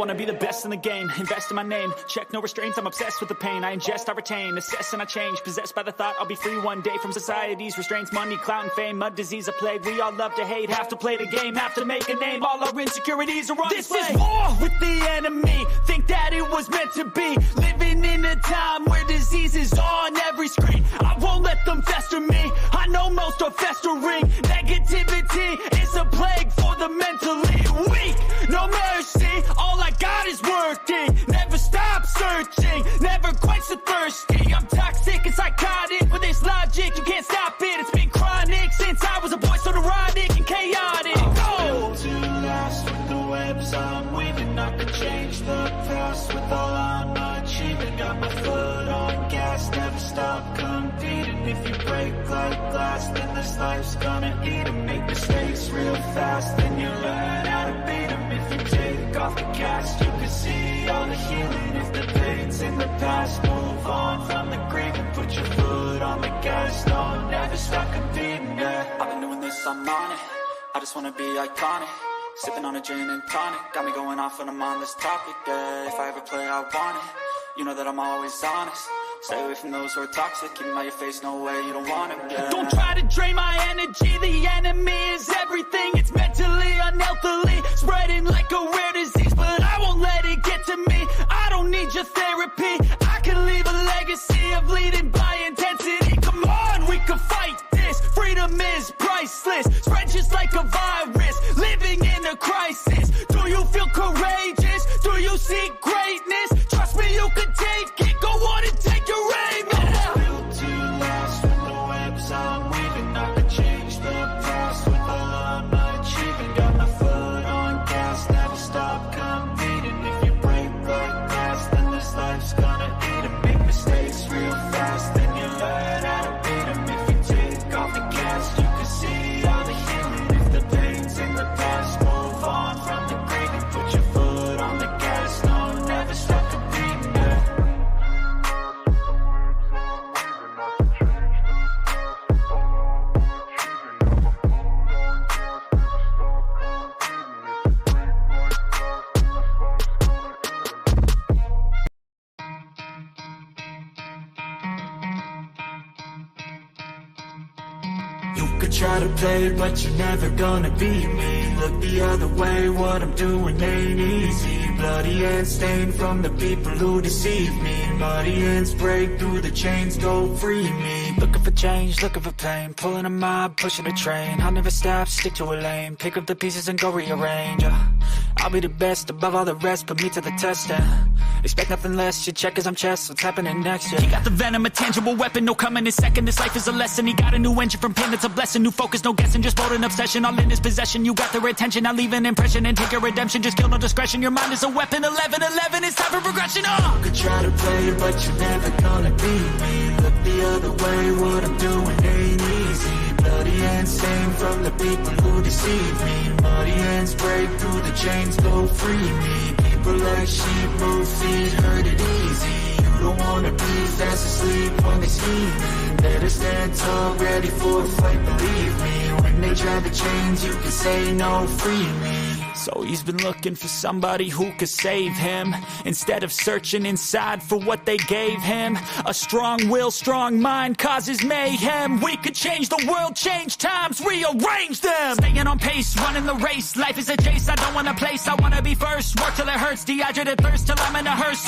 wanna be the best in the game, invest in my name, check no restraints, I'm obsessed with the pain. I ingest, I retain, assess and I change, possessed by the thought I'll be free one day from society's restraints. Money, clout and fame, mud, disease, a plague. We all love to hate, have to play the game, have to make a name. All our insecurities are on display. This is war with the enemy, think that it was meant to be. Living in a time where disease is on every screen. I won't let them fester me, I know most are festering. Negativity is a plague for the mentally weak. No mercy, all I got is working. Never stop searching, never quite so thirsty. I'm toxic and psychotic, with this logic you can't stop it. It's been chronic since I was a boy, so neurotic and chaotic. I'm built to last with the webs I'm weaving. I could change the past with all I'm achieving. Got my foot on gas, never stop competing. If you break like glass, then this life's gonna eat 'em. Make mistakes real fast, then you learn how to beat 'em. If you take off the cast, you can see all the healing. If the pain's in the past, move on from the grave and put your foot on the gas. No, never stop competing, yeah. I've been doing this, I'm on it, I just wanna be iconic. Sipping on a gin and tonic, got me going off when I'm on this topic, yeah. If I ever play, I want it, you know that I'm always honest. Stay away from those who are toxic, keep them out your face, no way, you don't want it, yeah. Don't try to drain my energy, the enemy is everything. It's mentally, unhealthily, spreading like a rare disease. But I won't let it get to me, I don't need your therapy. I can leave a legacy of leading by intensity. Come on, we can fight this, freedom is priceless. Spread just like a virus, living in a crisis. Do you feel courageous? Do you seek greatness? Trust me, you can take it, go on and take your aim, yeah. I'm built to last with the webs I'm weaving. I could change the past with all I'm achieving. Got my foot on gas, never stop competing. If you break like glass, then this life's gonna eat 'em. Make mistakes real fast, then you learn how to beat 'em. If you take off the cast, you can see all the healing. If the pain's in the past, move on from the grave and put your foot on the gas. No, never stop competing, yeah. You could try to play, but you're never gonna beat me. Look the other way, what I'm doing ain't easy. Bloody hands stained from the people who deceive me. Muddy hands break through the chains, go free me. Looking for change, looking for pain, pulling a mob, pushing a train. I'll never stop, stick to a lane, pick up the pieces and go rearrange. I'll be the best above all the rest, put me to the test, expect nothing less, your check is I'm chess, what's happening next, yeah. He got the venom, a tangible weapon, no coming in second. This life is a lesson, he got a new engine from pain, it's a blessing. New focus, no guessing, just bold and obsession. All in his possession, you got their attention. I'll leave an impression and take your redemption. Just kill, no discretion, your mind is a weapon. 11-11, it's time for progression, You could try to play, but you're never gonna beat me. Look the other way, what I'm doing ain't easy. Bloody hands stained from the people who deceive me. Muddy hands break through the chains, go free me. People like sheep move feet, hurt it easy. You don't wanna be fast asleep when they scheming. Better stand tall, ready for a fight, believe me. When they try the chains, you can say no, free me. So he's been looking for somebody who could save him, instead of searching inside for what they gave him. A strong will, strong mind causes mayhem. We could change the world, change times, rearrange them. Staying on pace, running the race. Life is a chase, I don't want a place. I wanna be first, work till it hurts. Dehydrated thirst till I'm in a hearse.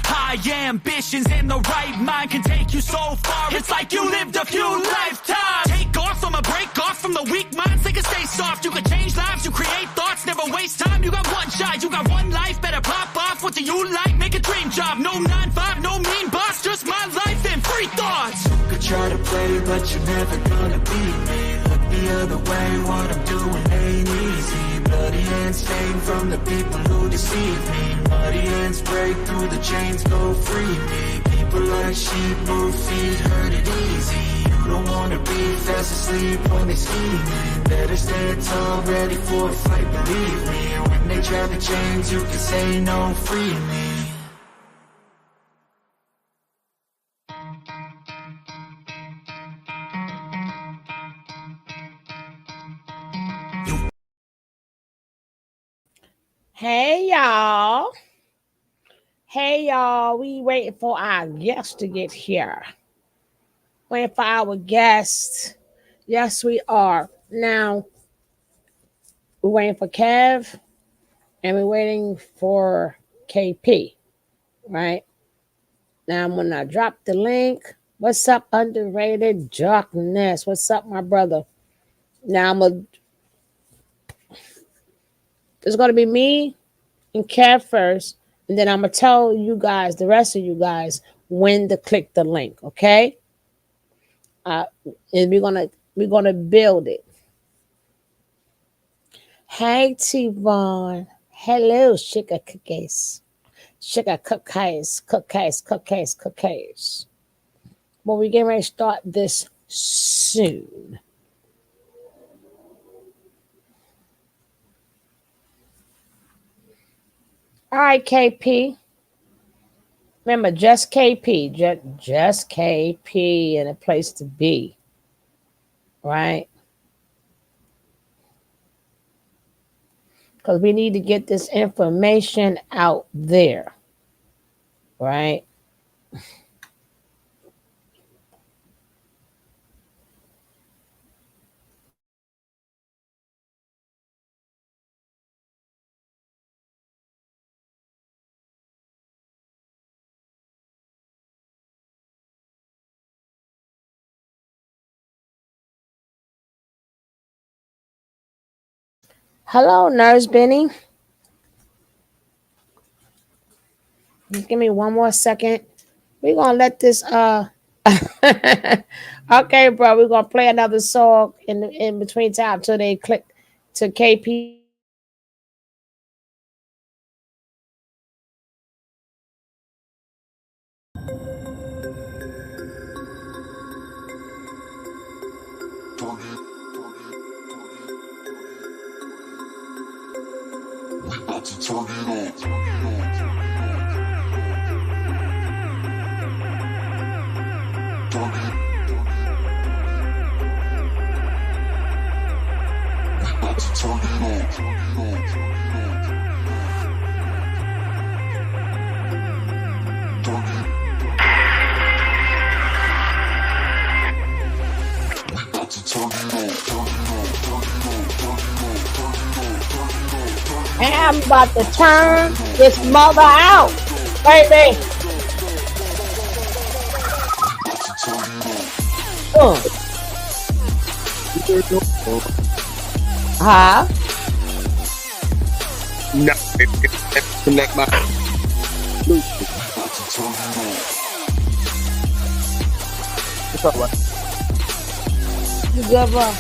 High ambitions and the right mind can take you so far. It's like you lived a few lifetimes. Take off, I'ma break off from the weak minds. They can stay soft, you can change lives, you create thoughts. Never waste time, you got one shot, you got one life. Better pop off, what do you like? Make a dream job, no 9-5, no mean boss. Just my life and free thoughts. You could try to play, but you're never gonna beat me. Look the other way, what I'm doing ain't easy. Bloody hands stained from the people who deceive me. Muddy hands break through the chains, go free me. People like sheep move feet, hurt it easy. You don't wanna be fast asleep when they scheming. Better stand tall, ready for a fight, believe me. When they try the chains, you can say no, free me. Hey y'all. Hey y'all. We waiting for our guest to get here. Waiting for our guest. Yes, we are. Now we're waiting for Kev and we're waiting for KP. Right? Now I'm gonna drop the link. What's up, underrated darkness? What's up, my brother? Now it's gonna be me and Kev first, and then I'm gonna tell you guys, the rest of you guys, when to click the link. Okay? Uh, and we're gonna build it. Hey T-Von. Hello, sugar cookies. Sugar cookies, cookies, cookies, cookies. Well, we're getting ready to start this soon. All right, KP. Remember, just KP, just KP, and a place to be, right? Because we need to get this information out there, right? Hello, Nurse Benny. Just give me one more second. We're gonna let this okay, bro. We're gonna play another song in between time till they click to KP. And I'm about to turn this mother out, baby. Huh? No, connect my Bluetooth. What's up, what? You good, bro?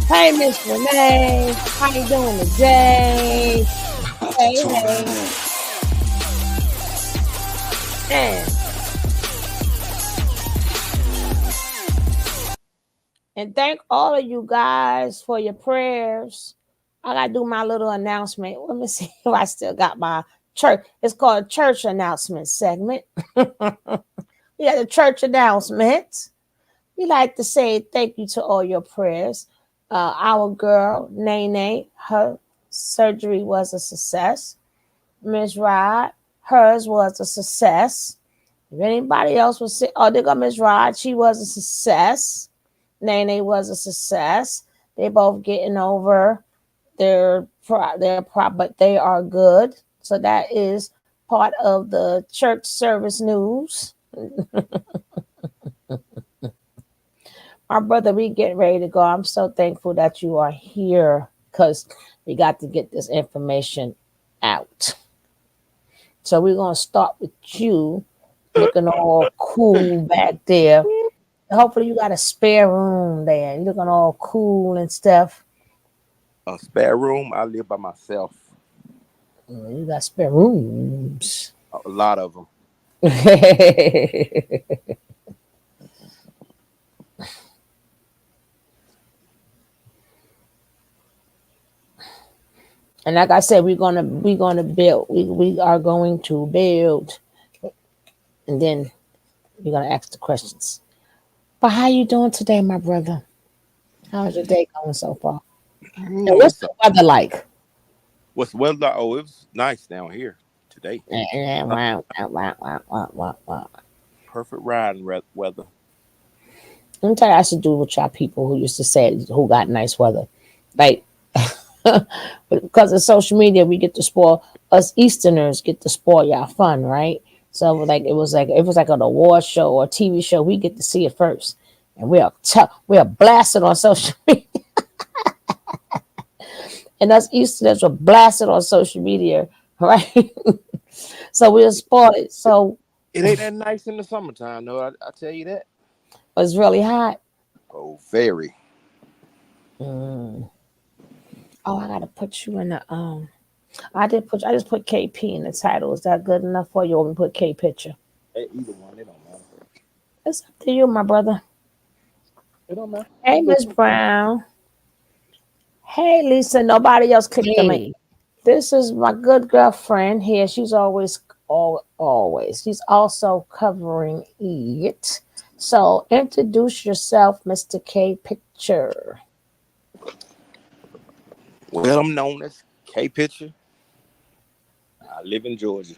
Hey, Miss Renee. How you doing today? Hey, hey. Man. And thank all of you guys for your prayers. I gotta do my little announcement. Let me see if I still got my church. It's called church announcement segment. We got the church announcement. We like to say thank you to all your prayers. Our girl, Nene, her surgery was a success. Miss Rod, hers was a success. If anybody else was sick, oh, they got Miss Rod, she was a success. Nene was a success. They both getting over but they are good. So that is part of the church service news. Our brother, we get ready to go. I'm so thankful that you are here because we got to get this information out. So we're gonna start with you, looking all cool back there. Hopefully you got a spare room there. You're looking all cool and stuff. A spare room? I live by myself. You got spare rooms. A lot of them. And like I said, we're gonna build. We are going to build, and then we're gonna ask the questions. But how you doing today, my brother? How's your day going so far? And what's the weather like? What's the weather like? Oh, it was nice down here today. Uh, Perfect riding weather. Let me tell you, I should do with y'all people who used to say who got nice weather. Like, because of social media, we get to spoil us Easterners get to spoil y'all fun, right? So like it was like an award show or a TV show, we get to see it first, and we are blasted on social media, and us Easterners were blasted on social media, right? So we'll spoil it. So It ain't that nice in the summertime, though. I tell you that. it's really hot. Oh, very. Mm. Oh, I gotta put you in the I just put KP in the title. Is that good enough for you? Or we put K picture? Either one, it don't matter. It's up to you, my brother. It don't matter. Hey, Miss Brown. Hey, Lisa. Nobody else clicked the link. Hey, This is my good girlfriend here. She's always. She's also covering it. So introduce yourself, Mr. K Picture. Well, I'm known as K Pitcher. I live in Georgia,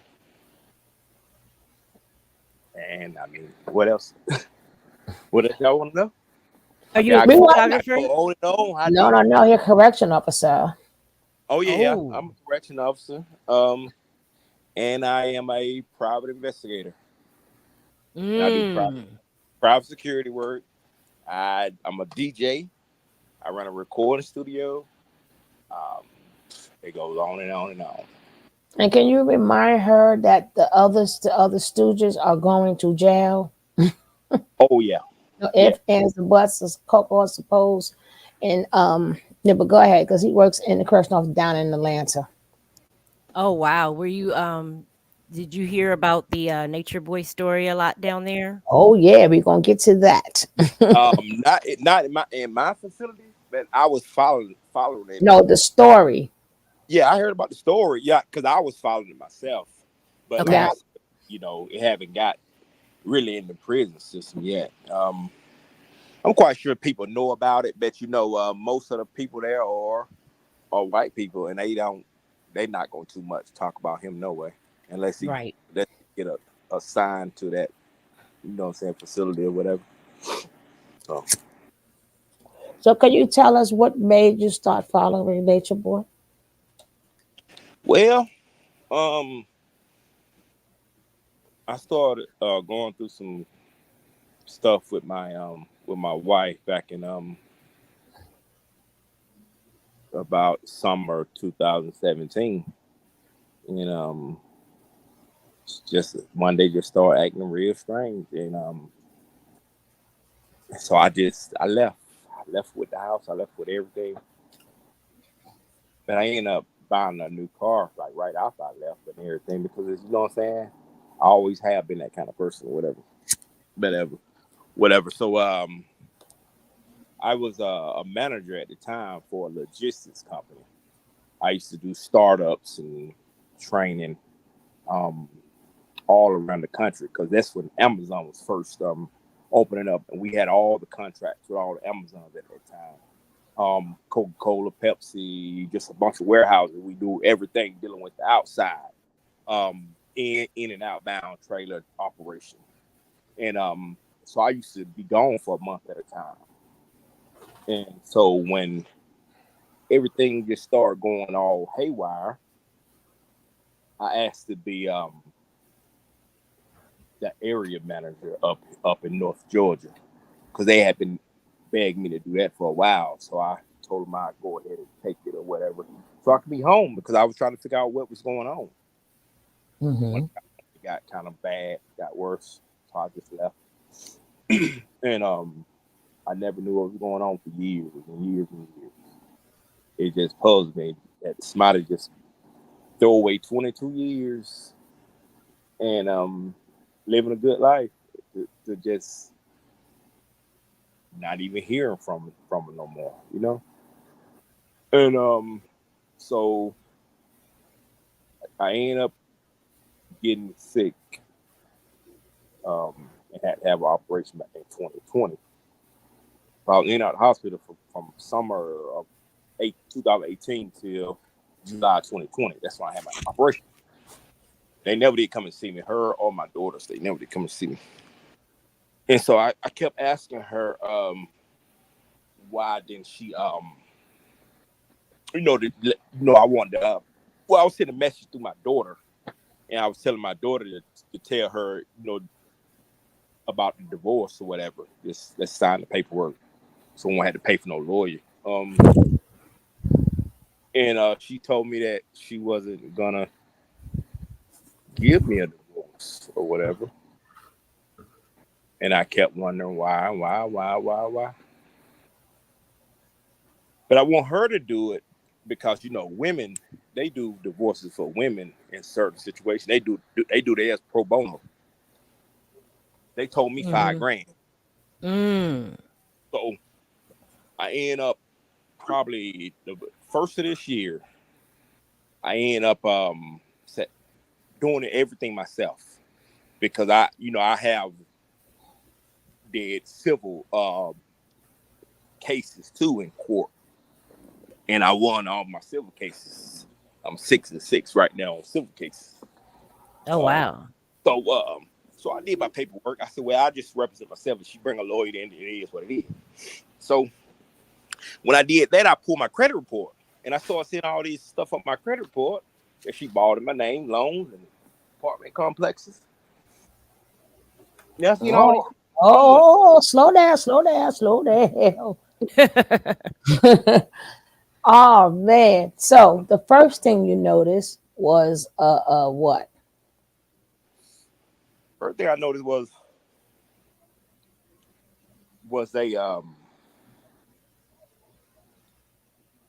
and I mean, what else? What else y'all want to know? are I you a got We go. want I got photographer? go on and on. How no, deep? no, no. You're correction officer. Oh yeah, Oh, I'm a correction officer. And I am a private investigator, and I do mm. private security work. I'm a DJ. I run a recording studio. Um, it goes on and on and on. And can you remind her that the other stooges are going to jail? Oh yeah, No yeah. ifs, ands, and buts, as Coco, I suppose. And yeah, but go ahead, because he works in the correctional office down in Atlanta. Oh wow. Were you did you hear about the Nature Boy story a lot down there? Oh yeah, we're gonna get to that. Not in my facility, but I was following it. No, the story. Yeah, I heard about the story. Yeah, because I was following it myself. But like I Now, Okay. said, it haven't got really in the prison system yet. I'm quite sure people know about it, but most of the people there are white people, and they're not going to too much talk about him no way, unless he Right. let get assigned to that, what I'm saying, facility or whatever. So, so can you tell us what made you start following Nature Boy? well, um, I started going through some stuff with my wife back in about summer 2017, and just one day just started acting real strange, and so I left. I left with the house. I left with everything. But I ended up buying a new car like right after I left and everything because you know what I'm saying. I always have been that kind of person, whatever. So I was a manager at the time for a logistics company. I used to do startups and training um, all around the country because that's when Amazon was first opening up, and we had all the contracts with all the Amazons at that time. Coca-Cola, Pepsi, just a bunch of warehouses. We do everything dealing with the outside, in and outbound trailer operation. And so I used to be gone for a month at a time. And so when everything just started going all haywire, I asked to be the area manager up in North Georgia because they had been begging me to do that for a while. So I told them I'd go ahead and take it or whatever, so I could be home because I was trying to figure out what was going on. When Mm-hmm. it got kind of bad, got worse, so I just left. And I never knew what was going on for years and years and years. It just puzzled me that somebody just throw away 22 years and living a good life to just not even hearing from it no more. And so I ended up getting sick and had to have an operation back in 2020. So I was in and out of the hospital from summer of 2018 till July 2020. That's when I had my operation. They never did come and see me. Her or my daughters, they never did come and see me. And so I kept asking her, why didn't she, I wanted to, I was sending a message through my daughter, and I was telling my daughter to tell her, about the divorce or whatever. Just let's sign the paperwork. So I won't have to pay for no lawyer. And she told me that she wasn't gonna give me a divorce or whatever. And I kept wondering why. But I want her to do it because women, they do divorces for women in certain situations. They do theirs pro bono. They told me $5,000. So I end up probably the first of this year. I end up doing everything myself because I have did civil cases too in court, and I won all my civil cases. I'm 6-6 right now on civil cases. Oh wow! So I did my paperwork. I said, well, I just represent myself. If she bring a lawyer in, it is what it is. So when I did that, I pulled my credit report, and I started seeing all these stuff on my credit report that she bought in my name, loans and apartment complexes. Yeah, all these. Slow down. Oh man. So the first thing you noticed was what? First thing I noticed was a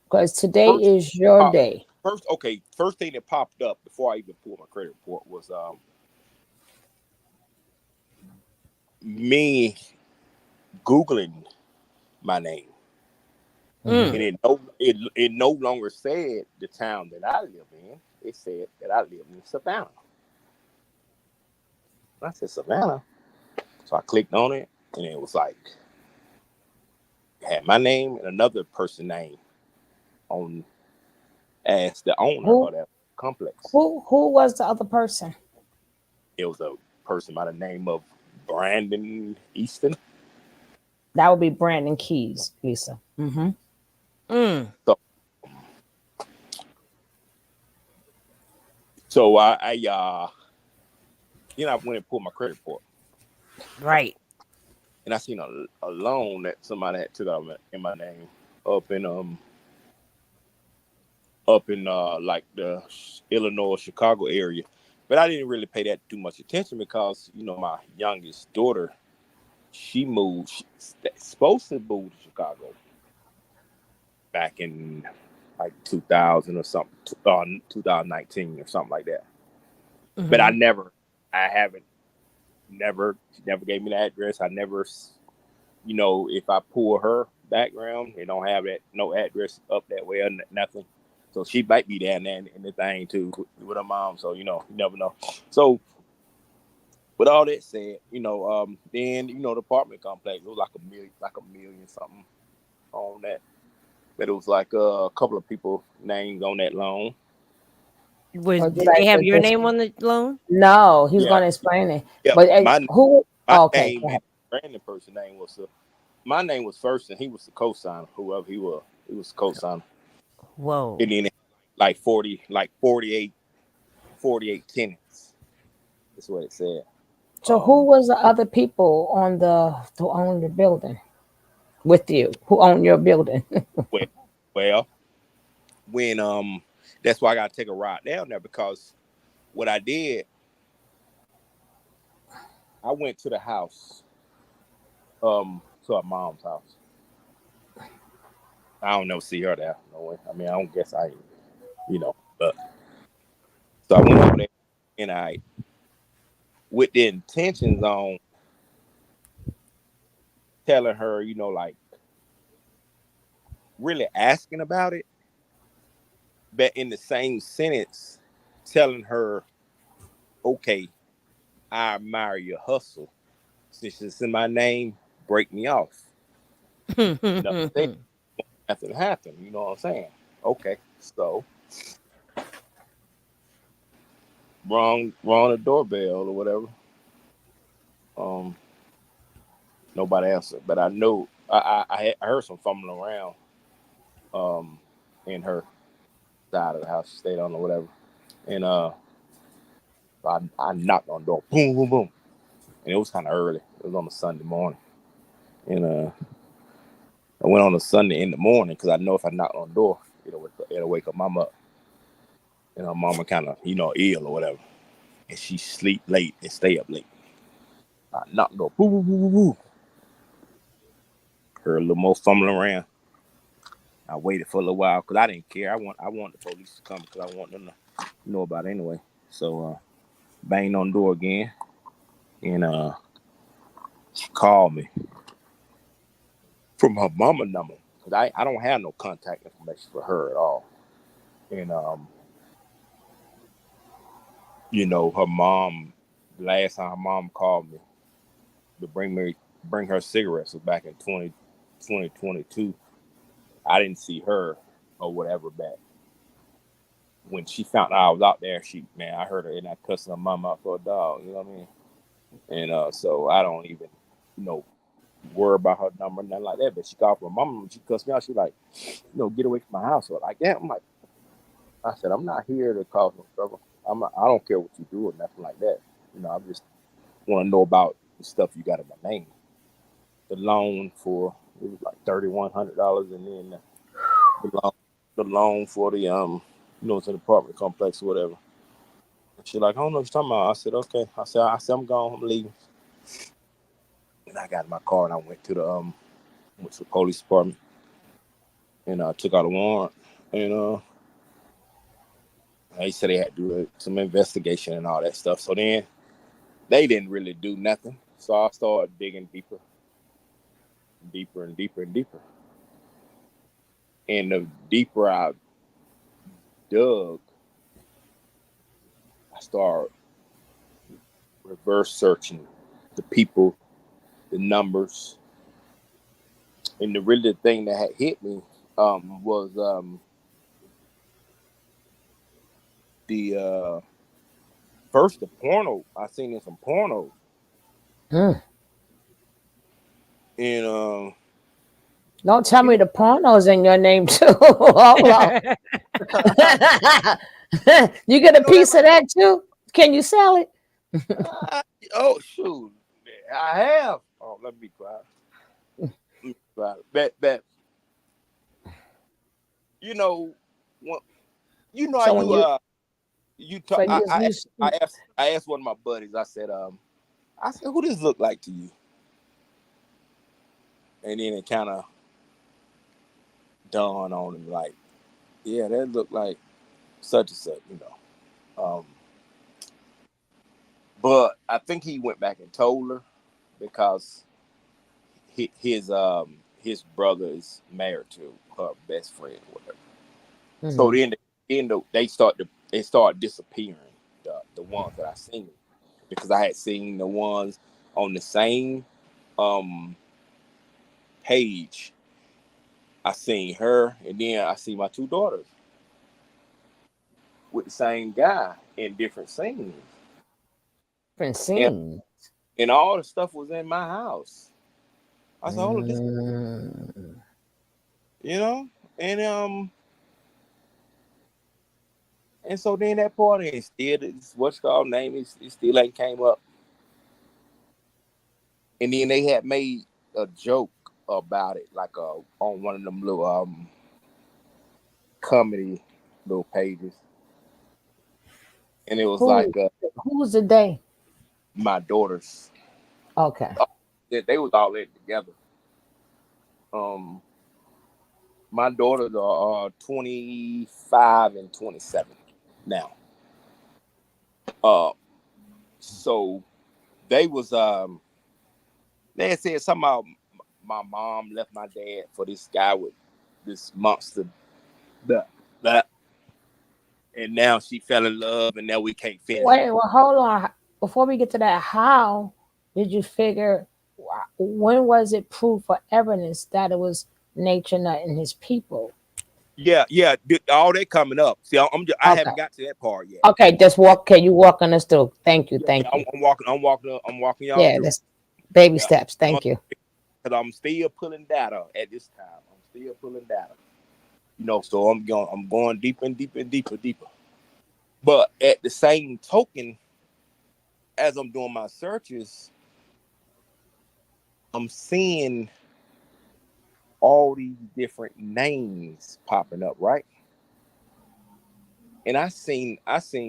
Because today is your day. First thing that popped up before I even pulled my credit report was me Googling my name. And it no longer said the town that I live in. It said that I live in Savannah. I said Savannah. So I clicked on it, and it was like it had my name and another person's name on as the owner of that complex. Who was the other person? It was a person by the name of Brandon Easton. That would be Brandon Keys, Lisa. So I went and pulled my credit report. Right. And I seen a loan that somebody had took out in my name up in like the Illinois, Chicago area. But I didn't really pay that too much attention because, my youngest daughter, she moved, she's supposed to move to Chicago back in like 2000 or something, 2019 or something like that. But she never gave me the address. I never, if I pull her background, they don't have no address up that way or nothing. So she might be down there in the thing too with her mom. So, you never know. So with all that said, then, the apartment complex, it was like a million something on that. But it was like a couple of people named on that loan. Did they have your name on the loan? No, he's going to explain it. Yeah, but my name and Brandon person name was my name was first, and he was the co-signer. Whoever he was the co-signer. Whoa! And then like 48 tenants. That's what it said. So who was the other people to own the building with you? Who owned your building? well, when that's why I got to take a ride down there, because what I did, I went to the house, to her mom's house. I don't never see her there. No way. I mean, I don't guess but so I went over there and I, with the intentions on telling her, like really asking about it, but in the same sentence, telling her, okay, I admire your hustle. Since it's in my name, break me off. Nothing happened. You know what I'm saying? Okay, so rung the doorbell or whatever. Um, Nobody answered, but I know I heard some fumbling around um in her side of the house. She stayed on or whatever, and I knocked on the door, boom, boom, boom, and it was kind of early. It was on a Sunday morning, and I went on a Sunday in the morning because I know if I knocked on the door, it'll wake up mama up, and her mama kind of ill or whatever, and she sleep late and stay up late. I knocked on the door, boo, boo, boo, boo, boo. Heard a little more fumbling around. I waited for a little while because I didn't care. I want the police to come because I want them to know about it anyway. So banged on the door again, and she called me from her mama number because I don't have no contact information for her at all. And her mom, last time her mom called me to bring her cigarettes was back in 2022. I didn't see her or whatever back. When she found out I was out there, I heard her in that cussing her mom out for a dog. You know what I mean? And so I don't even, worry about her number, nothing like that. But she called for her mama and she cussed me out. She like, get away from my house or like that. I'm like, I said, I'm not here to cause no trouble. I don't care what you do or nothing like that. I just want to know about the stuff you got in my name. The loan for it was like $3,100, and then the loan for the it's an apartment complex or whatever. And she like, I don't know what you're talking about. I said, okay. I said I'm gone. I'm leaving. And I got in my car and I went to the police department and took out a warrant. And they said they had to do some investigation and all that stuff. So then they didn't really do nothing. So I started digging deeper and deeper and deeper. And the deeper I dug, I started reverse searching the people, the numbers. And the thing that had hit me was the first the porno. I seen in some porno. And don't tell me the porno's in your name too. Hold on. You get a piece of that too? Can you sell it? Oh shoot, I have. Oh, let me be quiet. That So how when you talk. so you I asked one of my buddies. I said, who does this look like to you? And then it kind of dawned on him, like, yeah, that looked like such and such, But I think he went back and told her because his brother is married to her best friend or whatever. So then they start disappearing, the ones that I seen, because I had seen the ones on the same page. I seen her, and then I see my two daughters with the same guy in different scenes. different And, scene. and all the stuff was in my house. I said, hold on, this, and and so then that party is still what's called name it still ain't came up. And then they had made a joke about it, like on one of them little comedy little pages. And it was like Who's the they? my daughters. Okay. They was all in together. My daughters are 25 and 27 now. So they was they had said something about my mom left my dad for this guy with this monster, that, and now she fell in love, and now we can't finish. Wait, well, hold on. Before we get to that, how did you figure? When was it proof or evidence that it was Nature Nut and his people? Yeah. All that coming up. See, I Okay. haven't got to that part yet. Okay, just walk. Can you walking us through? Thank you. Yeah, Thank you. I'm walking y'all Yeah, through. that's baby Yeah, steps. Thank you. because I'm still pulling data at this time. I'm still pulling data. So I'm going deeper and deeper and deeper. But at the same token, as I'm doing my searches, I'm seeing all these different names popping up, right? And I seen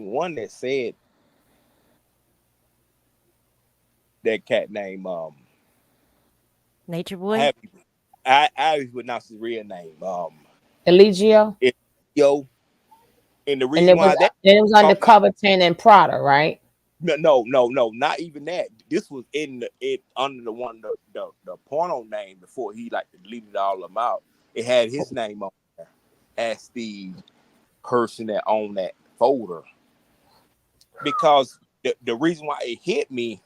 one that said that cat name Nature I Boy. have I would not his real name. Eligio, It's yo, and the and reason why that it was caught my undercover ten and Prada, right? no, not even that. This was it under the one the porno name before he like deleted all of them out. It had his name on there as the person that owned that folder. Because the reason why it hit me,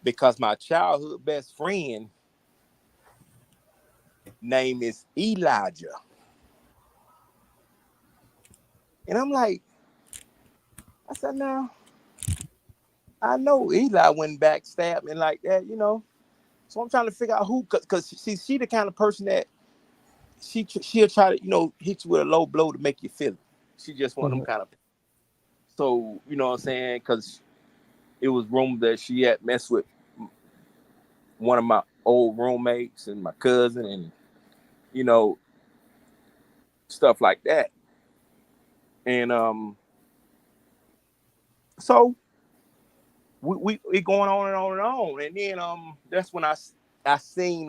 because my childhood best friend name is Elijah. And I'm like, I said, now I know Eli went back stabbed me like that. So I'm trying to figure out who, because she the kind of person that she'll try to hit you with a low blow to make you feel it. She just one of them Mhm. kind of. So you know what I'm saying? Because it was rumored that she had messed with one of my old roommates and my cousin and you know stuff like that. And so we going on and on and on. And then that's when I seen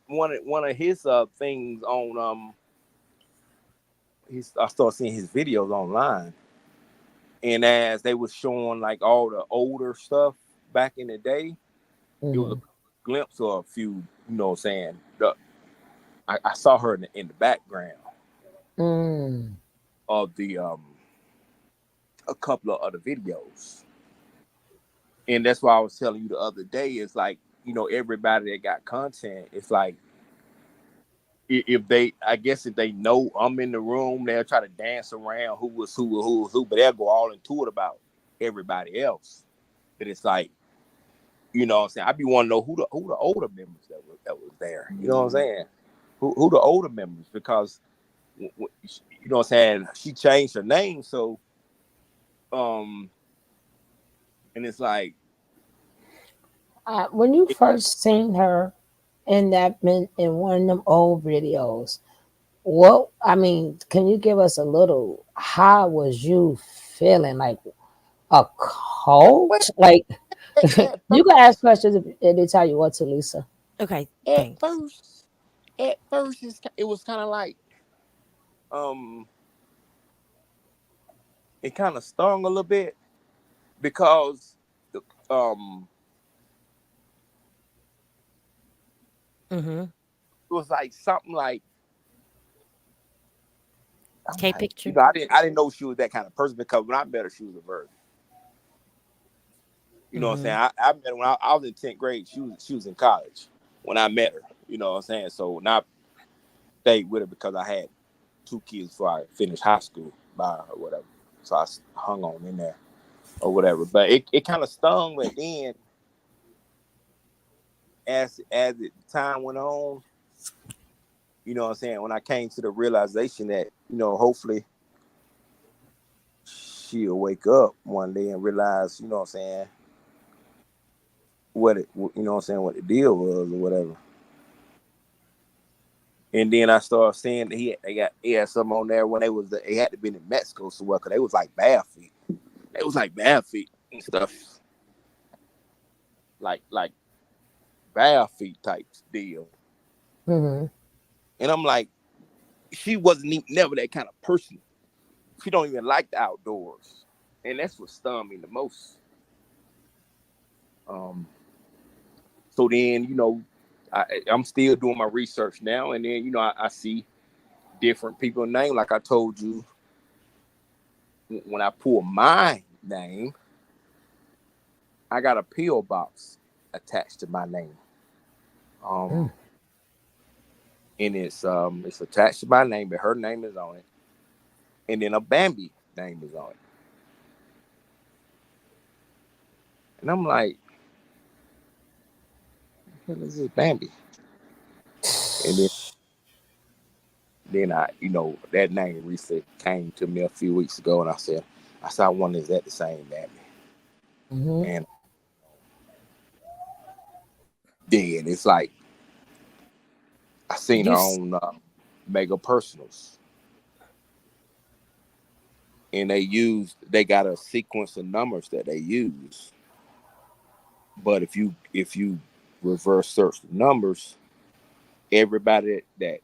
one of his things on I started seeing his videos online. And as they was showing like all the older stuff back in the day, it was a Mhm. glimpse of a few, what I'm saying. I saw her in the background Mm. of the a couple of other videos. And that's why I was telling you the other day, it's like, everybody that got content, it's like if they know I'm in the room, they'll try to dance around who was who, but they'll go all into it about everybody else. But it's like, what I'm saying, I be wanting to know who the older members that was there. You know what I'm saying? Who the older members, because what I'm saying, she changed her name, so um and it's like When you first seen her in one of them old videos, what I mean, can you give us a little? How was you feeling? Like a well, cult? Like at you can ask first questions if they tell you what to, Lisa. Okay, at thanks. first at first it was kind of like um it kind of stung a little bit because the, Mm-hmm. it was like something like I'm K like, picture. I didn't know she was that kind of person, because when I met her, she was a virgin. You know what I'm Mm-hmm. saying? I met her when I was in 10th grade. She was in college when I met her. You know what I'm saying? So when I stayed with her, because I had 2 kids before I finished high school by her or whatever. So I hung on in there or whatever. But it kind of stung. But then as the time went on, you know what I'm saying, when I came to the realization that, hopefully she'll wake up one day and realize, you know what I'm saying, what the deal was or whatever. And then I started seeing that he had some on there when they had to be in Mexico somewhere, because they was like bare feet. They was like bare feet and stuff. Like bare feet type deal. Hmm. And I'm like, she wasn't even never that kind of person. She don't even like the outdoors. And that's what stung me the most. Um so then, I'm still doing my research now, and then, I see different people's name. Like I told you, when I pull my name, I got a P.O. box attached to my name. Mm. Um, and it's attached to my name, but her name is on it, and then a Bambi name is on it, and I'm like, what is this Bambi? And then I, that name recently came to me a few weeks ago, and I wonder, is that the same Bambi? Mm-hmm. And then it's like I seen her You s- on Mega Personals, and they got a sequence of numbers that they use. But if you reverse search the numbers, everybody that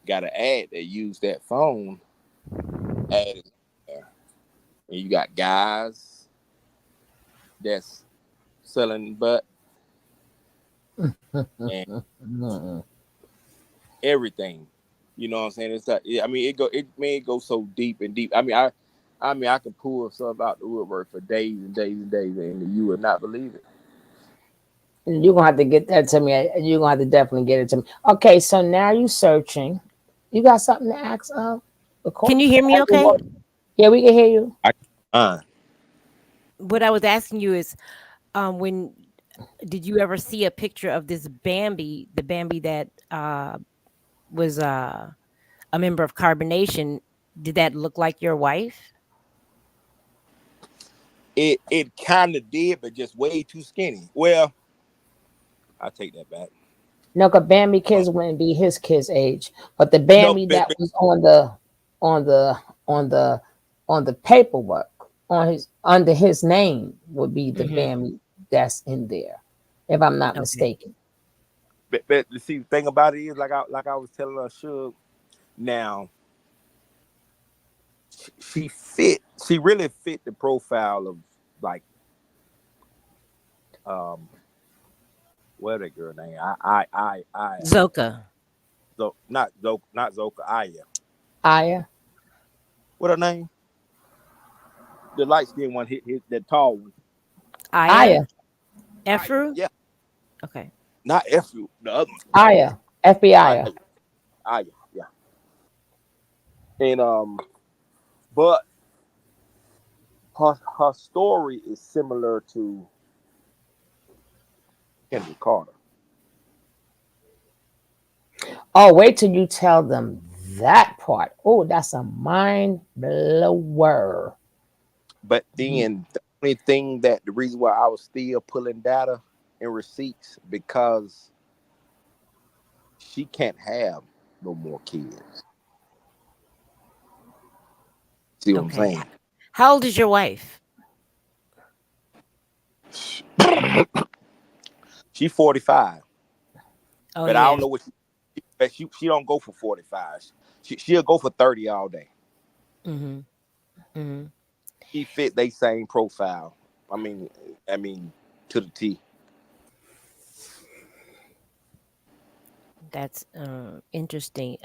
got an ad that used that phone added there, and you got guys that's selling butt and everything. You know what I'm saying? It's like, I mean, it may go so deep and deep. I mean, I could pull stuff out the woodwork for days and days and days, and you would not believe it. You're gonna have to get that to me. You're gonna have to definitely get it to me. Okay, so now you searching. You got something to ask can you hear me okay? Yeah, we can hear you. Uh, What I was asking you is, when did you ever see a picture of this Bambi, the Bambi that was a member of Carbonation? Did that look like your wife? it kind of did, but just way too skinny. Well, I take that back. No, cause Bambi kids wouldn't be his kids' age, but the No, Bambi that was on the on the on the paperwork on his under his name would be the Hmm. Bambi that's in there, if I'm not Okay. mistaken. but see, the thing about it is, like I was telling her, Suge. Now she really fit the profile of, like, um what that girl name? I Zoka. Not Zoka, Aya. Aya, What her name? The light skinned one, hit that tall one. Aya. Aya, Aya, Efru. yeah, Okay. not F.U. The other one. Aya, FBI. Aya, Aya, yeah. And but her story is similar to Kendrick Carter. Oh, wait till you tell them that part. Oh, that's a mind blower. But then the only thing, that the reason why I was still pulling data and receipts, because she can't have no more kids. See what I'm Okay. saying? How old is your wife? She 45, Oh but I yeah. don't know what she don't go for 45. She'll go for 30 all day. Mm-hmm. Mm-hmm. She fit they same profile. I mean, I mean to the T. That's interesting.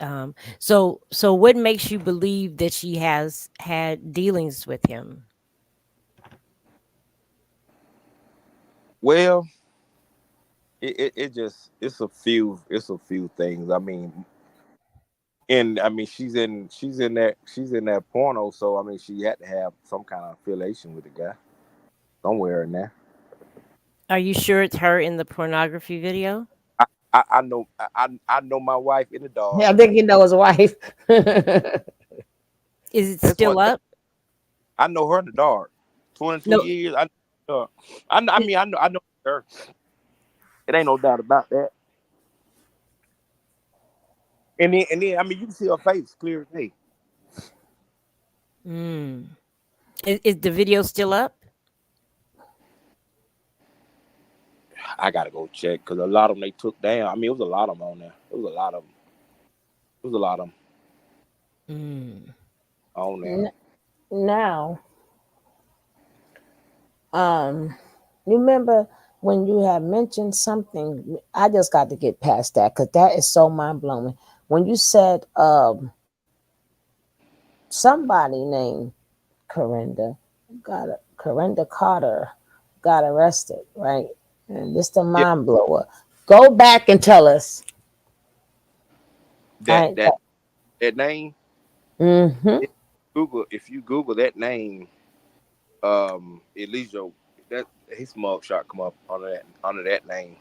So what makes you believe that she has had dealings with him? Well, it just it's a few things. I mean, and I mean she's in that porno, so I mean she had to have some kind of affiliation with the guy somewhere in there. Are you sure it's her in the pornography video? I know my wife in the dark. I think he know his wife. Is it That's still what up? I know her in the dark. 22 No. years. Know her. I mean I know her. It ain't no doubt about that. And then I mean you can see her face clear as day. Mm. Is the video still up? I gotta go check because a lot of them they took down. I mean it was a lot of them on there. It was a lot of them. It was a lot of them Mm. on there. N- Now, um, you remember when you had mentioned something? I just got to get past that because that is so mind blowing. When you said somebody named Corinda Corinda Carter got arrested, right? And this the Yeah. mind blower. Go back and tell us I That name. mm-hmm. If you Google that name, at least that his mugshot come up under that name.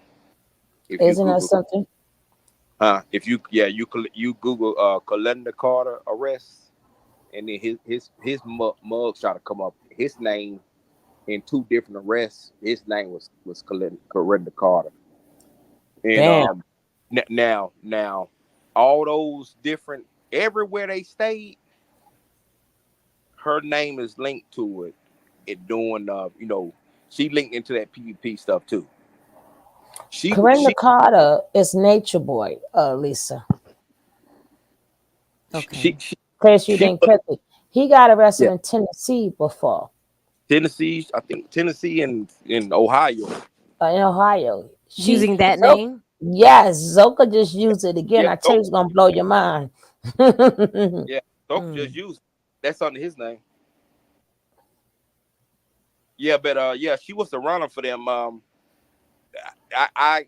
If you Isn't that Google, something? if you you Google Calendar Carter arrest, and then mugshot will come up. His name in two different arrests. His name was Calendar Carter, and Damn. now all those different everywhere they stayed, her name is linked to it. It doing she linked into that PPP stuff too. Corinna She Carter is Nature Boy, Lisa. Okay. In case you she didn't was, catch it. He got arrested yeah, in Tennessee before. Tennessee. I think Tennessee and in Ohio. In Ohio. Using that Zoka, name? yes, Zoka just used it again. Yeah, I tell you, it's gonna blow your mind. yeah. Don't just Mm. use it. That's under his name. Yeah, but yeah, she was the runner for them. I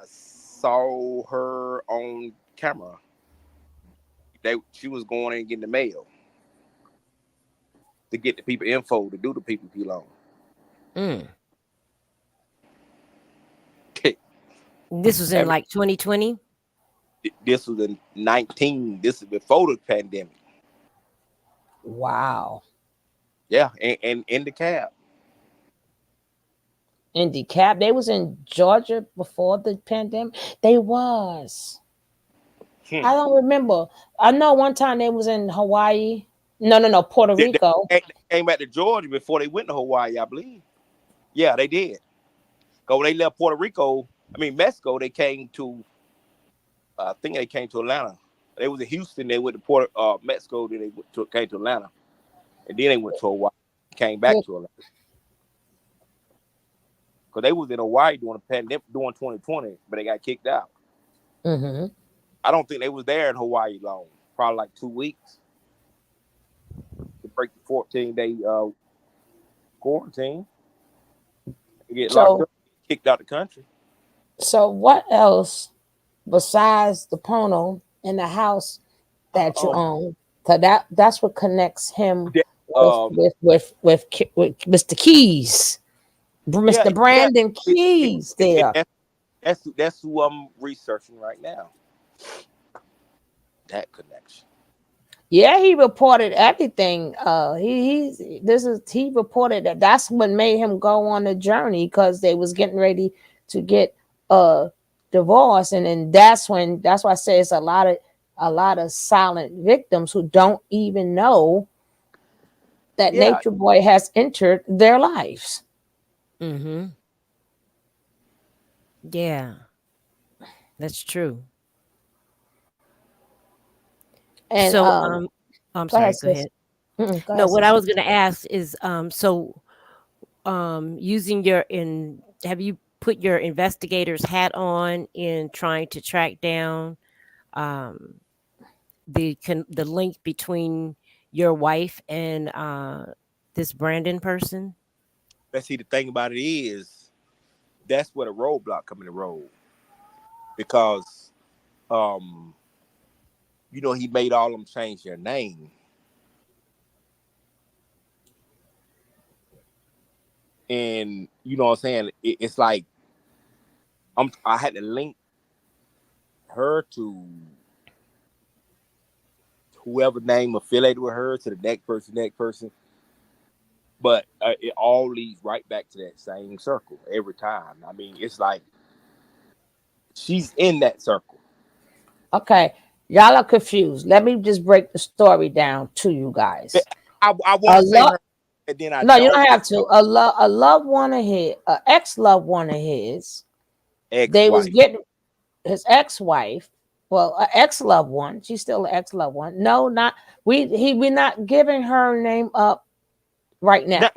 saw her on camera. She was going in and getting the mail to get the people info to do the PPP loan. Mm. This was in And like 2020. this was in 19. This is before the pandemic. Wow. Yeah, and in the cab. In DeKalb, they was in Georgia before the pandemic. They was. Hmm. I don't remember. I know one time they was in Hawaii. No, Puerto Rico. They came back to Georgia before they went to Hawaii, I believe. Yeah, they did. Cause when they left Mexico, they came to. I think they came to Atlanta. They was in Houston. They went to Mexico. Then came to Atlanta, and then they went to Hawaii. Came back to Atlanta because they was in Hawaii during the pandemic during 2020, but they got kicked out. Mm-hmm. I don't think they was there in Hawaii long. Probably like 2 weeks to break the 14-day quarantine and get locked So, up, kicked out the country. so what else besides the Pono in the house that you Um, own? So that's what connects him that, with um, with Mr. Keys, yeah, Mr. yeah. Brandon Keys. There. That's who I'm researching right now. That connection. Yeah, he reported everything. He reported that's what made him go on the journey because they was getting ready to get divorce, and then that's why I say it's a lot of silent victims who don't even know that Yeah, Nature Boy has entered their lives. Mm-hmm. Yeah, that's true. And So, I'm go ahead, sorry. Go sis. ahead. Go No, ahead, what I sis. was going to ask is, so, using have you put your investigator's hat on in trying to track down, um, the link between your wife and this Brandon person? let's see. The thing about it is, that's where the roadblock come in the road because, um, he made all of them change their name, and you know what I'm saying. It's like I had to link her to whoever name affiliated with her to the next person. But it all leads right back to that same circle every time. I mean, it's like she's in that circle. Okay, y'all are confused. Let me just break the story down to you guys. I want A to say lot. her, and then I No, you don't. don't have to. A loved one of his, a ex loved one of his. They was Ex-wife. getting his ex-wife. Well, an ex loved one. She's still an ex loved one. No, not we're not giving her name up right Now, now.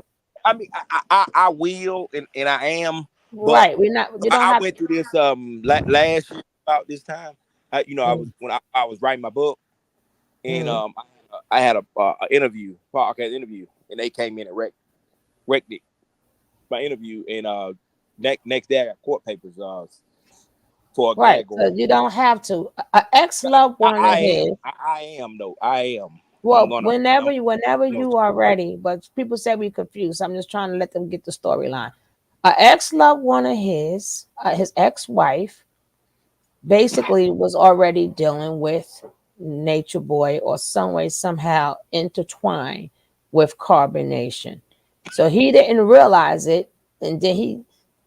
I mean, I will, and I am, but Right. We're not. You don't I have. went through this last year about this time. I was Mm, when I was writing my book, and mm. I had a interview, podcast interview, and they came in and wrecked it, my interview, and next day I got court papers for a Right. gag So order. you don't have to. An ex loved one of his. I am though. I am. I'm Well, gonna. whenever I'm, whenever you know, you are ready, but people say we confused. I'm just trying to let them get the storyline. An ex loved one of his ex-wife, basically was already dealing with Nature Boy or some way, somehow intertwined with carbonation. So he didn't realize it. And then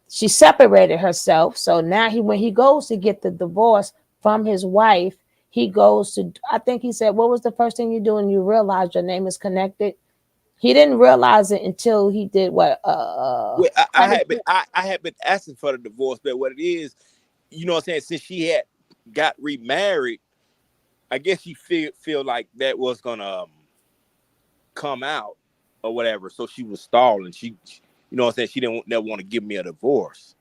she separated herself. So now when he goes to get the divorce from his wife, he goes to, I think he said, what was the first thing you do when you realize your name is connected? He didn't realize it until he did what well, I had been asking for the divorce, but what it is, you know what I'm saying? Since she had got remarried, I guess she feel like that was gonna come out or whatever. So she was stalling. You know what I'm saying? She didn't never want to give me a divorce.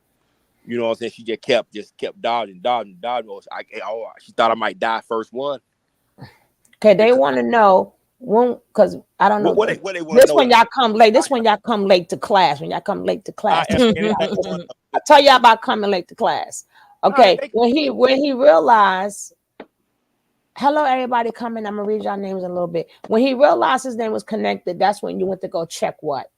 You know what I'm saying? She just kept dodging. She thought I might die first one. okay, they Because want to know when, because I don't know. what they want to This know when is y'all come late. I, This when y'all come late to class. When y'all come late to I class, am this when and I y'all, want I tell y'all about coming late to class. no, Okay, when he realized, hello everybody coming. I'm gonna read y'all names in a little bit. When he realized his name was connected, that's when you went to go check what?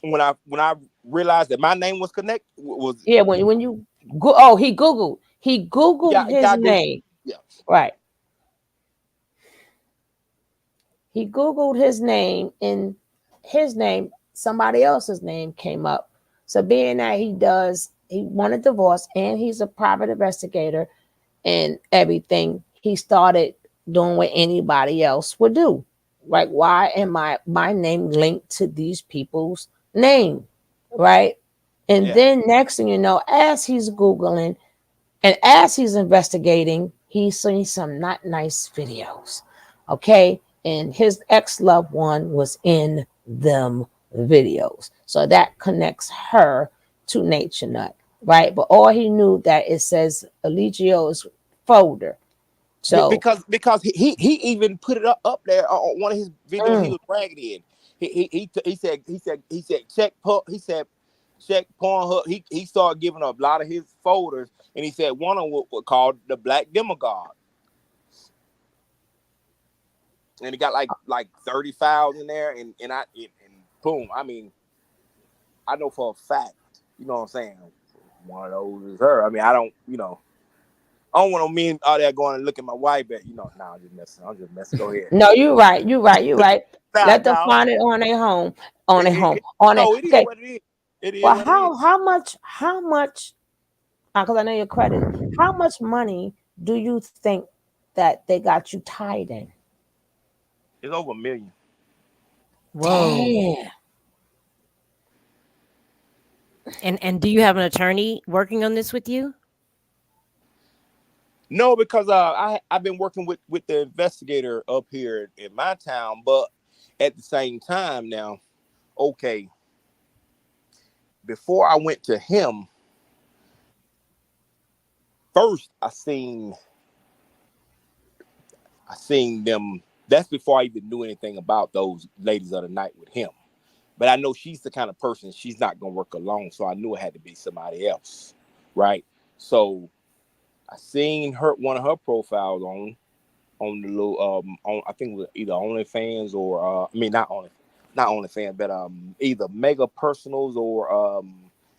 when I realized that my name was connected was Yeah, when you go, oh, he googled yeah, his I Googled name, yeah. right? He googled his name, and his name, somebody else's name came up. So being that he wanted divorce and he's a private investigator and everything, he started doing what anybody else would do. Like, why am my name linked to these people's name? Right. And Yeah. then next thing you know, as he's Googling and as he's investigating, he's seeing some not nice videos. Okay. And his ex loved one was in them videos. So that connects her to Nature Nut. Right. But all he knew that it says Eligio's folder. So, Because he even put it up there on one of his videos he mm, was bragging in. He said check Pornhub. He started giving up a lot of his folders, and he said one of them was called the Black Demigod, and he got like 30 files in there, and boom. I mean, I know for a fact, you know what I'm saying. One of those is her. I mean, I don't want no men out there going and look at my wife, but nah, I'm just messing. I'm just messing. Go ahead. no, you're right. You're right. You're right. Nah, Let them nah. find it on their home. On their home. It, On it. no, it is Okay. what it is. It is Well, what it is. how much? Because I know your credit. How much money do you think that they got you tied in? It's over 1 million. Whoa. Damn. And do you have an attorney working on this with you? No, because I've been working with the investigator up here in my town, but at the same time now, okay, before I went to him, first I seen them. That's before I even knew anything about those ladies of the night with him. But I know she's the kind of person she's not gonna work alone, so I knew it had to be somebody else, right? So I seen one of her profiles on the little on I think it was either OnlyFans or I mean not OnlyFans, but either Mega Personals or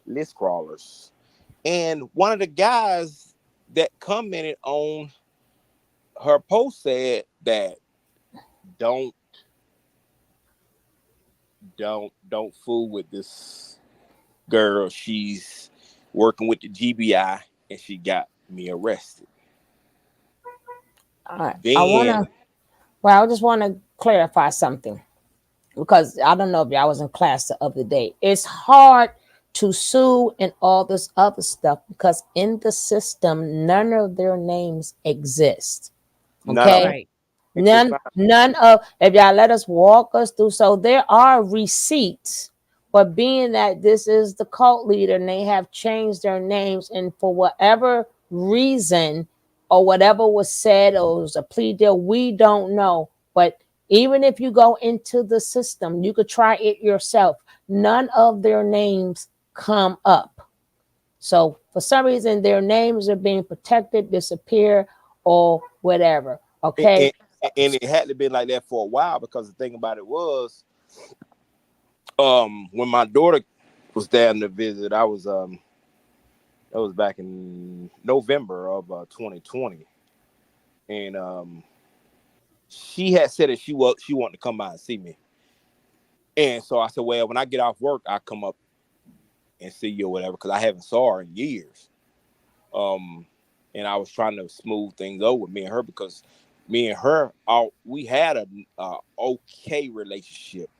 List Crawlers. And one of the guys that commented on her post said that don't don't fool with this girl. She's working with the GBI and she got me arrested. All right. Then I just want to clarify something because I don't know if y'all was in class the other day. It's hard to sue and all this other stuff because in the system, none of their names exist. none of them. Okay. Right. It's fine. None of, if y'all let us walk us through. So there are receipts, but being that this is the cult leader and they have changed their names, and for whatever reason or whatever was said or it was a plea deal, we don't know. But even if you go into the system, you could try it yourself. None of their names come up. So For some reason, their names are being protected, disappear, or whatever. Okay. And it had to be like that for a while, because the thing about it was, when my daughter was down to visit, I was that was back in November of 2020, and she had said that she wanted to come by and see me, and so I said, well, when I get off work, I come up and see you or whatever, because I haven't saw her in years. And I was trying to smooth things over with me and her, because me and her, we had a okay relationship,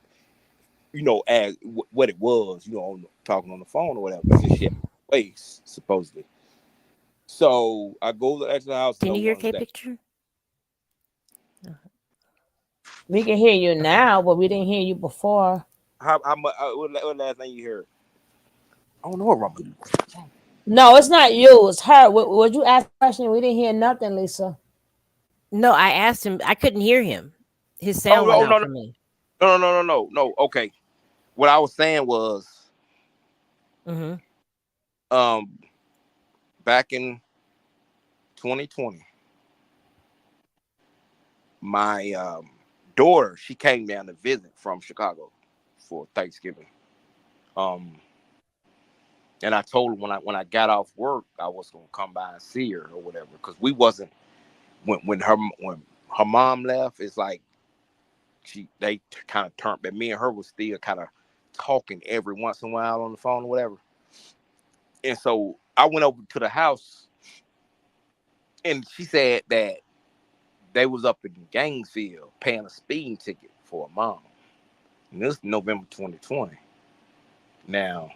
as what it was, talking on the phone or whatever. It's just she had ways, supposedly. So I go to the house. Can No you hear one's K there. picture? We can hear you now, but we didn't hear you before. How much? What last thing you heard? I don't know what wrong. No, it's not you. It's her. Would you ask a question? We didn't hear nothing, Lisa. No, I asked him. I couldn't hear him. His Oh, sound went out no, for me. no. Okay, what I was saying was, Mm-hmm. back in 2020, my daughter, she came down to visit from Chicago for Thanksgiving. And I told her when I got off work, I was gonna come by and see her or whatever, because we wasn't when her mom left. It's like they kind of turned, but me and her was still kind of talking every once in a while on the phone or whatever. And so I went over to the house, and she said that they was up in Gainesville paying a speeding ticket for a mom. And this is November 2020. Now,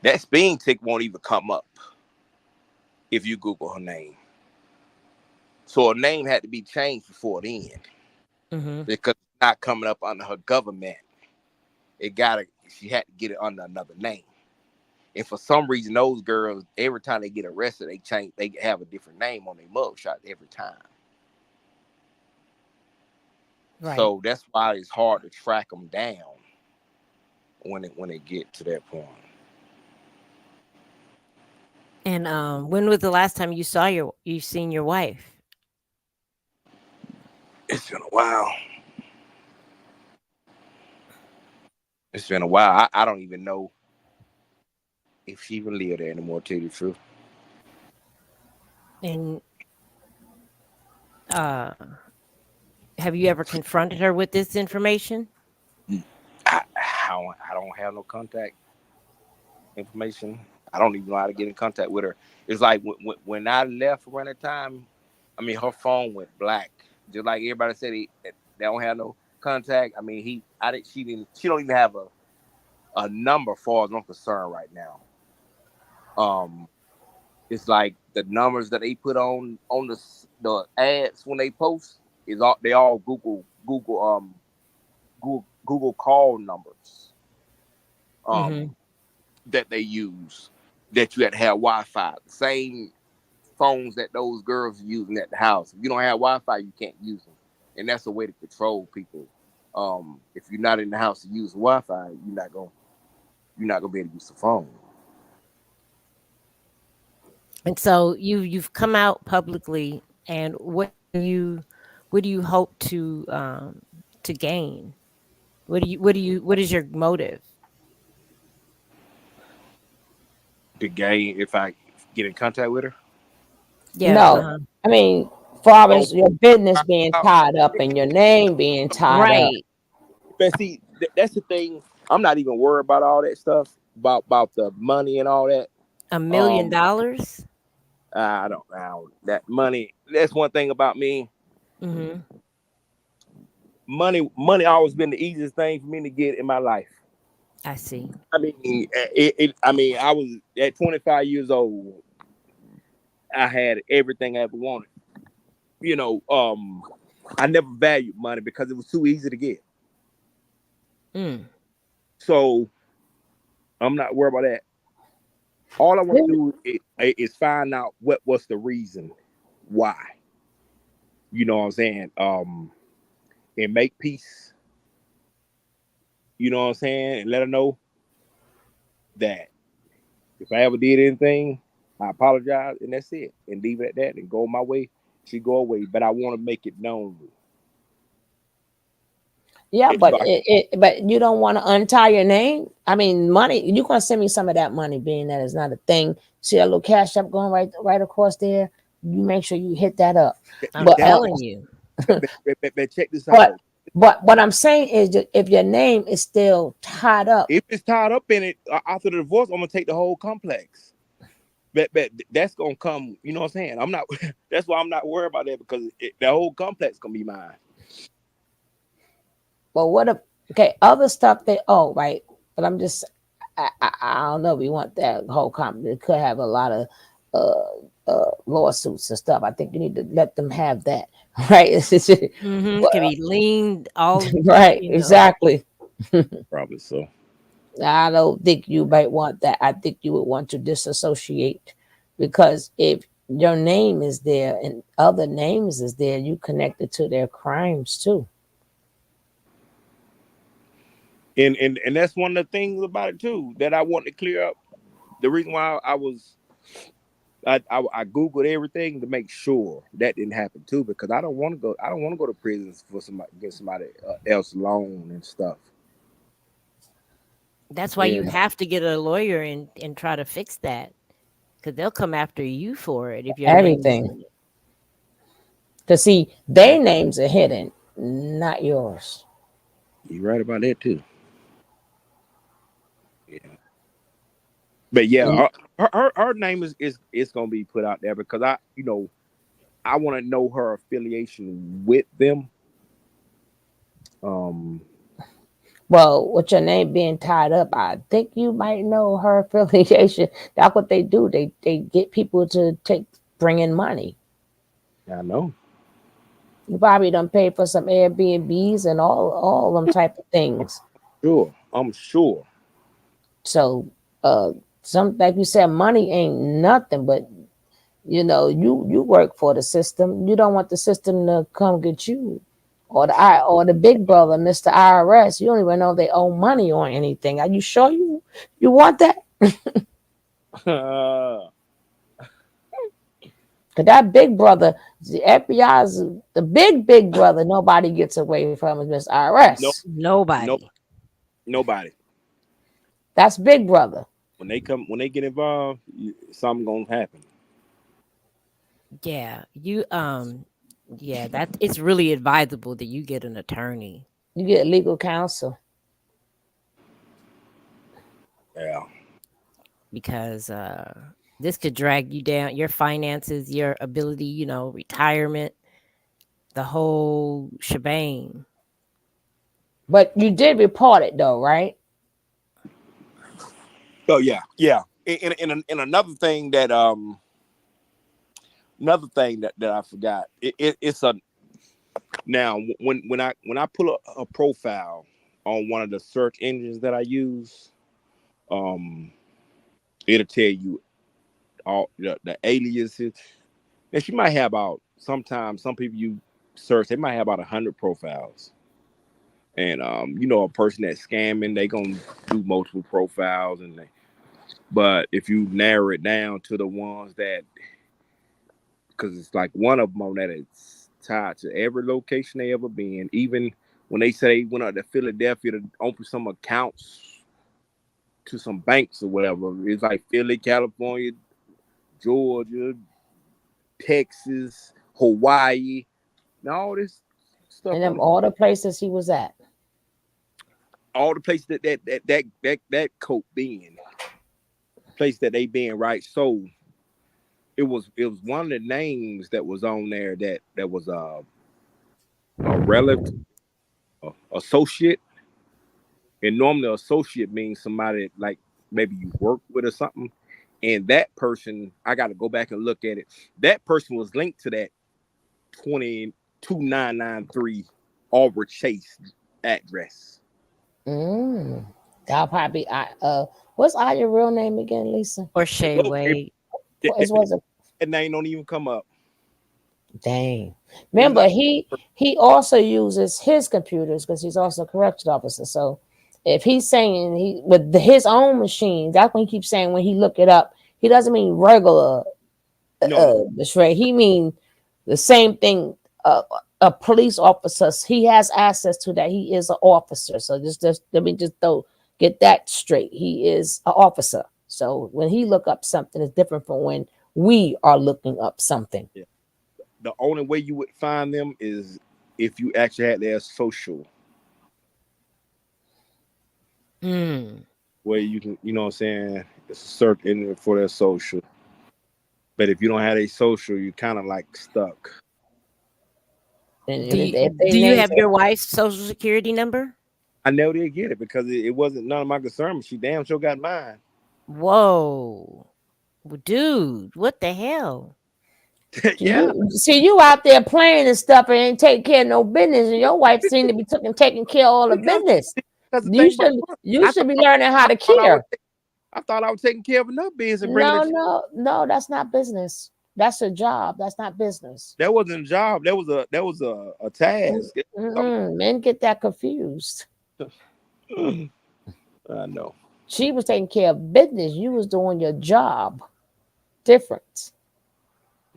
that speeding ticket won't even come up if you Google her name. So her name had to be changed before then, Mm-hmm. because it's not coming up under her government. She had to get it under another name. And for some reason, those girls, every time they get arrested, they have a different name on their mugshot every time. Right. So that's why it's hard to track them down when they get to that point. And when was the last time you seen your wife? It's been a while. It's been a while. I don't even know if she even live there anymore, to tell you the truth. And have you ever confronted her with this information? I don't have no contact information. I don't even know how to get in contact with her. It's like when I left around that time, I mean, her phone went black. Just like everybody said, they don't have no contact. I mean, she don't even have a number, far as I'm concerned right now. It's like the numbers that they put on the ads when they post they all Google call numbers Mm-hmm. that they use, that you had to have Wi-Fi. The same phones that those girls are using at the house. If you don't have Wi-Fi, you can't use them, and that's a way to control people. If you're not in the house to use Wi-Fi, you're not gonna be able to use the phone. And so you've come out publicly, and what do you hope to gain? What is your motive? The game, if I get in contact with her. Yeah. No, Uh-huh. I mean, far Oh, as your business being tied up and your name being tied up. Right. but see, that's the thing. I'm not even worried about all that stuff, about the money and all that. $1 million? Um, I don't that money. That's one thing about me. Mm-hmm. Money always been the easiest thing for me to get in my life. I see. I mean, I was at 25 years old. I had everything I ever wanted. I never valued money because it was too easy to get. Mm. So I'm not worried about that. All I want to do is find out what was the reason why. You know what I'm saying? And make peace. You know what I'm saying? And let her know that if I ever did anything, I apologize, and that's it, and leave it at that, and go my way. She go away, but I want to make it known. Yeah, So but you don't want to untie your name. I mean, money. You gonna send me some of that money, being that it's not a thing. See that little cash up going right across there. You make sure you hit that up. I'm But telling you. but check this out but though. but what I'm saying is that if your name is still tied up, If it's tied up in it after the divorce, I'm gonna take the whole complex. But that's gonna come. You know what I'm saying? I'm not. That's why I'm not worried about that because the whole complex gonna be mine. but what if okay, other stuff they right. But I'm just I don't know. We want that whole company. It could have a lot of lawsuits and stuff. I think you need to let them have that, right? But, Can be leaned all, right, you know. exactly. Probably so. I don't think you might want that. I think you would want to disassociate because if your name is there and other names is there, you connected to their crimes too. And that's one of the things about it too that I want to clear up. The reason why I googled everything to make sure that didn't happen too because I don't want to go. I don't want to go to prisons for somebody get somebody else loan and stuff. That's why you And have to get a lawyer and try to fix that. Because they'll come after you for it if your name is Everything. in it. Because see, their names are hidden, not yours. you're right about that too. Yeah. But yeah, Mm. her name is gonna be put out there because I want to know her affiliation with them. Um, Well, with your name being tied up, I think you might know her affiliation. That's what they do. They get people to bring in money. I know. You probably done paid for some Airbnbs and all them type of things. Sure, I'm sure. So some like you said, money ain't nothing, but you work for the system. You don't want the system to come get you. Or the big brother, Mr. IRS. You don't even know they owe money or anything. Are you sure you want that? Cause that big brother, the FBI's the big brother. Nobody gets away from is Mr. no, IRS. no, Nobody. nobody. That's big brother. When they get involved, something gonna happen. Yeah. That it's really advisable that you get an attorney You get legal counsel. Yeah. because this could drag you down, your finances, your ability, retirement, the whole shebang. But you did report it though, right? Oh yeah, yeah. And another thing that I forgot. It's a now when I pull a profile on one of the search engines that I use, um, it'll tell you all the aliases. And she might have about sometimes some people you search they might have about 100 profiles. And a person that's scamming, they gonna do multiple profiles, but if you narrow it down to the ones that, because it's like one of them on that it's tied to every location they ever been, even when they say they went out to Philadelphia to open some accounts to some banks or whatever, it's like Philly, California, Georgia, Texas, Hawaii, and all this stuff And on them all the places he was at. all the places that coat being place that they been, right. So it was one of the names that was on there that was a relative, associate, and normally associate means somebody like maybe you work with or something. And that person, I got to go back and look at it. That person was linked to that 22993 Auburn Chase address. Mm. That'll probably what's your real name again, Lisa? Or Shay Look, Way. It was a that name don't even come up. dang. It's Remember, like he also uses his computers because he's also a corrections officer. So if he's saying he with his own machine, that's when he keeps saying when he look it up, He doesn't mean regular No. betrayal. He mean the same thing. A police officer, he has access to that. He is an officer. So just let me just get that straight. He is an officer. So when he look up something, it's different from when we are looking up something. Yeah. The only way you would find them is if you actually had their social, Mm. where you can, you know what I'm saying, it's a search in for their social. But if you don't have a social, you're kind of like stuck. And Do you if they do you names have your wife's social security number? I never did get it because it wasn't none of my concern. But she damn sure got mine. Whoa. Well, dude, what the hell? Yeah, you see you out there playing and stuff and ain't taking care of no business, and your wife seem to be taking care of all the because business. because the You thing about should it, you I should thought be learning how I to thought I was care. I thought I was taking care of enough business and bringing No, it. no, that's not business. That's a job. That's not business. That wasn't a job. That was a task. Men get that confused. I know. She was taking care of business. You was doing your job. Difference.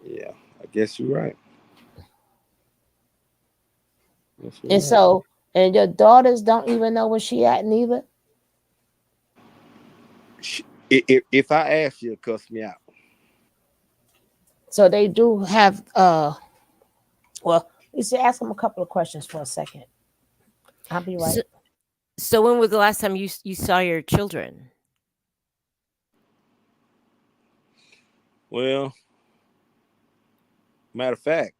Yeah, I guess you're right. Yes, you're And right. so, and your daughters don't even know where she at neither. If I ask you, cuss me out. So they do have well, you should ask them a couple of questions for a second. I'll be right. So, so when was the last time you saw your children? Well, matter of fact,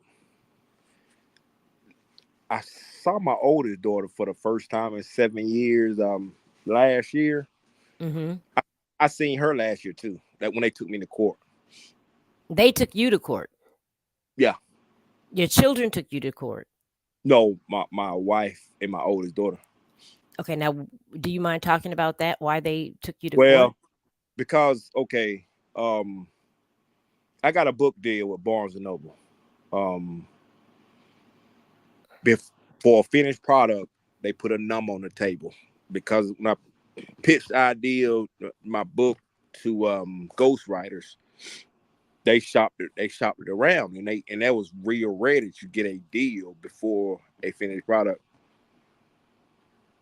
I saw my oldest daughter for the first time in 7 years. Last year, Mm-hmm. I seen her last year too. That when they took me to court. They took you to court. Yeah, Your children took you to court. no, my wife and my oldest daughter. Okay, now do you mind talking about that? Why they took you to court? Well, because okay, um, I got a book deal with Barnes and Noble. Um, for a finished product, they put a number on the table because when I pitched the idea, my book to ghostwriters, they shopped it around and that was real rare that you get a deal before a finished product.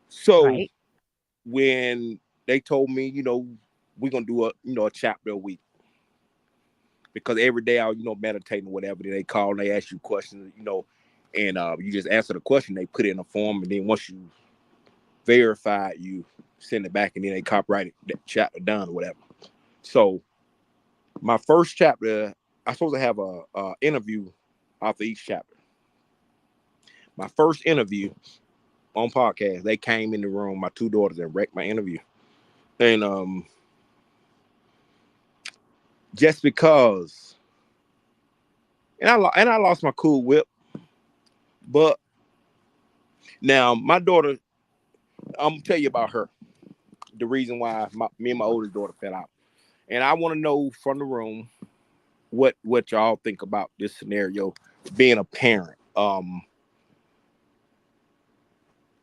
So Right. when they told me, we're gonna do a chapter a week because every day I meditating or whatever, then they call and they ask you questions, and you just answer the question, they put it in a form, and then once you verify it, you send it back, and then they copyright it, that chapter done or whatever. So my first chapter, I'm supposed to have a interview after each chapter. My first interview on podcast, they came in the room, my two daughters, and wrecked my interview. And just because, and I lost my cool whip. But now my daughter, I'm gonna tell you about her. The reason why me and my oldest daughter fell out, and I want to know from the room what y'all think about this scenario, being a parent.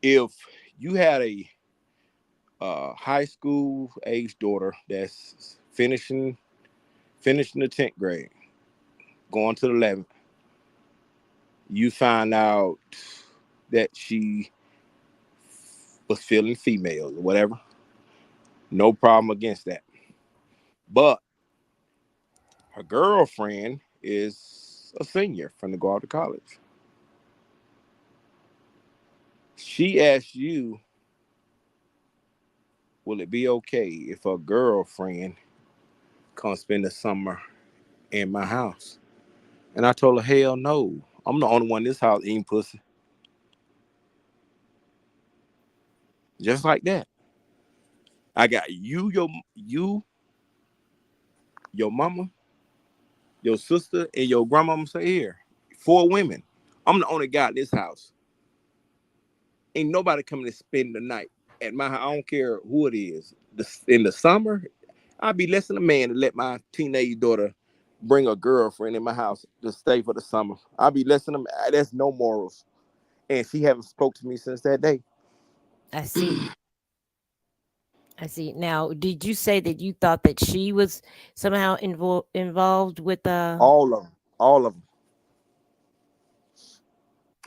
If you had a high school age daughter that's finishing the 10th grade, going to the 11th, you find out that she was feeling females or whatever, no problem against that. But her girlfriend is a senior from the go off to college. She asked you, will it be okay if her girlfriend comes spend the summer in my house? And I told her, hell no. I'm the only one in this house eating pussy. Just like that. I got your mama, your sister, and your grandmama say here. 4 women. I'm the only guy in this house. Ain't nobody coming to spend the night at my house. I don't care who it is. In the summer, I'd be less than a man to let my teenage daughter bring a girlfriend in my house to stay for the summer. I'd be less than a man. That's no morals. And she haven't spoke to me since that day. I see. I see. Now, did you say that you thought that she was somehow involved with All of them, all of them,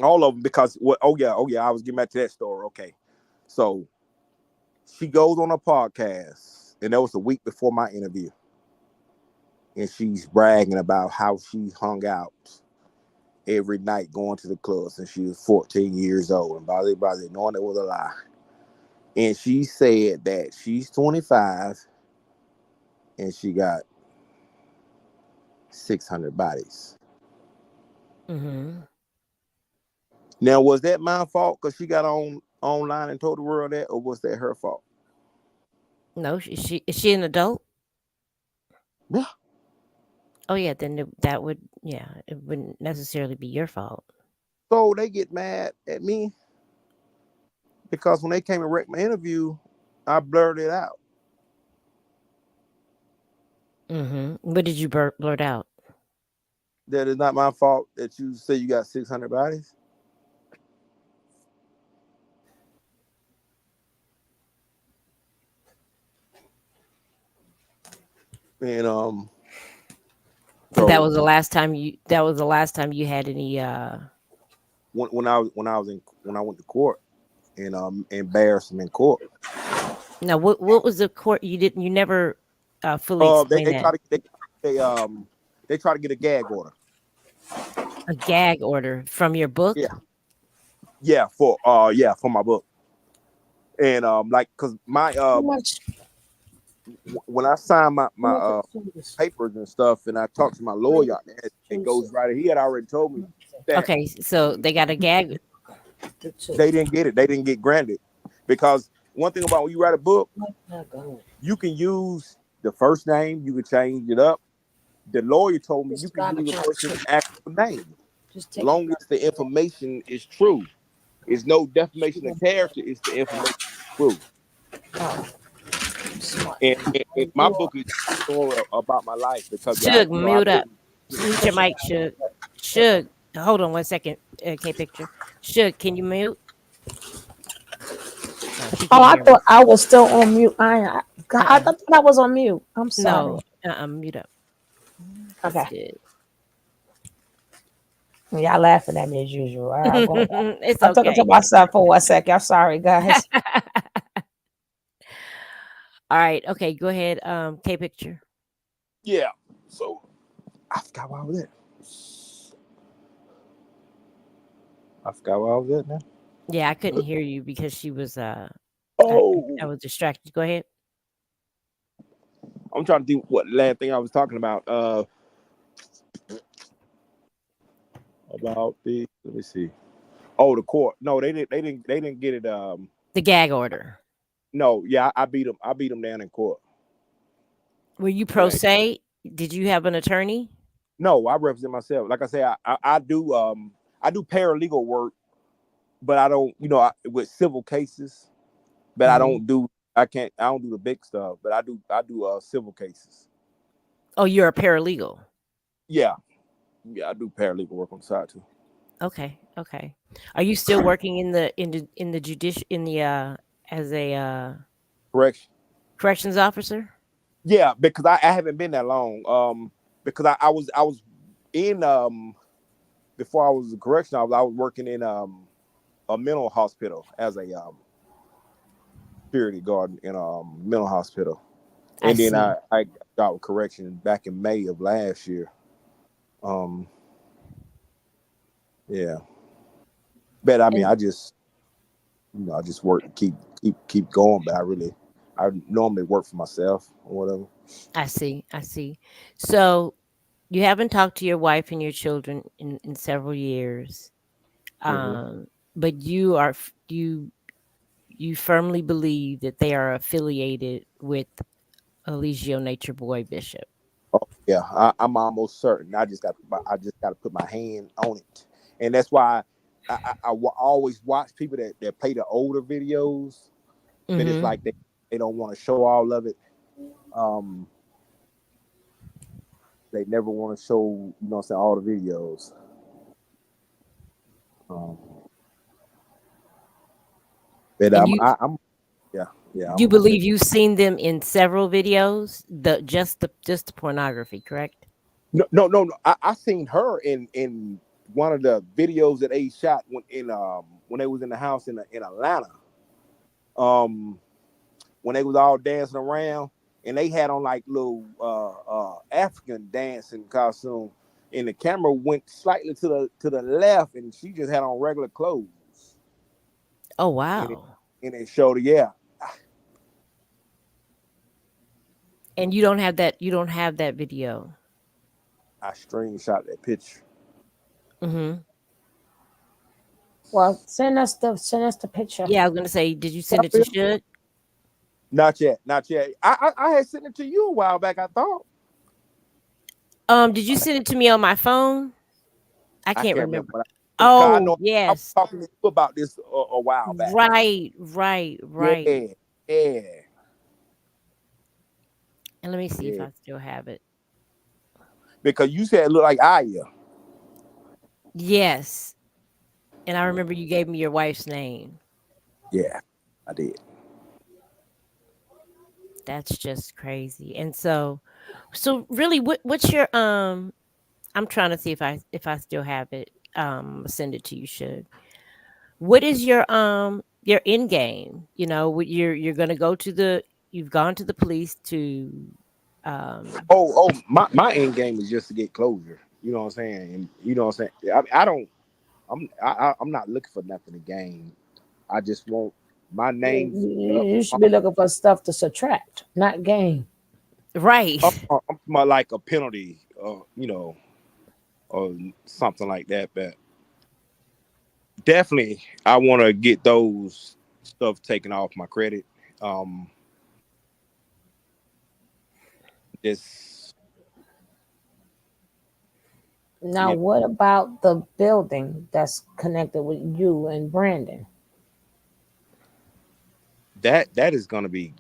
all of them. Because what? Oh yeah, oh yeah. I was getting back to that story. Okay, so she goes on a podcast, and that was a week before my interview, and she's bragging about how she hung out every night going to the club since she was 14 years old, and blah blah, knowing it was a lie. And she said that she's 25 and she got 600 bodies. Mm-hmm. Now, was that my fault because she got on online and told the world that, or was that her fault? No, is she an adult? Yeah. Oh yeah, then that would, yeah, it wouldn't necessarily be your fault. So they get mad at me because when they came and wrecked my interview, I blurted it out. Mm-hmm. What did you blurt out? That is not my fault that you say you got 600 bodies. And So that so was the last time you. That was the last time you had any. when I went to court and embarrassed them in court. No, what was the court? You never fully explained They that. try to they try to get a gag order. A gag order from your book. Yeah, yeah, for my book. And like, cause my How much? when I signed How my much is this? papers and stuff, and I talked to my lawyer, it goes right. He had already told me that Okay, so they got a gag. they didn't get it. They didn't get granted because one thing about when you write a book, you can use the first name. You can change it up. The lawyer told me you can use a person's actual name, long as the information is true. It's no defamation of character. It's the information true. And my book is a story about my life because I, Shug, you know, I've mute up. been. Mute your mic, Shug. Shug, hold on one second. K picture. Shug, can you mute? No, she Oh, can't I hear me. thought I was still on mute. God, I Uh-uh. thought I was on mute. I'm sorry. No, mute up. Okay. Good. Y'all laughing at me as usual. I'll go. It's I took it to okay. myself for 1 second. I'm sorry, guys. All right. Okay. Go ahead. K picture. Yeah. So I forgot where I was at. I forgot where I was at now. Yeah, I couldn't hear you because she was. I, I Oh, was distracted. Go ahead. I'm trying to think what last thing I was talking about. About the let me see. Oh, the court. No, they didn't. They didn't get it. The gag order. No, yeah, I beat them. I beat them down in court. Were you pro Right. se? Did you have an attorney? No, I represent myself. Like I say, I do paralegal work, but I don't. You know, with civil cases, but I Mhm. don't do. I don't do the big stuff, but I do civil cases. Oh, you're a paralegal. Yeah, yeah, I do paralegal work on the side too. Okay. Okay. Are you still working in the judicial in the as a Correction. corrections officer? Yeah, because I haven't been that long. Because I was in before I was a correction, I was working in a mental hospital as a security guard in a mental hospital, I and then see. I got with correction back in May of last year. Um, yeah, but I mean, And I just work to keep going. But I normally work for myself or whatever. I see. I see. So you haven't talked to your wife and your children in several years. Hmm. But you are you firmly believe that they are affiliated with Eligio Natureboy Bishop. Oh yeah, I'm almost certain. I just got to put my hand on it, and that's why always watch people that play the older videos, but it's Mm-hmm. like they don't want to show all of it. Um, they never want to show what I'm saying, all the videos. Um, but And you I'm yeah. Yeah, You I'm believe you've seen them in several videos? The pornography, correct? no. I seen her in one of the videos that they shot when they was in the house in Atlanta. Um, when they was all dancing around and they had on like little African dancing costume, and the camera went slightly to the left, and she just had on regular clothes, Oh and it, wow. and it showed her. Yeah, And you don't have that video. I screenshot that picture. Hmm. Well, send us the picture. Yeah, I was gonna say, did you I send it to feel Should? not yet, not yet. I had sent it to you a while back. I thought Did you send it to me on my phone? I I can't can't remember, remember. but cause I Oh know I was yes. talking to you about this a while back. Right, right, right. Yeah, yeah, And let me see if yeah. I still have it. Because you said it looked like Aya. Yes. And I remember you gave me your wife's name. Yeah, I did. That's just crazy. And so really what's your I'm trying to see if I still have it. Send it to you should. What is your end game? You're gonna go to the you've gone to the police to um My end game is just to get closure. You know what I'm saying? And you know what I'm saying? I don't. I'm not looking for nothing to gain. I just want my You, name. you you should be looking for stuff to subtract, not gain. right. I'm my like a penalty, or something like that. But definitely, I want to get those stuff taken off my credit. Um, just Now, you know, what about the building that's connected with you and Brandon? that is gonna be.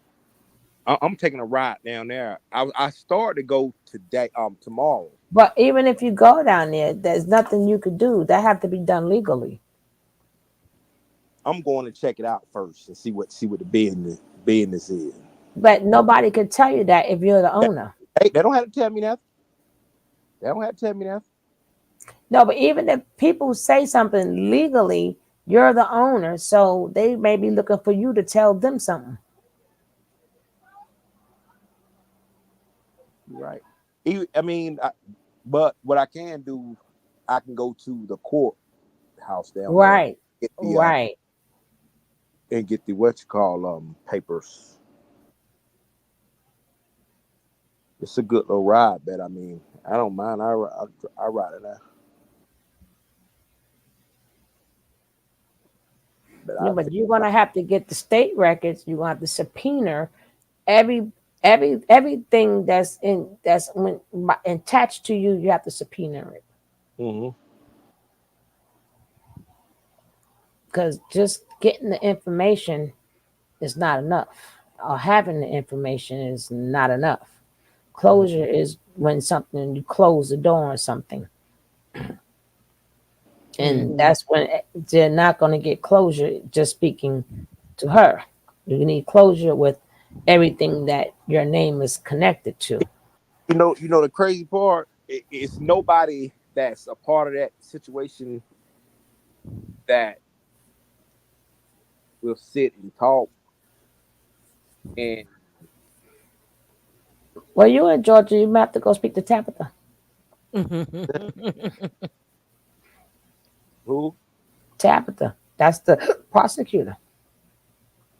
I'm taking a ride down there. I started to go today. Tomorrow. But even if you go down there, there's nothing you could do. That have to be done legally. I'm going to check it out first and see what the business is. But nobody could tell you that if you're the They, owner. they don't have to tell me nothing. They don't have to tell me nothing. No, but even if people say something legally, you're the owner, so they may be looking for you to tell them something. Right. I mean, but what I can do, I can go to the courthouse down there Right, get the right. and get the what you call papers. It's a good little ride, but I mean, I don't mind. I ride it now. But Yeah, I but think you're gonna have to get the state records. You're gonna have to subpoena every everything attached to you. You have to subpoena it hmm because just getting the information is not enough, or having the information is not enough. Closure is when something you close the door on something, and Mhm. that's when they're not going to get closure just speaking to her. You need closure with everything that your name is connected to. the crazy part. It's nobody that's a part of that situation that will sit and talk and Well, you in Georgia, you might have to go speak to Tabitha. who? Tabitha, that's the prosecutor,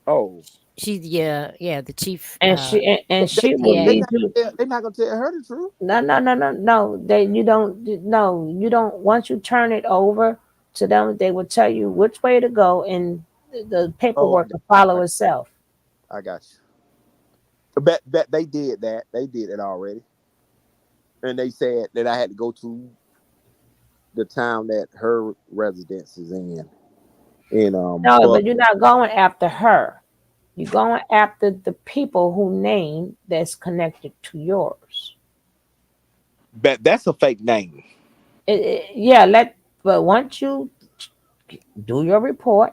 Oh, She's yeah, the chief and she will they PA. lead not you. they're not gonna tell her the truth. No. They you don't no you don't. Once you turn it over to them, they will tell you which way to go, and the Oh, paperwork will follow itself. I got you. Bet they did that. They did it already, and they said that I had to go to the town that her residence is in. And No, but but you're not going after her. You're going after the people who name that's connected to yours. but that's a fake name. Yeah, but once you do your report,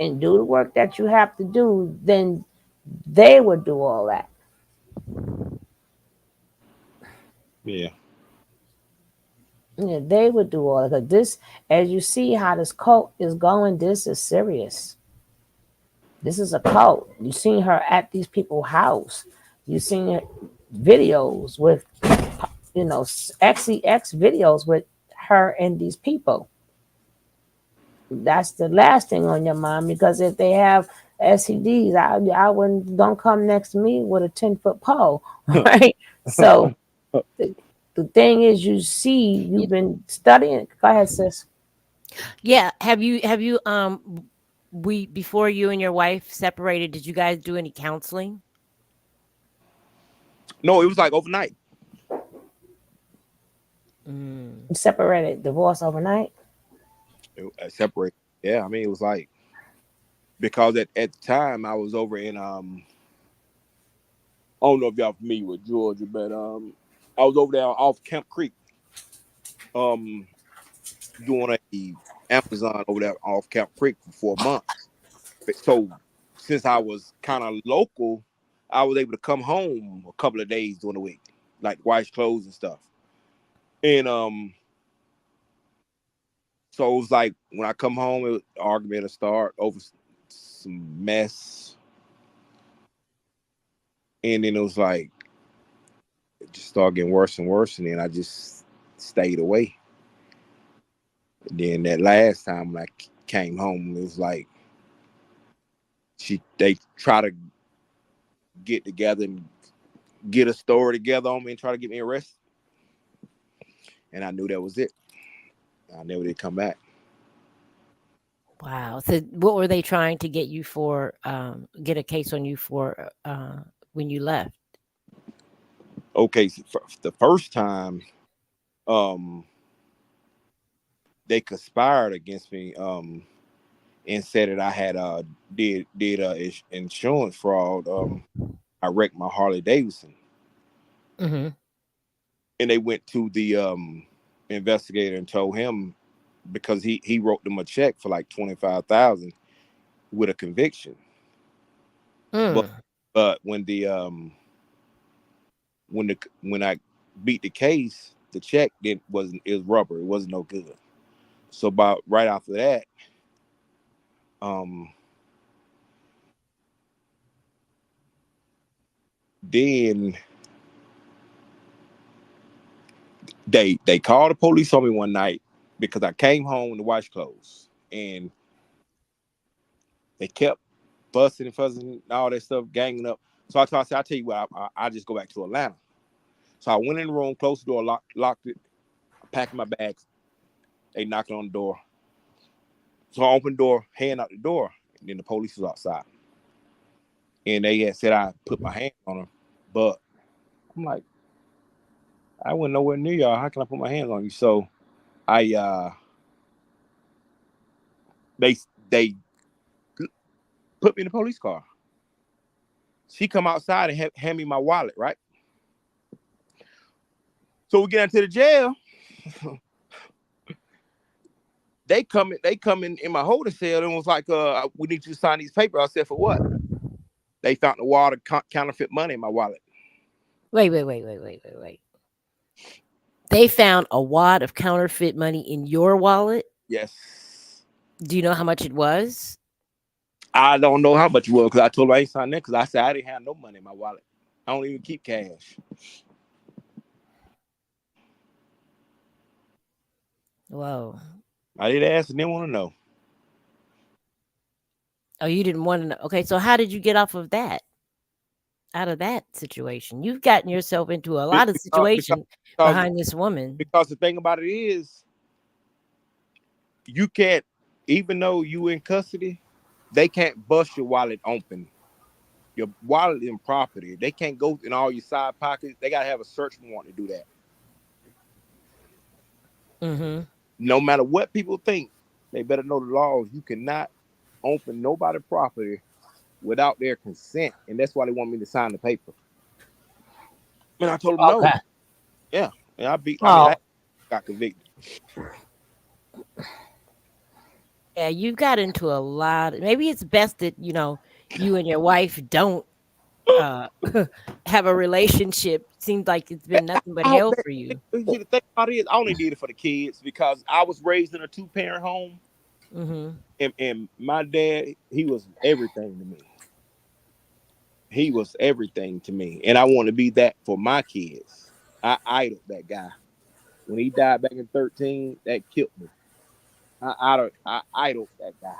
and do the work that you have to do, then they would do all that. Yeah. Yeah, they would do all that. This, as you see how this cult is going, this is serious. This is a cult. You seen her at these people's house. You seen videos with, XEX videos with her and these people. That's the last thing on your mind, because if they have STDs, I wouldn't, don't come next to me with a 10-foot pole, right? So the thing is, you see, you've been studying. Go ahead, sis. Yeah. Have you we before you and your wife separated, did you guys do any counseling? No, it was like overnight. Mm. You separated, divorce overnight. It separated. Yeah, I mean, it was like because at the time I was over in I don't know if y'all familiar with Georgia, but I was over there off Camp Creek, um, doing a Amazon over there off Camp Creek for 4 months. So since I was kind of local, I was able to come home a couple of days during the week, like wash clothes and stuff. And so it was like when I come home, it was, argument will start over some mess, and then it was like it just started getting worse and worse, and then I just stayed away. And then that last time when I came home, it was like they try to get together and get a story together on me and try to get me arrested, and I knew that was it. I never did come back. Wow. So what were they trying to get you for, get a case on you for, when you left? Okay, so for the first time, um, they conspired against me, and said that I had did insurance fraud. I wrecked my Harley Davidson, Hmm. and they went to the investigator and told him because he wrote them a check for like 25,000 with a conviction. But Mm. when the when I beat the case, the check didn't wasn't it was rubber. It wasn't no good. So about right after that, um, then they called the police on me one night because I came home to wash clothes, and they kept fussing and fussing and all that stuff, ganging up. So I said, I tell you what, I just go back to Atlanta. So I went in the room, closed the door, locked it, packed my bags. They knocked on the door. So I opened the door, hand out the door, and then the police was outside. And they had said I put my hand on her. But I'm like, I went nowhere near y'all. How can I put my hands on you? So I they put me in the police car. She come outside and hand me my wallet, right? So we get into the jail. They come in my holding cell and was like, we need you to sign these papers. I said, for what? They found the wad of counterfeit money in my wallet. Wait. They found a wad of counterfeit money in your wallet. Yes. Do you know how much it was? I don't know how much it was because I told her I ain't signed that because I said I didn't have no money in my wallet. I don't even keep cash. Whoa. I did ask and didn't want to know. Oh, you didn't want to know. Okay, so how did you get off of that? Out of that situation, you've gotten yourself into a lot of Because, because, situation because behind this woman. because the thing about it is, you can't, even though you in custody, they can't bust your wallet open. Your wallet and property. They can't go in all your side pockets. They gotta have a search warrant to do that. Mm-hmm. No matter what people think, they better know the laws. You cannot open nobody's property without their consent, and that's why they want me to sign the paper. And I told them no. Okay. Yeah, and I Oh, got convicted. Yeah, you got into a lot. Maybe it's best that you and your wife don't uh have a relationship. Seems like it's been nothing but I hope hell that for you. you the thing about it is I only did it for the kids because I was raised in a 2-parent home, Mm-hmm. and my dad, he was everything to me. He was everything to me, and I want to be that for my kids. I idoled that guy. When he died back in 13, that killed me. I idoled that guy,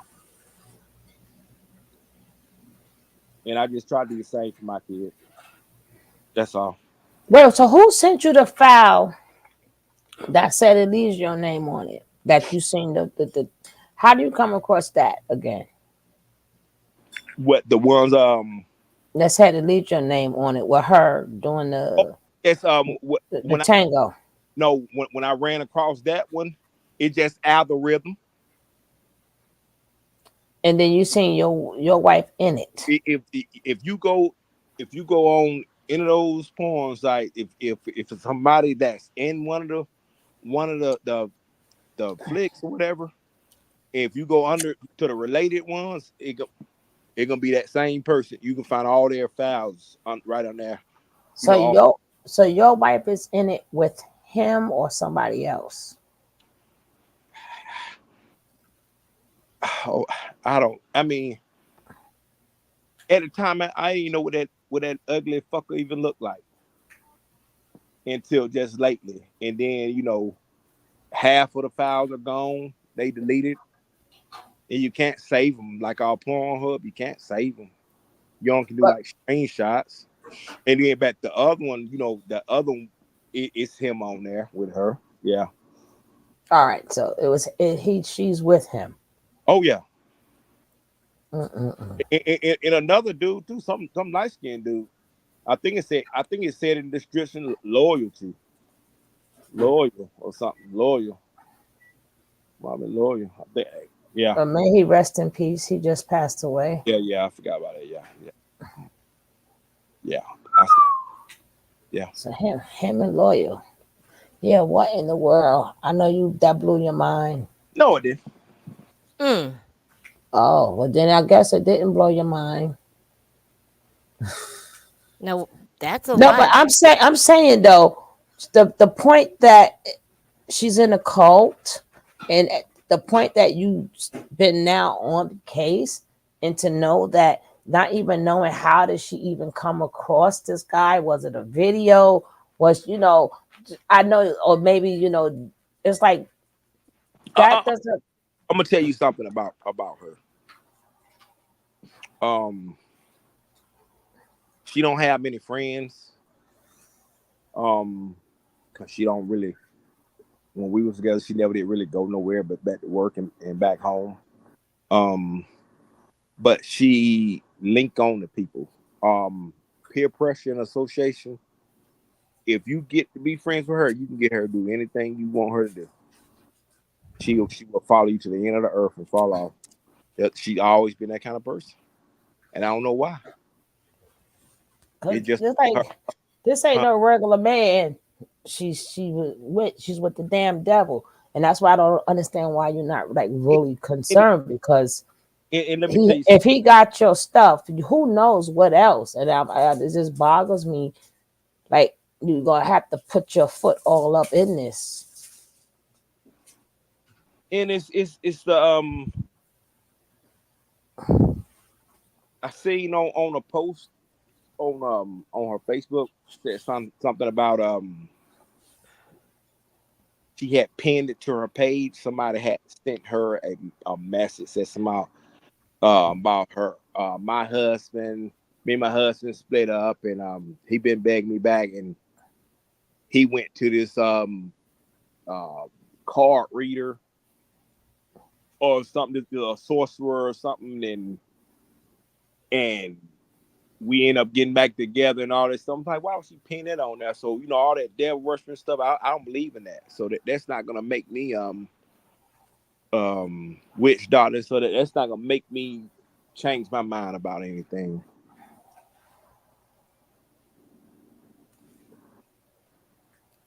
and I just try to do the same for my kids. That's all. Well, so who sent you the file that said it leaves your name on it? That you seen the how do you come across that again? What the ones That said it leaves your name on it with her doing oh, the it's the when I tango. no when I ran across that one, it just algorithm. And then you seen your wife in it. If you go on any of those porn sites, if it's somebody that's in one of the flicks or whatever, if you go under to the related ones, it gonna be that same person. You can find all their files right on there. You So know, all, your wife is in it with him or somebody else. oh, I don't. I mean, at the time, I didn't know what that ugly fucker even looked like until just lately. And then half of the files are gone. They deleted, and you can't save them. Like our Pornhub, you can't save them. You only can do But like screenshots. And then back the other one, the other one, it's him on there with her. Yeah. all right, so she's with him. Oh yeah. Mm-mm-mm. And another dude too, some light skinned dude. I think it said in the description loyal or something. Loyal. Mommy loyal. I think, yeah. But may he rest in peace. He just passed away. Yeah. I forgot about it. Yeah. Yeah. Yeah. So him and loyal. Yeah, what in the world? I know you that blew your mind. No, it didn't. Mm. Oh, well then I guess it didn't blow your mind. Now that's a No, but lot. I'm saying though, the point that she's in a cult, and at the point that you've been now on the case, and to know that not even knowing how did she even come across this guy? Was it a video? Was I know, or maybe it's like that Uh, doesn't. I'm gonna tell you something about her. Um, she don't have many friends. Cause she don't really. When we was together, she never did really go nowhere but back to work and back home. Um, but she link on to people. Peer pressure and association. If you get to be friends with her, you can get her to do anything you want her to do. She will follow you to the end of the earth and fall off. She always been that kind of person, and I don't know why. It Cause just it's her, like this ain't her no regular man. She's with the damn devil, and that's why I don't understand why you're not like really and, concerned, because and let me tell you if something. he got your stuff, who knows what else? And it just boggles me. Like you're gonna have to put your foot all up in this. And it's the I seen on a post on her Facebook said something about she had pinned it to her page. Somebody had sent her a message said somehow about her my husband me and my husband split up, and he been begging me back, and he went to this uh card reader or something, a sorcerer or something, and we end up getting back together and all this stuff. I'm like, why would she pin that on there? So all that devil worshiping stuff, I don't believe in that. So that's not gonna make me witch doctor. So that's not gonna make me change my mind about anything.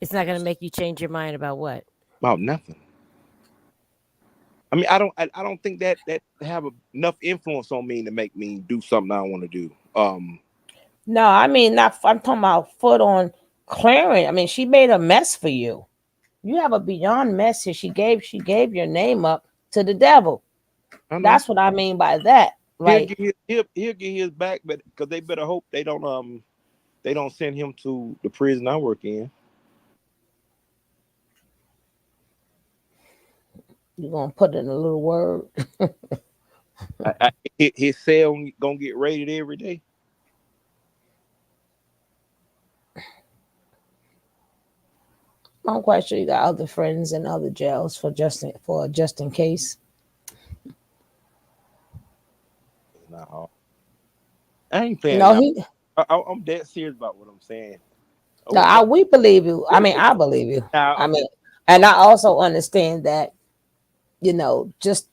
It's not going to make you change your mind about what. About nothing. I mean, I don't think that have enough influence on me to make me do something I don't want to do. No, I mean not. I'm talking about foot on clearing. I mean, she made a mess for you. You have a beyond mess here. She gave your name up to the devil. I know That's what I mean by that. Like, he'll get his back, but because they better hope they don't send him to the prison I work in. you're gonna put in a little word. His cell gonna get raided every day. I'm quite sure you got other friends in other jails for just in case. It's not hard. I ain't playing No, now. he. I'm dead serious about what I'm saying. No, Oh, we believe you. I mean, I believe you. now I I'm mean, just and I also understand that, just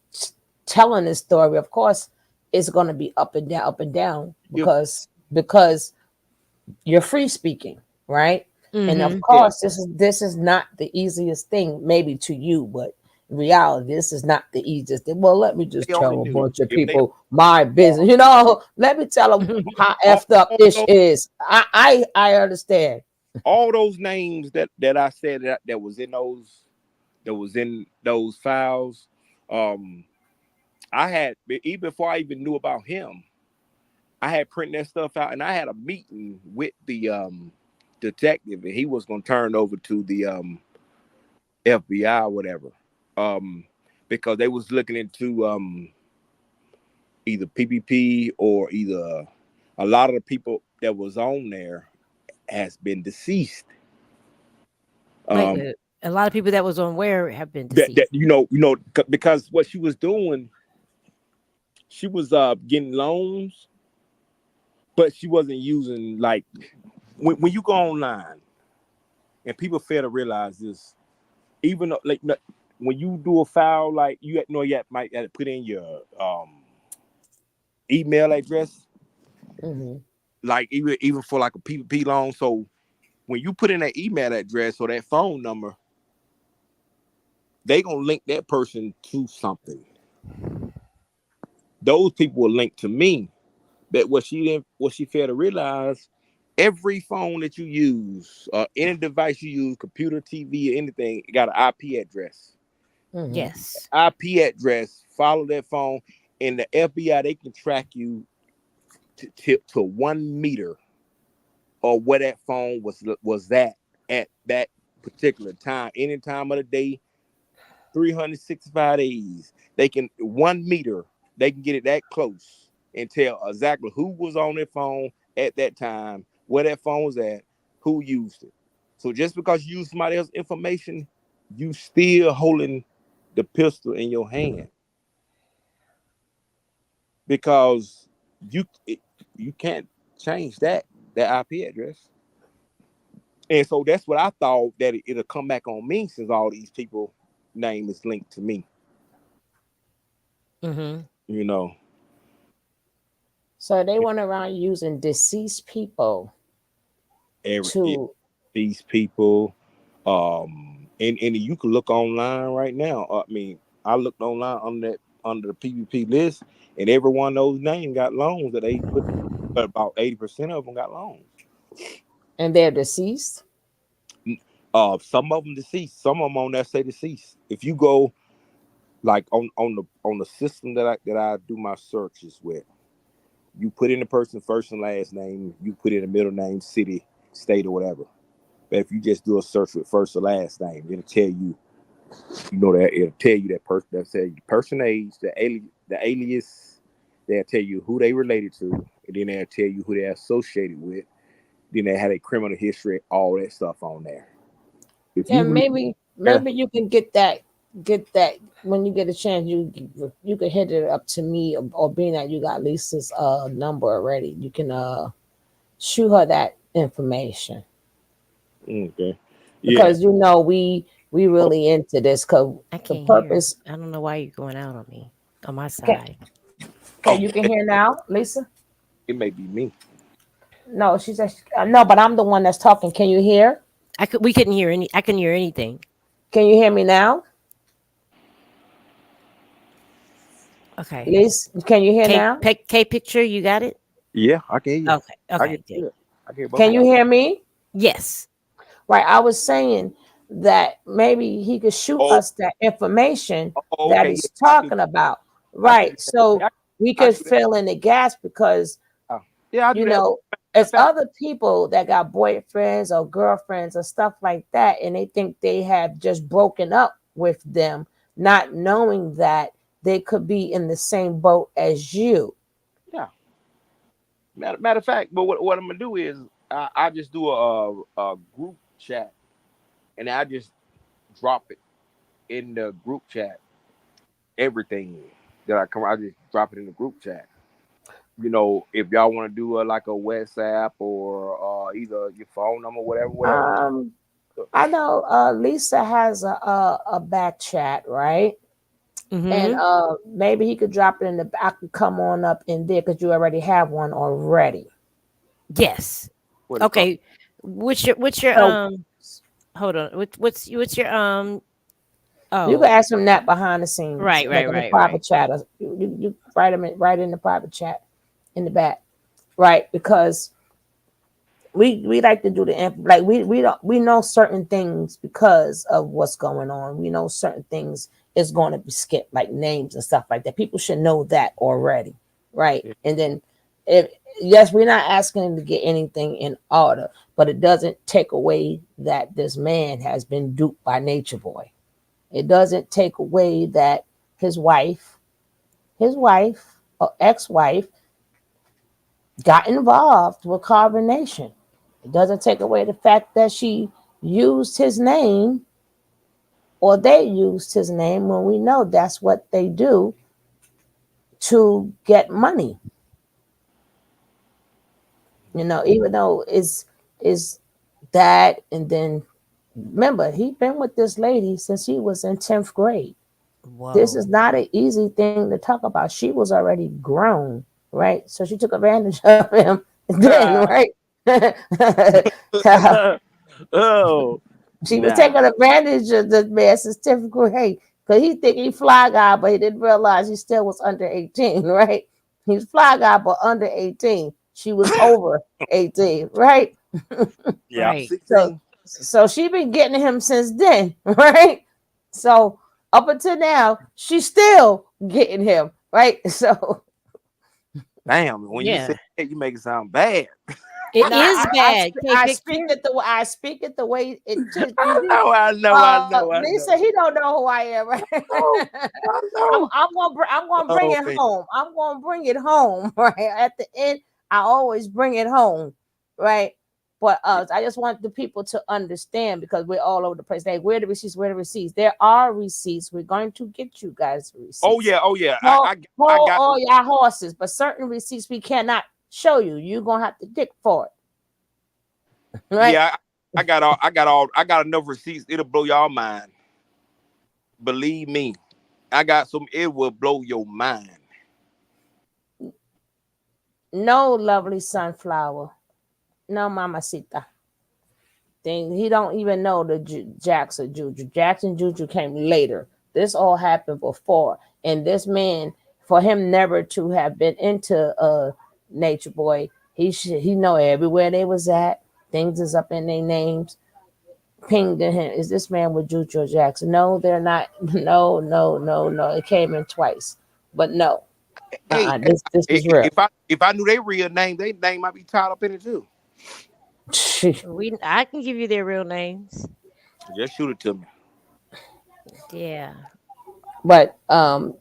telling this story, of course, it's going to be up and down if because you're free speaking, right? And of Mm-hmm. yeah, course, this is not the easiest thing, maybe to you, but in reality, this is not the easiest thing. Well, let me just they only tell a knew bunch of if they people my business. Let me tell them how all, effed up all this those is. I understand. all those names that I said that was in those files. Um, I had even before I even knew about him, I had printed that stuff out, and I had a meeting with the detective, and he was going to turn it over to the FBI or whatever, um, because they was looking into either PPP or either a lot of the people that was on there has been deceased. Wait, Um, a lot of people that was on where have been that deceased. because what she was doing, she was getting loans, but she wasn't using like when you go online and people fail to realize this, even though, like when you do a file, like might have to put in your email address, Hmm. like even for like a PPP loan. So when you put in that email address or that phone number, they gonna link that person to something. Those people will link to me. But what she failed to realize, every phone that you use, any device you use, computer, TV, or anything, got an IP address. Hmm. Yes. IP address, follow that phone, and the FBI they can track you to 1 meter or where that phone was at that particular time, any time of the day, 365 days. They can 1 meter, they can get it that close and tell exactly who was on their phone at that time, where that phone was at, who used it. So just because you use somebody else's information, you still holding the pistol in your hand because you you can't change that IP address. And so that's what I thought that it'll come back on me since all these people name is linked to me. Mm-hmm. You know, So they went around using deceased people yeah, to. these people, and you can look online right now. I mean, I looked online under the PPP list, and every one of those names got loans that they put. But about 80% of them got loans. And they're deceased. Some of them deceased. Some of them on that say deceased. If you go like on the system that I do my searches with, you put in the person's first and last name, you put in the middle name, city, state, or whatever. But if you just do a search with first or last name, it'll tell you, that it'll tell you that person, that'll tell you the person age, the alias, they'll tell you who they related to, and then they'll tell you who they're associated with. Then they had a criminal history, all that stuff on there. If Yeah, you really care, maybe you can get that when you get a chance. You can hit it up to me, or being that you got Lisa's number already, you can shoot her that information, okay, yeah. because we Oh, really into this. Cause I the can't hear. purpose. I don't know why you're going out on me, on my Okay, side. okay, you can hear now, Lisa. it may be me. No, she says no, but I'm the one that's talking. Can you hear? We couldn't hear any. I couldn't hear anything. Can you hear me now? Okay. Liz, can you hear now? K picture, you got it? Yeah, I can hear you. Okay. I can Okay, good. hear it. I can hear both of Can you y'all. hear me? Yes. Right. I was saying that maybe he could shoot Oh, us that information that okay. Yeah, he's I see. talking about. I see. Right. So we I could see that. fill in the gaps because, Oh, yeah, I do you that. know, In it's fact, other people that got boyfriends or girlfriends or stuff like that, and they think they have just broken up with them, not knowing that they could be in the same boat as you. yeah. Matter of fact, but what I'm gonna do is I just do a group chat, and I just drop it in the group chat. Everything that I just drop it in the group chat. If y'all want to do like a WhatsApp or either your phone number, whatever. Um, I know Lisa has a back chat, right? And Mm-hmm. maybe he could drop it in the. I could come on up in there because you already have one already. Yes. What it called? Okay. What's your So hold on. What's your you can oh, ask him that behind the scenes, right, like right, in the right, right. private chat. Or you write him right in the private chat in the back, right? Because we like to do like we know certain things because of what's going on. We know certain things is going to be skipped, like names and stuff like that. People should know that already, right? Yeah. And then if yes, we're not asking him to get anything in order, but it doesn't take away that this man has been duped by Nature Boy. It doesn't take away that his wife or ex-wife got involved with carbonation. It doesn't take away the fact that she used his name or they used his name when we know that's what they do to get money. Even though is that, and then remember he been with this lady since he was in 10th grade. This is Whoa. not an easy thing to talk about. She was already grown, right? So she took advantage of him then, right? Oh, She was nah. taking advantage of the man since 10th grade because he think he fly guy, but he didn't realize he still was under 18, right? He was fly guy, but under 18. She was over 18, right? Yeah, Right. So 16. so she been getting him since then, right? So up until now, she's still getting him, right? So Damn, when you say Yeah. that, you make it sound bad. It now is bad. K I speak picture. it I speak it the way it just I know, I know, I know, I Lisa, know. he don't know who I am, right? Oh, I know. I'm gonna bring Oh, it man. home. I'm gonna bring it home, right? At the end, I always bring it home, right? But I just want the people to understand because we're all over the place. Like, where the receipts? Where the receipts? There are receipts. We're going to get you guys Oh receipts. yeah, oh yeah. Hold, I hold got the all your horses, but certain receipts we cannot show you. You're gonna have to dig for it, right? yeah. I got enough receipts. It'll blow y'all mind. Believe me, I got some. It will blow your mind. No, lovely sunflower. No, mamacita. Thing he don't even know the Jackson Juju. Jackson Juju came later. This all happened before, and this man, for him never to have been into Nature Boy, he know everywhere they was at. Things is up in their names. Pinged to him. Is this man with Juju Jackson? No, they're not. No, no, no, no. It came in twice, but no. Hey, This is real. if I knew their real name, their name might be tied up in it too. I can give you their real names. Just shoot it to me. Yeah. But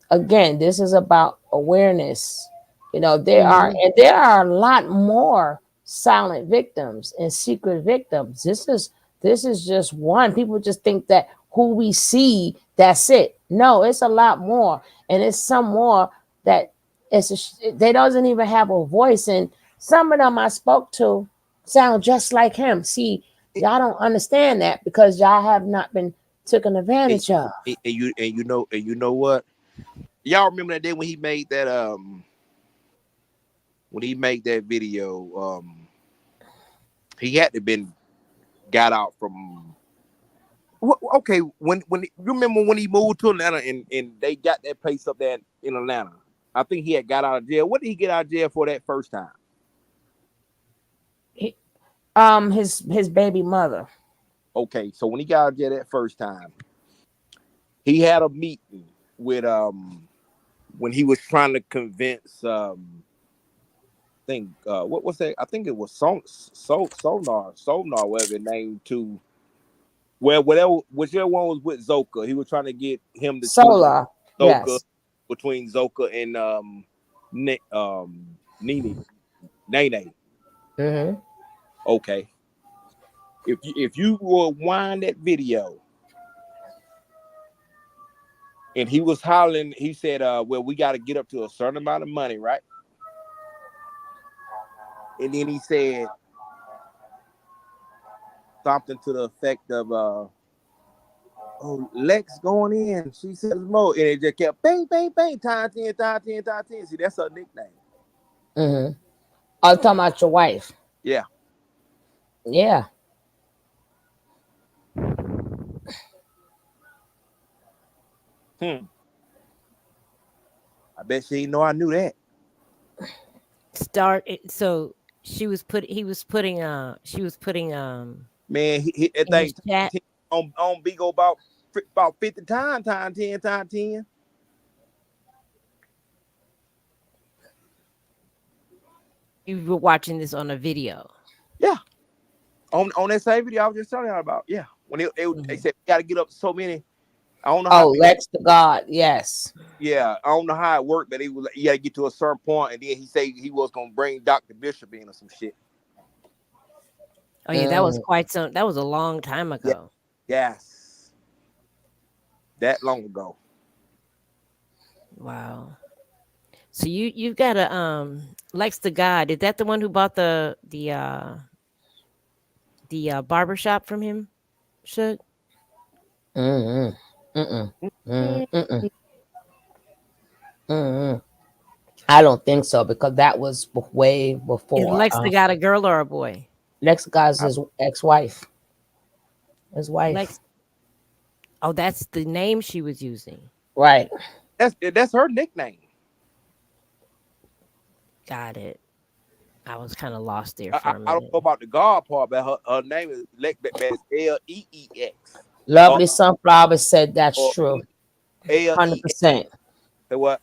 again, this is about awareness. Hmm. There are a lot more silent victims and secret victims. This is just one. People just think that who we see, that's it. No, it's a lot more, and it's some more that they doesn't even have a voice. And some of them I spoke to sound just like him. See, y'all don't understand that because y'all have not been taken And, advantage of. and you know what? Y'all remember that day when he made that video? He had to been got out from. Okay, when you remember when he moved to Atlanta and they got that place up there in Atlanta, I think he had got out of jail. What did he get out of jail for that first time? His baby mother. Okay, so when he got out of jail that first time, he had a meeting with when he was trying to convince what was that? I think it was Sonar, whatever the name to whichever one was with Zoka. He was trying to get him to choose Solar. Zoka Yes. between Zoka and Nene. Mm-hmm. Okay. If you rewind that video, and he was hollering, he said, well, we got to get up to a certain amount of money, right? And then he said something to the effect of, oh, Lex going in. She says more. And it just kept bang, bang, bang, time 10, time 10, time 10. See, that's her nickname. Mm-hmm. I'm talking about your wife. Yeah. Yeah. I bet she didn't know I knew that. So he was putting Man, that in his thing chat. on Bigo about 50 times, time 10, time 10. You were watching this on a video. Yeah. On that same video I was just telling you about. Yeah. When they said we gotta get up to so many. I don't know how. Oh, Lex the God, yes. Yeah, I don't know how it worked, but you gotta get to a certain point, and then he said he was gonna bring Dr. Bishop in or some shit. Oh yeah, that was that was a long time ago. Yes. That long ago. Wow. So you've got a Lex the God. Is that the one who bought the barbershop from him? Should? Mm-mm. Mm-mm. Mm-mm. Mm-mm. I don't think so, because that was way before. Is Lex the God a girl or a boy? Lex the God's his ex-wife. His wife. Lex. Oh, that's the name she was using. Right. That's her nickname. Got it. I was kind of lost there for a minute. I don't know about the God part, but her name is Lex. Leex. Lovely Sunflower said that's true. 100%. Say what?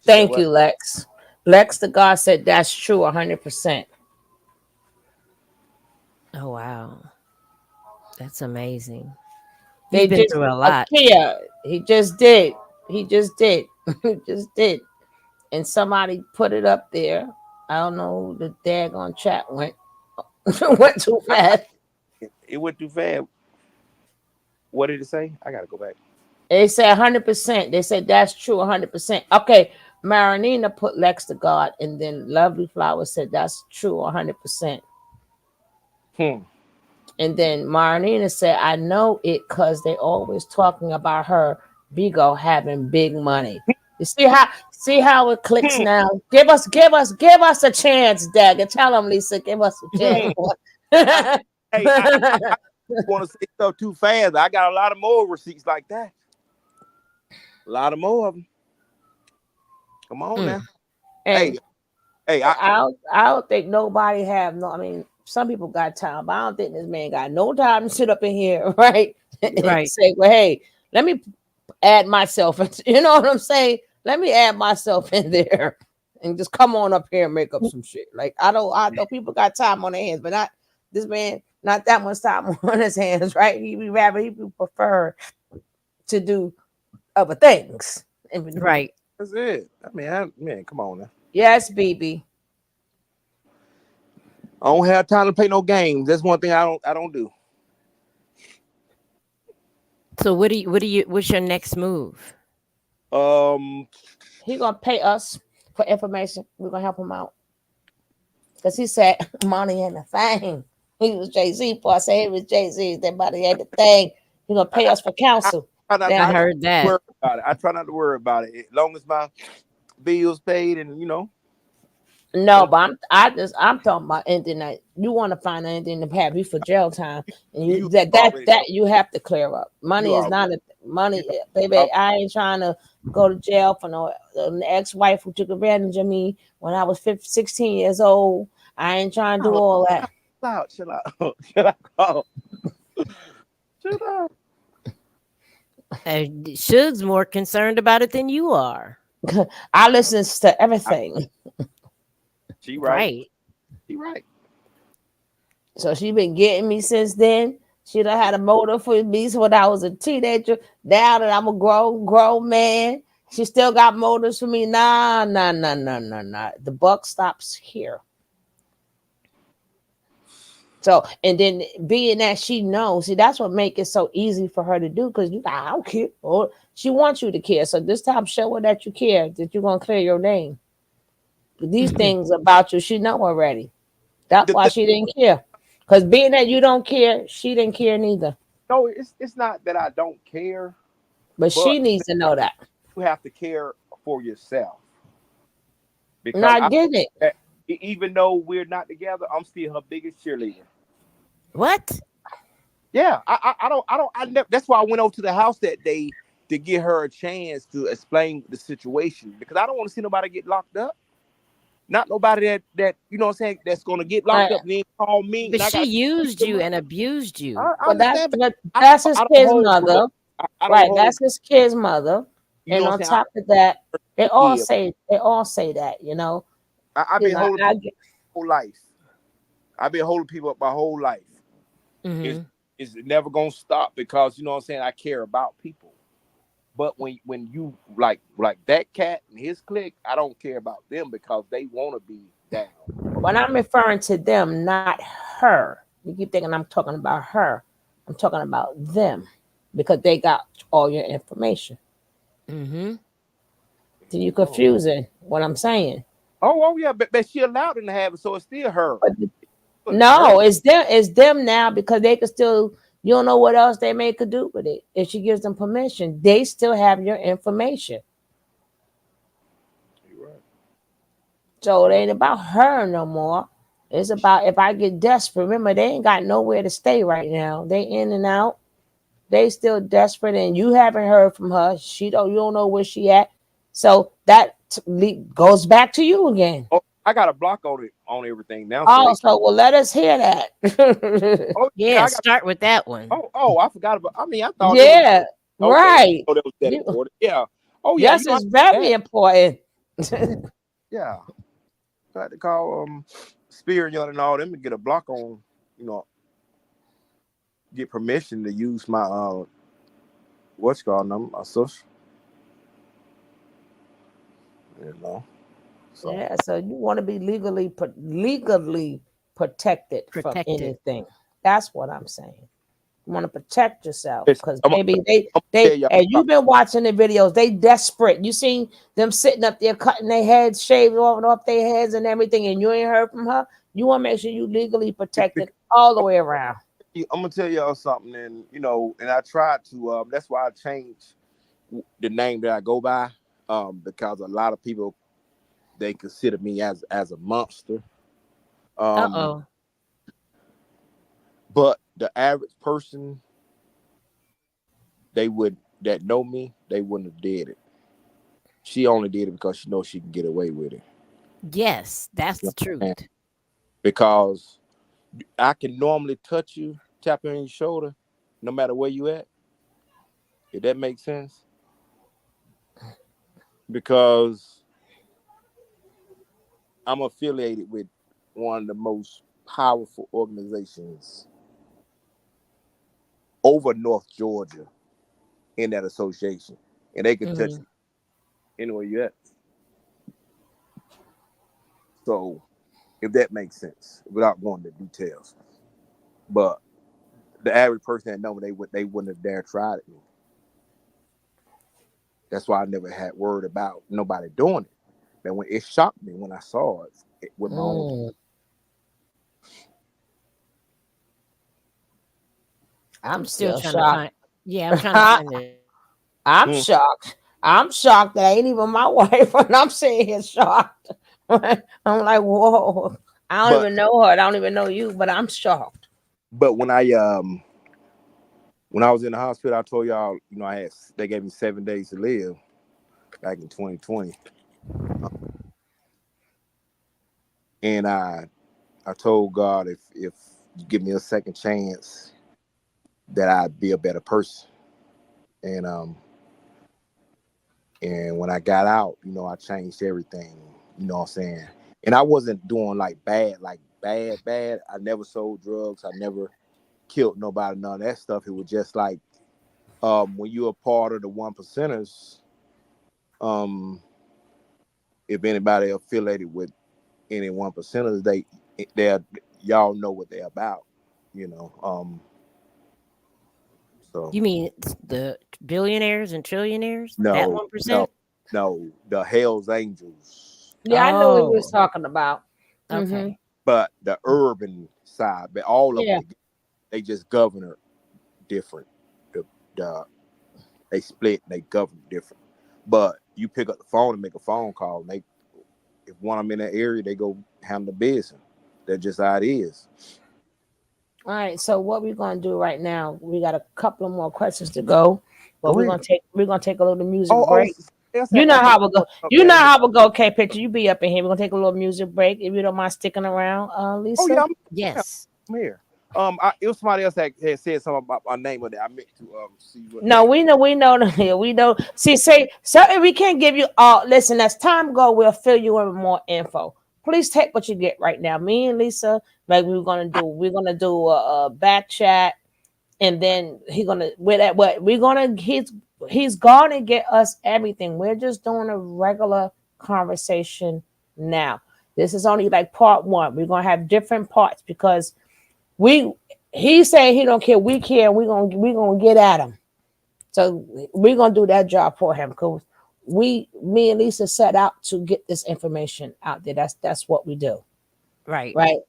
Thank you, Lex. Lex the God said that's true 100%. Oh wow, that's amazing. They You've been through a lot. Yeah, he just did. He just did. And somebody put it up there. I don't know. The daggone chat went too fast. It went too fast. What did it say? I gotta go back. They said 100%. They said that's true 100%. Okay, Marinina put Lex the God, and then Lovely Flower said that's true 100%. And then Marinina said, I know it because they always talking about her Bigo having big money. You see how it clicks now? Give us a chance, Dagger. Tell them, Lisa, give us a chance. Hey, I want to say stuff too fast. I got a lot of more receipts like that. A lot of more of them. Come on now. Hey, I don't think nobody have no. I mean, some people got time, but I don't think this man got no time to sit up in here, right? Right. Say, well, hey, let me add myself. You know what I'm saying? Let me add myself in there and just come on up here and make up some shit. Like I know people got time on their hands, but not this man. Not that much time on his hands, right? He prefer to do other things. Right. That's it. I mean, come on now. Yes, BB. I don't have time to play no games. That's one thing I don't do. So what's your next move? He gonna pay us for information. We're gonna help him out. Because he said money ain't a thing. He was Jay-Z, boy. I said he was Jay-Z. That money ain't a thing. He gonna pay us for counsel. I heard that. I try not to worry about it. As long as my bills paid and No, but I'm talking about anything that you want to find anything to have you for jail time, and you You that already know. you have to clear up. You Money is already not a you money, know. baby. I ain't trying to go to jail for no ex-wife who took advantage of me when I was 15, 16 years old. I ain't trying to do Oh, all that. chill out. Chill out. Oh, chill out. Suge's more concerned about it than you are. I listen to I, everything, she right. Right. She right. so she been getting me since then. She done had a motive for me when I was a teenager. Now that I'm a grown man, she still got motives for me. Nah, nah, nah, nah, nah, nah. The buck stops here. So, and then being that she knows, see, that's what make it so easy for her to do. Because you, I don't care, or she wants you to care. So this time, show her that you care, that you're gonna clear your name. These things about you, she know already. That's The why thing, she didn't care. Because being that you don't care, she didn't care neither. no, it's not that I don't care, But but she needs to know that. you have to care for yourself And because I get it. eh, even though we're not together, I'm still her biggest cheerleader. What? Yeah, I never. That's why I went over to the house that day to give her a chance to explain the situation because I don't want to see nobody get locked up. Not nobody that you know what I'm saying that's gonna get locked Right. up and then call me But and I she gotta used them you up. and abused you. I But understand, but I, that's his I don't kid's hold grudge. mother. I don't Right. hold. That's his kid's mother. You know And what on I'm saying? top of that, I forgive. they all say that, I've been holding I people get my whole life. I've been holding people up my whole life. It's Hmm. it's never gonna stop because you know what I'm saying. I care about people. But when you like that cat and his clique, I don't care about them because they want to be down. when I'm referring to them, not her. You keep thinking I'm talking about her. I'm talking about them because they got all your information. Hmm. So you Oh, confusing what I'm saying. oh yeah, but she allowed him to have it, so it's still her. But It's her. no, it's them now because they could still you don't know what else they may could do with it. If she gives them permission, they still have your information. You're right. So it You're right. ain't about her no more. It's about if I get desperate. Remember, they ain't got nowhere to stay right now. They in and out. They still desperate, and you haven't heard from her. You don't know where she at. So that goes back to you again. Oh, I got a block on it on everything now, so Oh, they. so well, let us hear that. Oh yeah, Yeah, I got. start with that one. Oh, I forgot about. I mean, I thought it was Yeah, okay. I right. know that was that You important. Yeah. Oh yeah, yes, you know I it's very that. important. Yeah. I had to call Spear Young and all them to get a block on. You know, get permission to use my what's called them, my social. You know, so Yeah, so you want to be legally protected from Protected. anything. That's what I'm saying. You want to protect yourself it's, because I'm, gonna- baby, I'm gonna tell they y'all. and you've been watching the videos. They desperate. You seen them sitting up there cutting their heads, shaving off their heads and everything, and you ain't heard from her. You want to make sure you legally protected all the way around. I'm gonna tell y'all something, and and I tried to. That's why I changed the name that I go by, because a lot of people they consider me as a monster. Um, Uh-oh. but the average person they would that know me, they wouldn't have did it. She only did it because she knows she can get away with it. Yes, that's You the truth. understand? Because I can normally touch you, tap you on your shoulder, no matter where you at. If that makes sense, because I'm affiliated with one of the most powerful organizations over North Georgia in that association, and they can touch Hmm. you anywhere you at. So, if that makes sense, without going into details, but the average person that know me, they wouldn't have dared tried it. That's why I never had word about nobody doing it. That when it shocked me when I saw it with my own. Mm, I'm I'm still still trying to shocked. find. Yeah, I'm trying to find it. I'm Hmm. shocked. I'm shocked that ain't even my wife, and I'm saying it's shocked. I'm like, whoa. I don't But even know her. I don't even know you, but I'm shocked. when I was in the hospital, I told y'all, they gave me 7 days to live back in 2020. And I told God if you give me a second chance that I'd be a better person. And when I got out, I changed everything, you know what I'm saying? And I wasn't doing bad. I never sold drugs. I never killed nobody, none of that stuff. It was just when you're a part of the 1%ers, if anybody affiliated with any 1%ers, they're y'all know what they're about, so You mean the billionaires and trillionaires? That no, 1%? no, the Hell's Angels, Yeah, I know what you was Oh, talking about. okay. but the urban side, but all of Yeah. them, they just govern it different. The they split, they govern different. But you pick up the phone and make a phone call, and if one of them in that area, they go handle the business. That's just how it is. All right. So what we're gonna do right now? We got a couple of more questions to go, but Go we're ahead. gonna take a little music Oh, break. You know how we go. You know how we go. Okay, picture. You be up in here. We're gonna take a little music break. If you don't mind sticking around, Oh Lisa. yeah, Yes. I'm here. It was somebody else that had said something about my name of that. I meant to see what No, name. we know, we know. See, say so. We can't give you all. Listen, as time go, we'll fill you in with more info. Please take what you get right now. Me and Lisa, like we're gonna do a back chat, and then he's gonna get us everything. We're just doing a regular conversation now. This is only like part one. We're gonna have different parts because we he said he don't care. We care. We gonna get at him. So we're gonna do that job for him because me and Lisa set out to get this information out there. That's what we do, Right. right?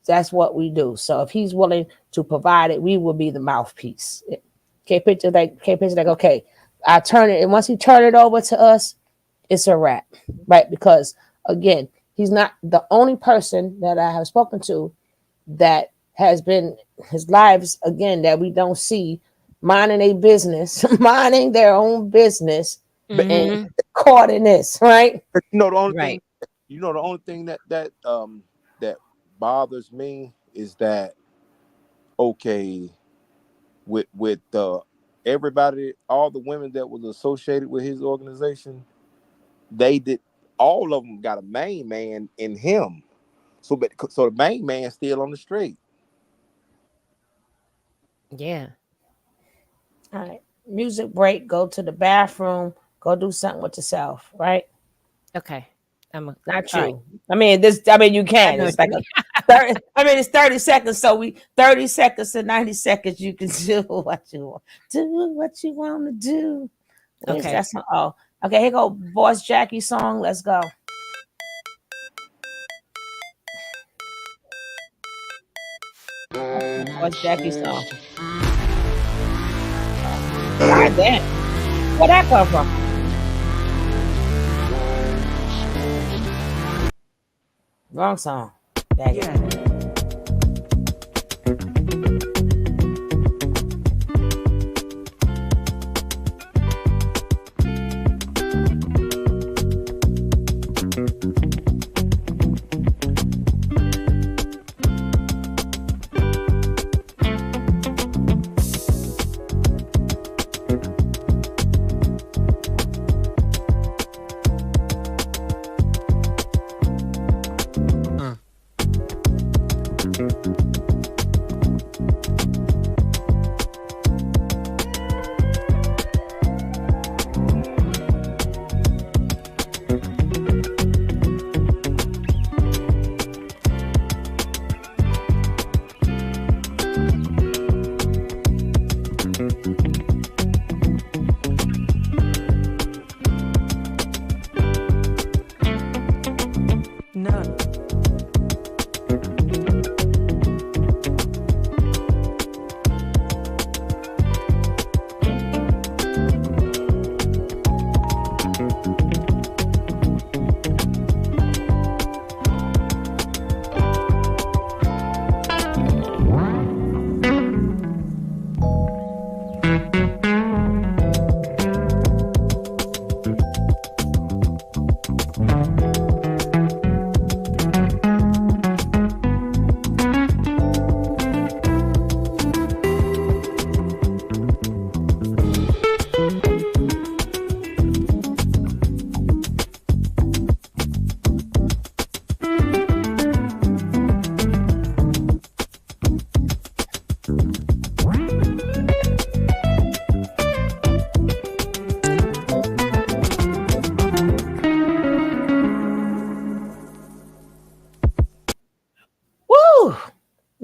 That's what we do. So if he's willing to provide it, we will be the mouthpiece. Okay. I turn it, and once he turn it over to us, it's a wrap, right? Because again, he's not the only person that I have spoken to that has been his lives again that we don't see minding a business, minding their own business, and Mm-hmm. caught in this, right? The only Right. thing, that bothers me is that okay, with everybody, all the women that was associated with his organization, they did all of them got a main man in him. So the main man still on the street. Yeah. All right. Music break, go to the bathroom, go do something with yourself, right? Okay. Not All right. you. You I can. know It's what you like mean. 30, it's 30 seconds. So 30 seconds to 90 seconds, you can do what you want. Do what you want to do. Where's Okay. that song? Oh, okay, here go Boss Jackie song. Let's go. Boss Jackie song. God damn. Where'd that come from? Wrong song. Dang it.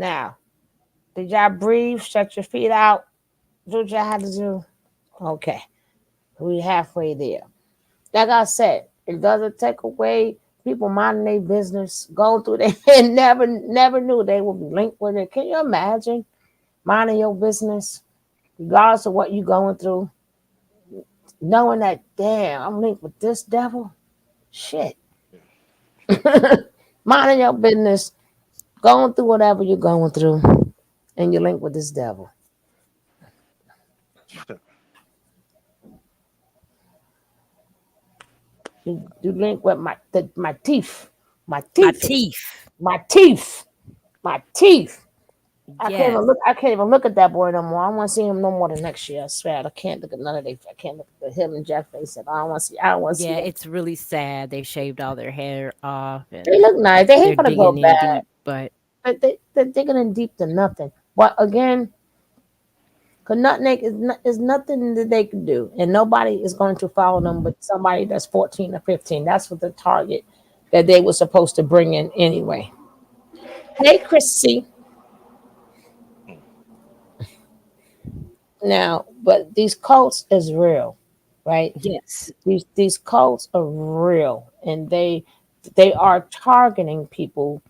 Now, did y'all breathe? Stretch your feet out. Do what y'all had to do. Okay, we halfway there. Like I said, it doesn't take away people minding their business, going through they and never knew they would be linked with it. Can you imagine minding your business, regardless of what you're going through, knowing that damn I'm linked with this devil? Shit. Minding your business, going through whatever you're going through, and you're linked with this devil. You link with my teeth, my My teeth, teeth. my teeth, my teeth. I can't Yes. even look. I can't even look at that boy no more. I don't want to see him no more than next year. I swear. I can't look at none of they. I can't look at him and Jeff face. I don't want to see. I don't want to see Yeah, that. it's really sad. They shaved all their hair off They and look nice. They they're ain't gonna go digging in bad. deep, but But they're digging in deep to nothing. But again, cause nothing is nothing that they can do, and nobody is going to follow them. But somebody that's 14 or 15. That's what the target that they were supposed to bring in anyway. Hey, Chrissy. Now, but these cults is real, right? yes. These cults are real, and they are targeting people,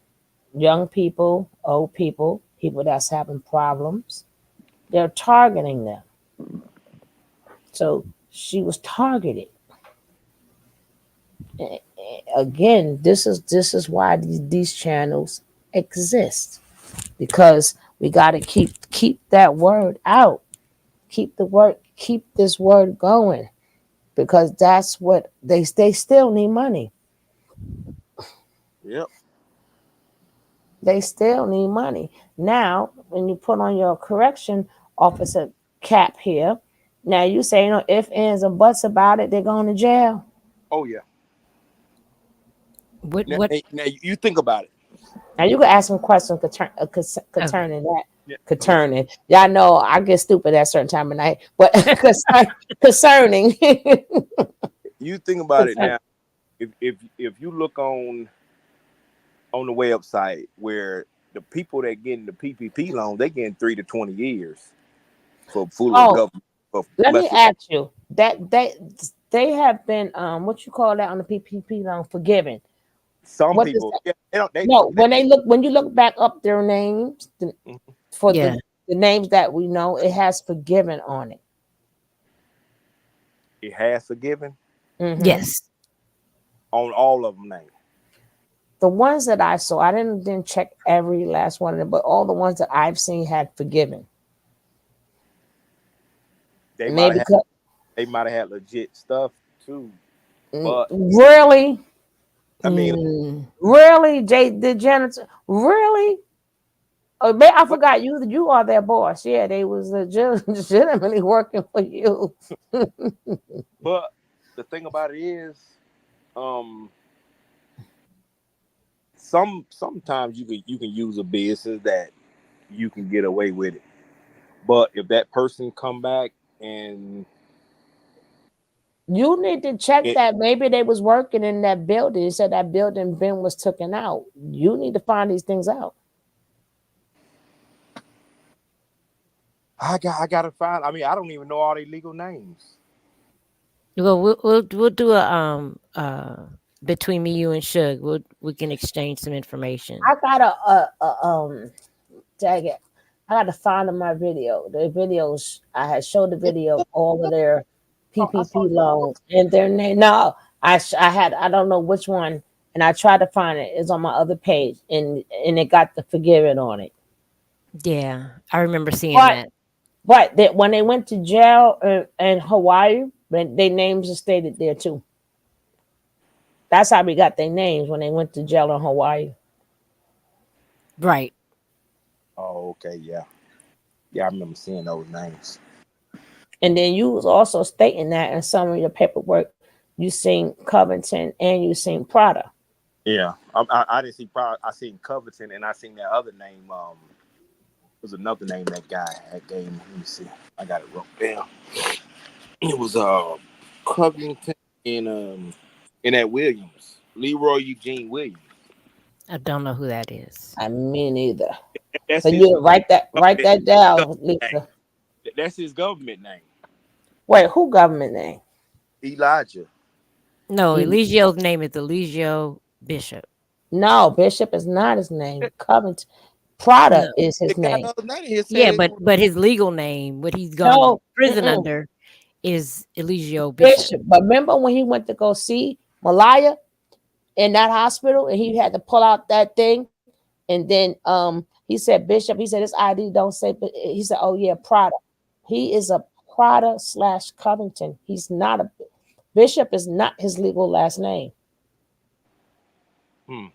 young people, old people, people that's having problems. They're targeting them. So she was targeted. Again, this is why these channels exist, because we got to keep that word out, keep this word going, because that's what they still need money. Yep. They still need money. Now, when you put on your correction officer cap here, now you say no ifs, ands, and buts about it, they're going to jail. Oh yeah. What Now, what now you think about it. Now you can ask some questions okay. concerning that. Yeah. Yeah. Concerning, y'all know I get stupid at a certain time of night, but concerning, You think about it now. If you look on the website where the people that getting the PPP loan, they getting 3 to 20 years for full of oh, government for let me messing. ask you that they have been what you call that on the PPP loan forgiven. Some What does people, that? yeah, they don't. No, They when you look back up their names for Yeah. the names that we know, it has forgiven on it. it has forgiven Hmm. Yes. on all of them names. The ones that I saw, I didn't check every last one of them, but all the ones that I've seen had forgiven. They might have Maybe had they might have had legit stuff too, but really, I mean, really, Jay the janitor, really. Oh, I but forgot you are their boss. Yeah, they was legitimately working for you. but the thing about it is, um, sometimes you can use a business that you can get away with it. But if that person come back and You need to check it, that. Maybe they was working in that building. It said that building Ben was taken out. You need to find these things out. I gotta find. I mean, I don't even know all their legal names. Well, we'll do a between me, you, and Shug. We can exchange some information. I got tag it. I got to find in my video. The videos I had showed the Yeah, video of all of their I saw PPP you upload. loans and their name. No, I had I don't know which one, and I tried to find it. It's on my other page, and it got the forgiven on it. Yeah, I remember seeing But that. that when they went to jail in Hawaii, their names are stated there too. That's how we got their names when they went to jail in Hawaii. Right. Oh, okay, yeah, yeah. I remember seeing those names. And then you was also stating that in some of your paperwork, you seen Covington and you seen Prada. Yeah, I didn't see. I seen Covington and I seen that other name. Was another name that guy had gave me. Let me see. I got it wrote down. It was Covington and that Williams, Leroy Eugene Williams. I don't know who that is. I mean either. That's So his you write government that down, Lisa. name. That's his government name. Wait, who government name? Elijah. No, E- Eligio's name is Eligio Bishop. No, Bishop is not his name. Covington Prada No. is his It got name. another name. He said Yeah, it. but his legal name, what he's gone to No, prison mm-mm. under, is Eligio Bishop. Bishop. But remember when he went to go see Malaya in that hospital and he had to pull out that thing and then he said Bishop, he said his ID don't say, but he said, oh yeah, Prada. He is a Prada / Covington. He's not a Bishop is not his legal last name. Hmm.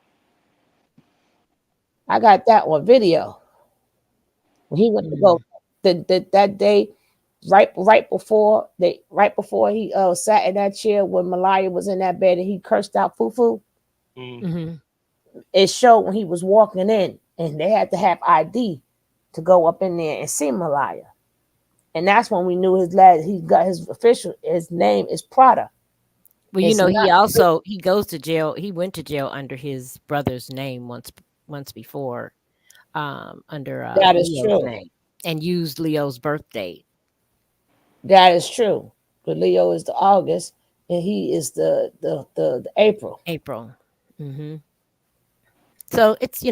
I got that one video. When he went to Mm. go that day, right before he sat in that chair when Malaya was in that bed and he cursed out Fufu. Mm. Hmm. It showed when he was walking in, and they had to have ID to go up in there and see Malaya. And that's when we knew he got his name is Prada. Well, It's not he goes to jail. He went to jail under his brother's name once before, under that is Leo's true. name, and used Leo's birth date, That is true. But Leo is the August and he is the April. April. Hmm. So it's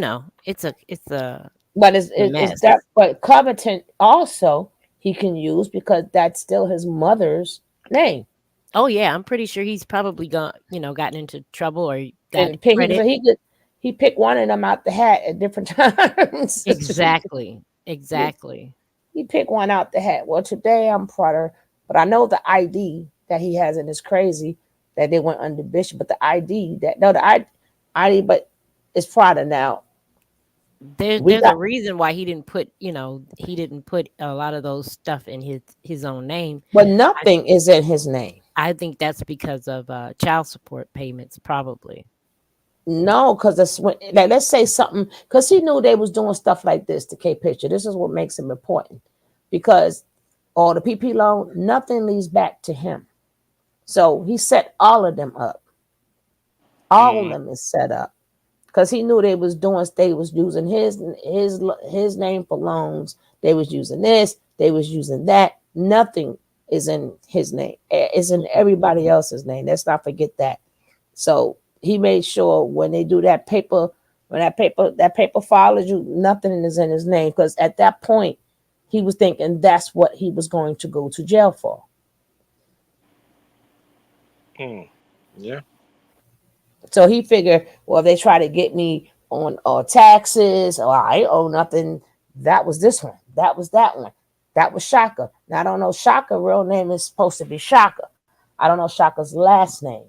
But a it's mess. that but Covington also he can use because that's still his mother's name. Oh yeah, I'm pretty sure he's probably gotten into trouble or got And pick credit. he picked one of them out the hat at different times. Exactly. Yeah, Exactly. he picked one out the hat. Well, today I'm Prutter, but I know the ID that he has in is crazy that they went under Bishop, but the ID that no the ID, but it's Prada now. We There's a got, reason why he didn't put a lot of those stuff in his own name. but I nothing is in his name. I think that's because of child support payments, probably. No, because it's like let's say something because he knew they was doing stuff like this to K Picture. This is what makes him important because all the PP loan, nothing leads back to him. So he set all of them up. All of Mm. them is set up because he knew they was using his name for loans. They was using this. They was using that. Nothing is in his name. It's in everybody else's name. Let's not forget that. So he made sure when they do that paper, when that paper follows you, nothing is in his name because at that point he was thinking that's what he was going to go to jail for. Mm. Yeah. So he figured, well, if they try to get me on taxes or I owe nothing, that was this one. That was that one. That was Shaka. Now I don't know Shaka real name is supposed to be Shaka. I don't know Shaka's last name.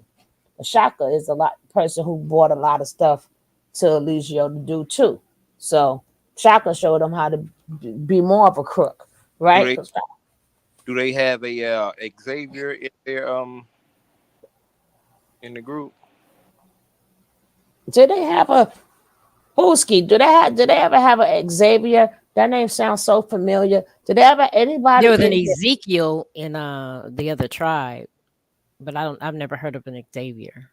But Shaka is a lot person who bought a lot of stuff to Eligio to do too. So Shaka showed him how to be more of a crook, Do right? they do they have a Xavier in their in the group? Did they have a Husky? Did they ever have a Xavier? That name sounds so familiar. Did they ever anybody There was an in here? Ezekiel in the other tribe, but I've never heard of an Xavier.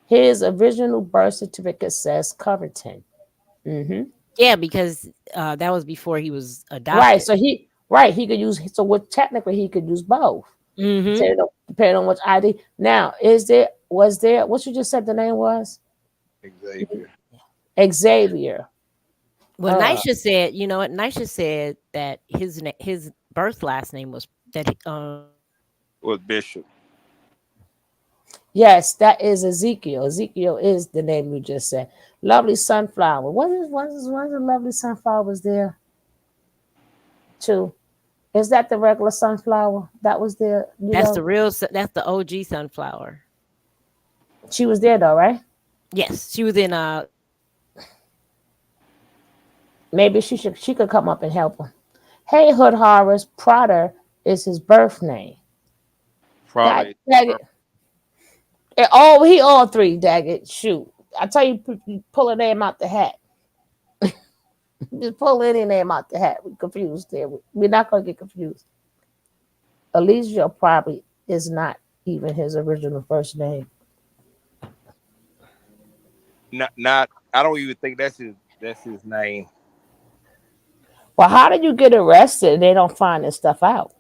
His original birth certificate says Covington. Hmm. Yeah, because that was before he was Right. adopted. So he could use so what technically he could use both. Hmm. Depending on which ID. Now, was there what you just said the name was? Xavier. Xavier. Well, Uh Nisha said, you know what? Nisha said that his birth last name was that Was Bishop. yes, that is Ezekiel. Ezekiel is the name you just said. Lovely sunflower. What is the lovely sunflower was there too? Is that the regular sunflower that was there? that's the OG sunflower. She was there though, right? Yes, she was in Maybe she could come up and help him. Hey, Hood Horrors, Prada is his birth name. God Probably. dang it. Oh, he all three, dag it. Shoot. I tell you, pull a name out the hat. Just pull any name out the hat. We're confused there. We're not gonna get confused. Alicia probably is not even his original first name. Not. I don't even think that's his name. Well, how did you get arrested? They don't find this stuff out.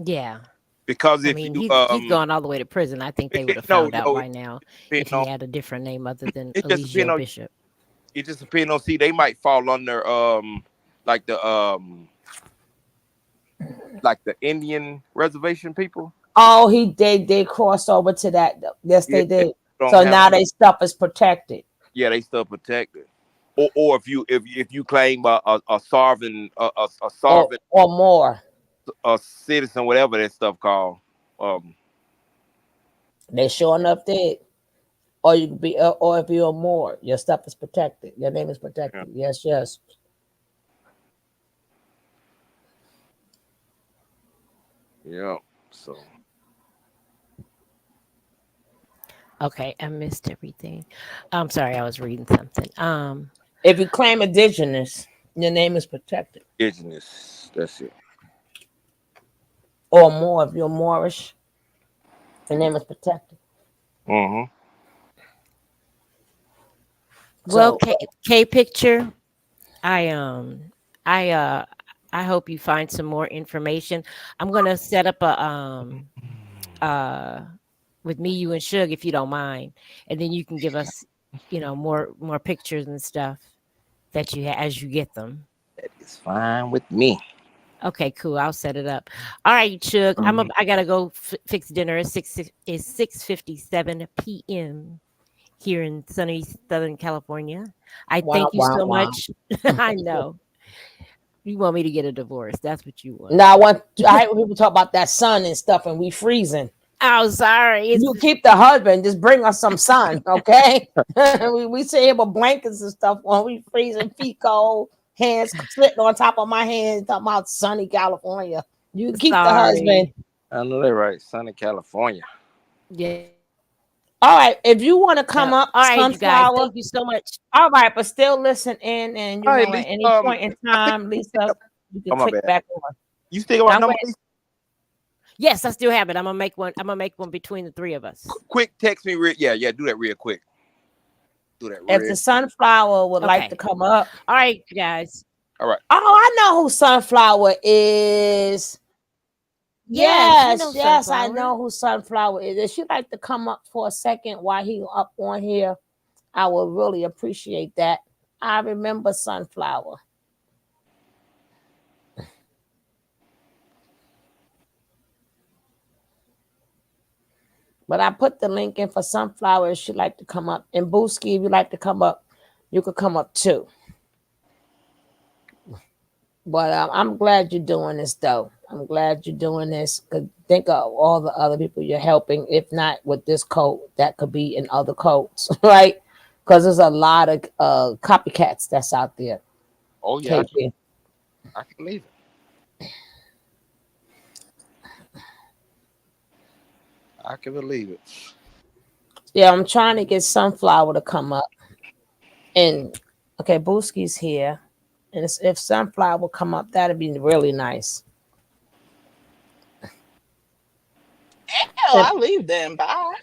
Yeah. Because I if mean, you he's gone all the way to prison. I think they would have no found out no by now it if he no had a different name other than it just depends Eligio on Bishop. it just depends on see they might fall under like the Indian reservation people. Oh, they crossed over to that. Yes, Yeah, they did. don't So have now they stuff is protected. yeah they still protected. Or if you claim a sovereign a sovereign Or more. a citizen whatever that stuff called um They sure enough did. Or you could be, or if you're more, your stuff is protected. Your name is yeah, protected. Yes, yes. yeah. So Okay, I missed everything. I'm sorry, I was reading something. If you claim indigenous, your name is protected. indigenous, that's it. Or more, if you're Moorish, your name is protected. Mm-hmm. Well, So K picture. I I uh I hope you find some more information. I'm gonna set up a uh with me, you and Suge, if you don't mind, and then you can give us, more pictures and stuff that you as you get them. That is fine with me. Okay, cool. I'll set it up. All right, Suge. I gotta go fix dinner. It's 6:57 p.m. here in sunny Southern California. I wow, thank you wow, so wow. much. I know you want me to get a divorce. That's what you want. Now I hate when people talk about that sun and stuff and we freezing. Oh, sorry. You keep the husband, just bring us some sun, okay? we sit here with blankets and stuff on. We freezing, feet cold, hands sitting on top of my hands, talking about sunny California. You keep the husband. Sorry. I know that right. Sunny California. Yeah. All right, if you want to come All up, right, you guys. Sunflower. Thank you so much. All right, but still listen in, and All right, at Lisa. any point in I think time, Lisa, you can oh my click bad. back on. You still got my I'm number, going. Lisa? Yes, I still have it. I'm gonna make one. I'm gonna make one between the three of us. Quick, text me. Yeah. Do that real quick. Do that If real. the Sunflower would like to Okay. come up. All right, you guys. All right. Oh, I know who Sunflower is. Yes, you know Yes, I Sunflower. know who Sunflower is. If she'd like to come up for a second while he up on here, I would really appreciate that. I remember Sunflower. But I put the link in for Sunflower if she'd like to come up. And Booski, if you'd like to come up, you could come up too. But I'm glad you're doing this, though. I'm glad you're doing this. Cause think of all the other people you're helping. If not with this code, that could be in other codes, right? Because there's a lot of copycats that's out there. Oh yeah, KP. I can believe it. I can believe it. Yeah, I'm trying to get Sunflower to come up. And okay, Booski's here. And if Sunflower will come up, that'd be really nice. Hell, I leave then. Bye.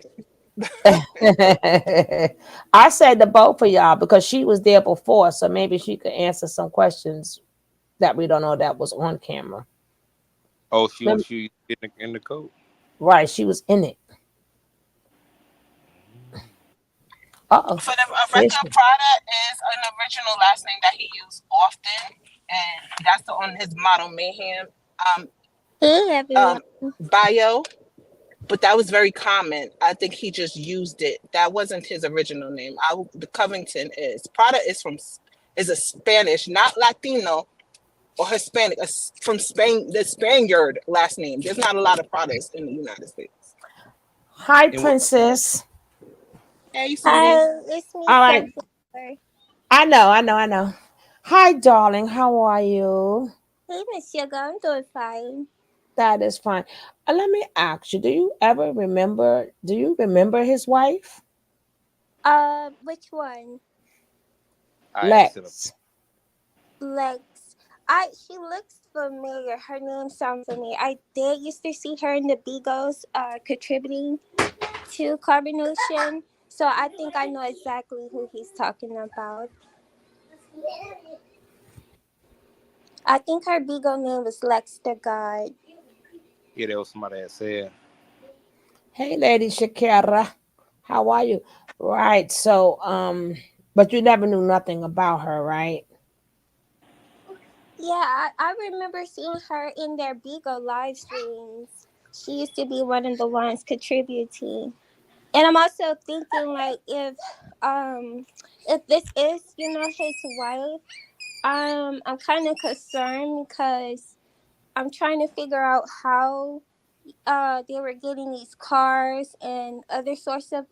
I said to both of y'all because she was there before, so maybe she could answer some questions that we don't know that was on camera. Oh, she in the code. Right, she was in it. Uh-oh. For the record, Prada is an original last name that he used often, and that's on his model Mayhem bio. But that was very common. I think he just used it. That wasn't his original name. The Covington is. Prada is a Spanish, not Latino or Hispanic, from Spain, the Spaniard last name. There's not a lot of Pradas in the United States. Hi, Princess. Hey, sweetie. It's me. All right. Sunflower. I know. Hi, darling. How are you? Hey, Miss Sugar. I'm doing fine. That is fine. Let me ask you, do you remember his wife? Which one? Lex. Lex. She looks familiar. Her name sounds familiar. I did used to see her in the Beagles, contributing to Carbon Ocean. So I think I know exactly who he's talking about. I think her Beagle name was Lex the God. Yeah, that was somebody that said. Hey, Lady Shakira, how are you? Right. So, but you never knew nothing about her, right? Yeah, I remember seeing her in their Beagle live streams. She used to be one of the ones contributing. And I'm also thinking like if this is, you know, his wife, I'm kind of concerned because I'm trying to figure out how they were getting these cars and other source of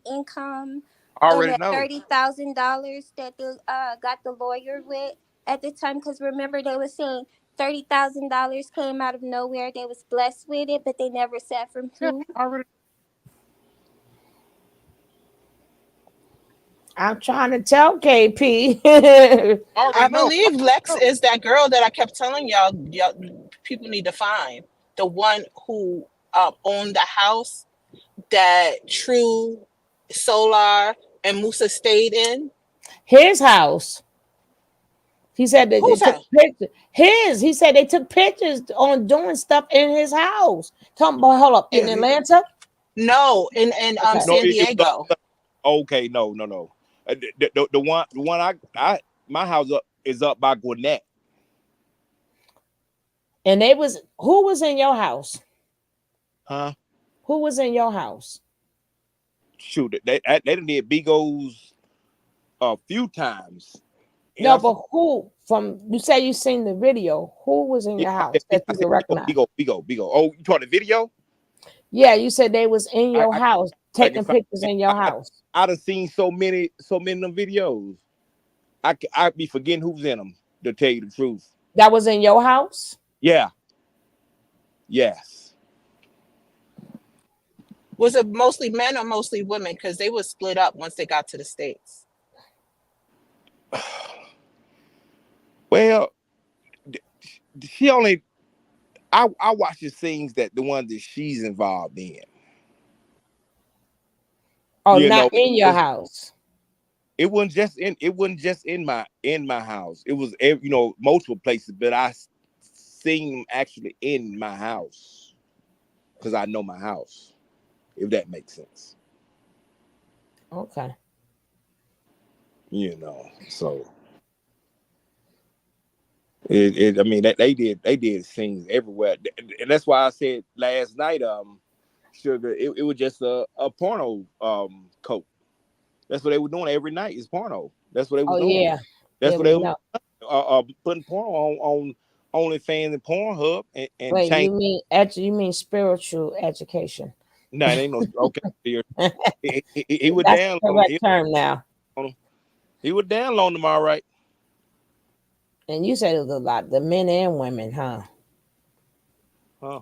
income, I and already the know. $30,000 that they got the lawyer with at the time, because remember they were saying $30,000 came out of nowhere, they was blessed with it, but they never said from Yeah, who. I already. I'm trying to tell KP. I already I know. believe Lex is that girl that I kept telling y'all people need to find. The one who owned the house that True, Solar, and Musa stayed in. His house. He said that they Whose took house? pictures. His. He said they took pictures on doing stuff in his house. Tom, boy, hold up. In Yeah. Atlanta? No, in Okay. No, San it was Diego. okay. No, no, no. The one my house up is up by Gwinnett. And they was who was in your house? Huh? Who was in your house? Shoot, they done did Bigos a few times, and No, I'm but who from you say you seen the video? Who was in yeah, your house that I you said can recognize? Bigo. Oh, you talking the video? Yeah, you said they was in your I house I can taking find. pictures in your house. I done seen so many of them videos. I be forgetting who's in them. To tell you the truth, That was in your house? yeah, yes. Was it mostly men or mostly women? Because they were split up once they got to the States. Well, she only I watch the scenes that the ones that she's involved in. Oh, You not know, in your house. it wasn't just in my house. It was multiple places, but seen them actually in my house because I know my house. If that makes sense, Okay. So I mean that they did scenes everywhere, and that's why I said last night, sugar, it was just a porno coat. That's what they were doing every night is porno. That's what they was Oh doing. yeah. That's Yeah, what they we were know. putting porno on OnlyFans and Pornhub and Wait, change. you mean spiritual education. No, it ain't no okay. He would That's the download. correct term now. He would download them all right. And you said it was a lot, the men and women, huh? Huh?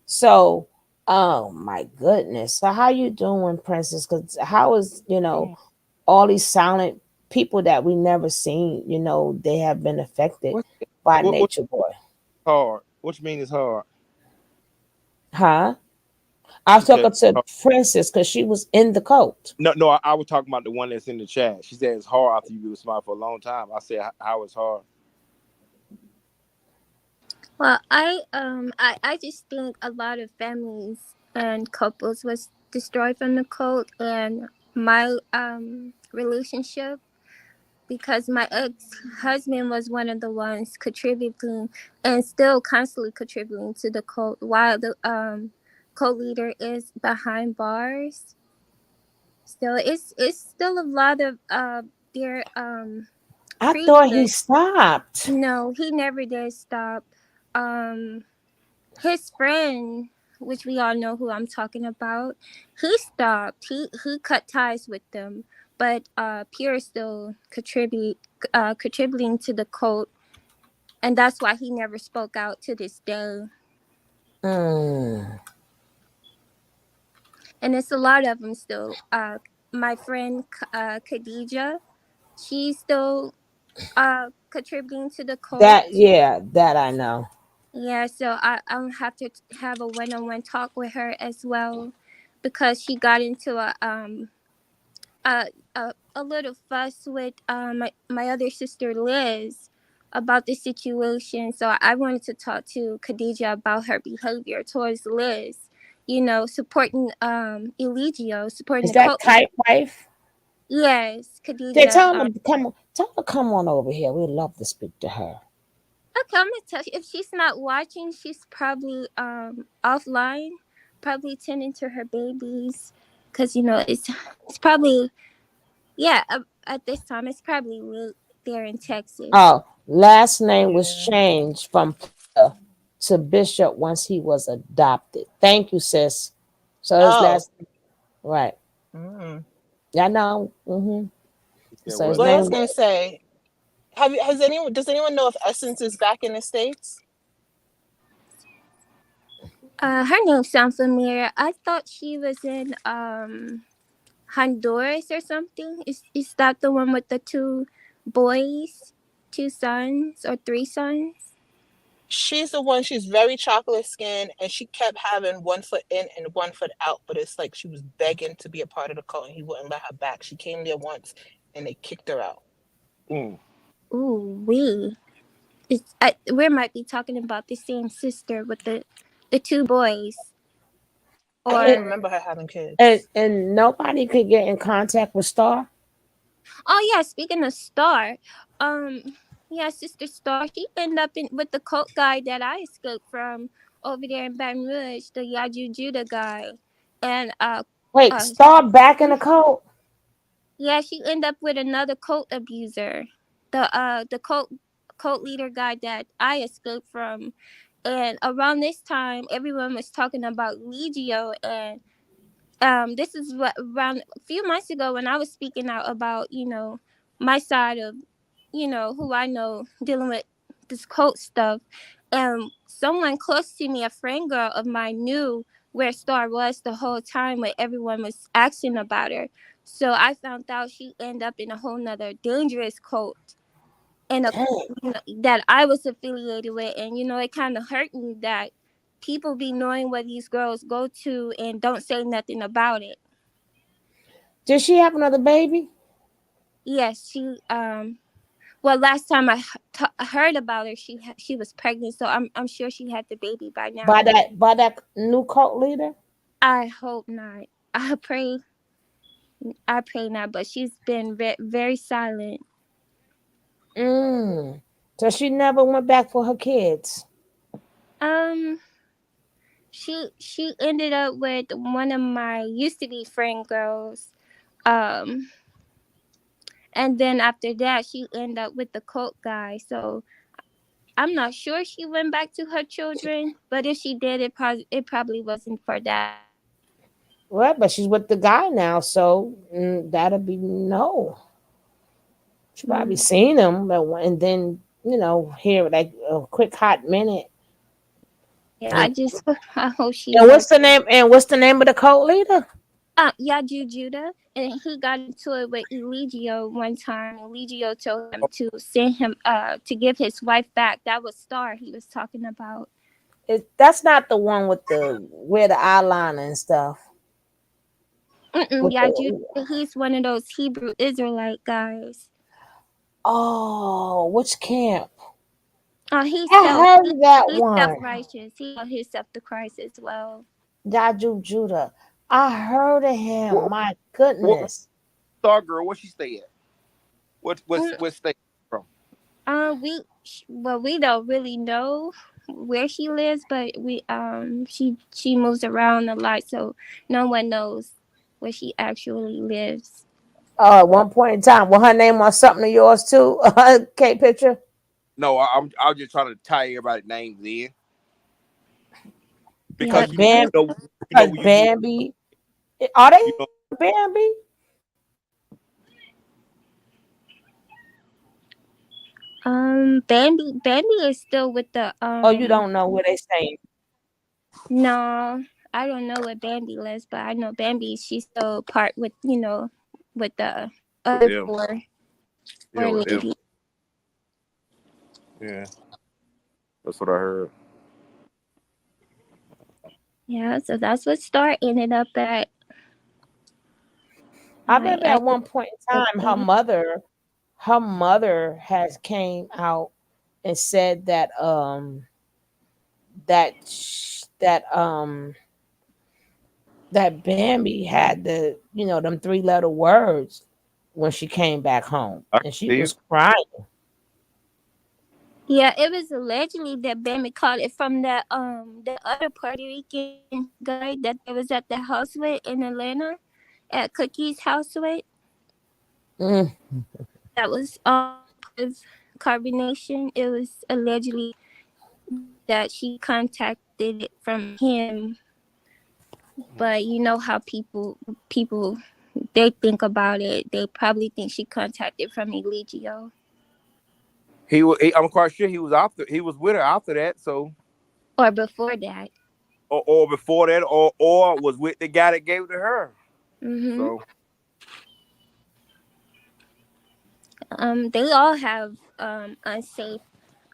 So, oh my goodness. So how you doing, Princess? Because how is, all these silent people that we never seen, they have been affected What by what Nature Boy. hard? What you mean it's hard? Huh? I was She said talking to hard. Princess because she was in the cult. No. I was talking about the one that's in the chat. She said it's hard after you've been smart for a long time. I said how it's hard. Well, I just think a lot of families and couples was destroyed from the cult, and my relationship, because my ex-husband was one of the ones contributing and still constantly contributing to the cult while the co-leader is behind bars. Still, it's still a lot of their I thought he previous. stopped. No, he never did stop. Um, his friend, which we all know who I'm talking about, he stopped. He cut ties with them, but Pierre is still contributing to the cult, and that's why he never spoke out to this day. Mm. And it's a lot of them still. My friend Khadija, she's still contributing to the cult. That I know. Yeah, so I'll have to have a one-on-one talk with her as well. because she got into a, a little fuss with my other sister Liz about the situation. So I wanted to talk to Khadija about her behavior towards Liz. You know, supporting Eligio, supporting Is the that cult. Kite wife? Yes, They Khadija. tell them to come on. Tell her to come on over here. We'd love to speak to her. Okay, I'm gonna tell you. If she's not watching, she's probably offline, probably tending to her babies, cause you know it's probably at this time it's probably there in Texas. Oh, last name was Yeah. changed from Porter to Bishop once he was adopted. Thank you, sis. So his Oh. last right. Mm. Yeah, I know. He said So his what? What I name was gonna say. Does anyone know if Essence is back in the States? Her name sounds familiar. I thought she was in Honduras or something. Is that the one with the two boys, two sons or three sons? She's the one, she's very chocolate skinned and she kept having one foot in and one foot out, but it's like she was begging to be a part of the cult and he wouldn't let her back. She came there once and they kicked her out. Mm. Ooh, we might be talking about the same sister with the two boys. I don't and, even remember her having kids. and nobody could get in contact with Star. Oh yeah, speaking of Star, um, yeah, Sister Star, she ended up with the cult guy that I escaped from over there in Baton Rouge, the Yaju Judah guy, and Wait, Star back in the cult? yeah, she ended up with another cult abuser, the cult leader guy that I escaped from, and around this time, everyone was talking about Legio and. This is what around a few months ago when I was speaking out about, you know, my side of, you know, who I know dealing with this cult stuff. And someone close to me, a friend girl of mine, knew where Star was the whole time when everyone was asking about her. So I found out she ended up in a whole nother dangerous cult and a Dang. you know, that I was affiliated with. And, you know, it kind of hurt me that people be knowing where these girls go to and don't say nothing about it. Did she have another baby? Yes, she well, last time I heard about her, she was pregnant, so I'm sure she had the baby by now. By that new cult leader? I hope not. I pray not, but she's been very silent. So she never went back for her kids. Um she ended up with one of my used to be friend girls. Um and then after that she ended up with the cult guy. So I'm not sure she went back to her children, but if she did, it probably wasn't for that. Well, but she's with the guy now, so that'll be no. She probably Mm. seen him, and then here like a quick hot minute. Yeah, And, I hope and she's what's okay. the name? And what's the name of the cult leader? Yaju Judah, and he got into it with Eligio one time. Eligio told him to send him to give his wife back. That was Star he was talking about. That's not the one with the where the eyeliner and stuff. With Yaju, the he's one of those Hebrew Israelite guys. which camp? He's I heard that he's self one. righteous. He called himself the Christ as well. Yaju Judah. I heard of him. What, My what goodness. Star Girl? Where she stay at? Mm, What state from? we don't really know where she lives, but she moves around a lot, so no one knows where she actually lives. At one point in time, well, her name was something of yours too. Kate picture. No, I'm just trying to tie everybody's names in Yeah. because Like Bam, when like you do Bambi. Are they you know Bambi? Bambi is still with the Oh, you don't know where they staying. no, I don't know what Bambi lives, but I know Bambi, she's still part with, with the with other them. four Yeah, with them. ladies. Yeah, that's what I heard. Yeah, so that's what Star ended up at. I remember I at one point in time, her mother has came out and said that that that Bambi had the them 3 letter words when she came back home, I and she see it. was crying. Yeah, it was allegedly that Bambi caught it from the other Puerto Rican guy that they was at the house with in Atlanta, at Cookie's house with. Mm. That was part of carbonation. It was allegedly that she contacted it from him, but you know how people they think about it. They probably think she contacted from Eligio I'm quite sure he was with her after that. So, or before that. or before that, or was with the guy that gave it to her. Mm-hmm. So, They all have unsafe,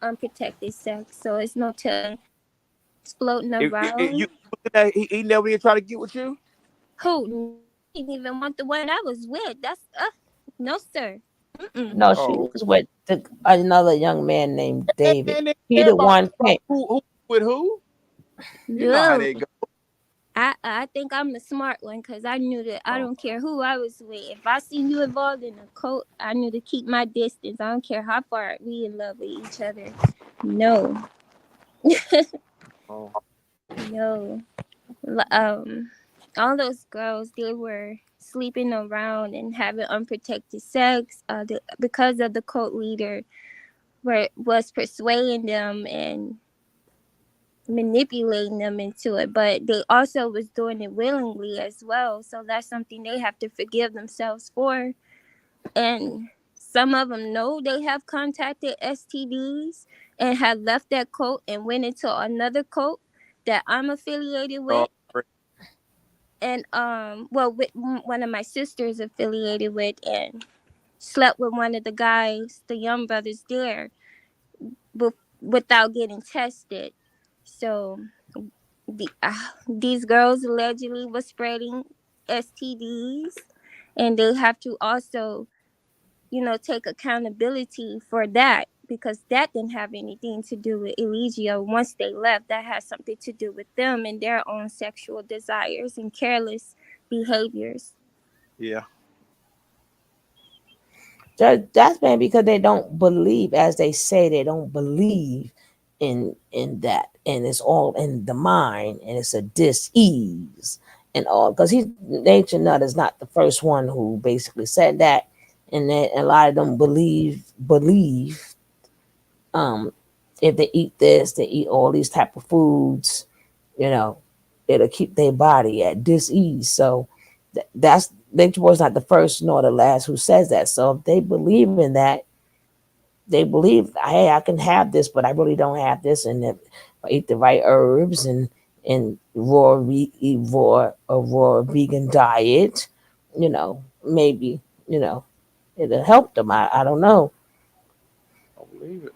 unprotected sex, so it's no telling who's floating around. he never even tried to get with you. Who? I didn't even want the one I was with. That's no sir. Mm-mm. No, she Oh, was with another young man named David. man, they He care the about one came. who with who. You know how No. they go. I think I'm the smart one because I knew that I don't care who I was with. If I seen you involved in a cult, I knew to keep my distance. I don't care how far we in love with each other. No, Oh, no. All those girls, they were sleeping around and having unprotected sex. Because of the cult leader, was persuading them and manipulating them into it, but they also was doing it willingly as well, so that's something they have to forgive themselves for. And some of them know they have contacted STDs and have left that cult and went into another cult that I'm affiliated oh, with, and well, with one of my sisters affiliated with, and slept with one of the guys, the young brothers there, without getting tested. So these girls allegedly were spreading STDs, and they have to also, take accountability for that because that didn't have anything to do with Eligio. Once they left, that has something to do with them and their own sexual desires and careless behaviors. yeah. That's been because they don't believe, as they say, they don't believe in that, and it's all in the mind, and it's a dis-ease and all. Because he's Nature Nut is not the first one who basically said that, and that a lot of them believe um if they eat this, they eat all these type of foods, you know, it'll keep their body at dis-ease. So that's Nature Boy's not the first nor the last who says that. So if they believe in that, they believe, hey, I can have this, but I really don't have this. And if I eat the right herbs and eat a raw vegan diet, maybe, it'll help them. I don't know. I believe it.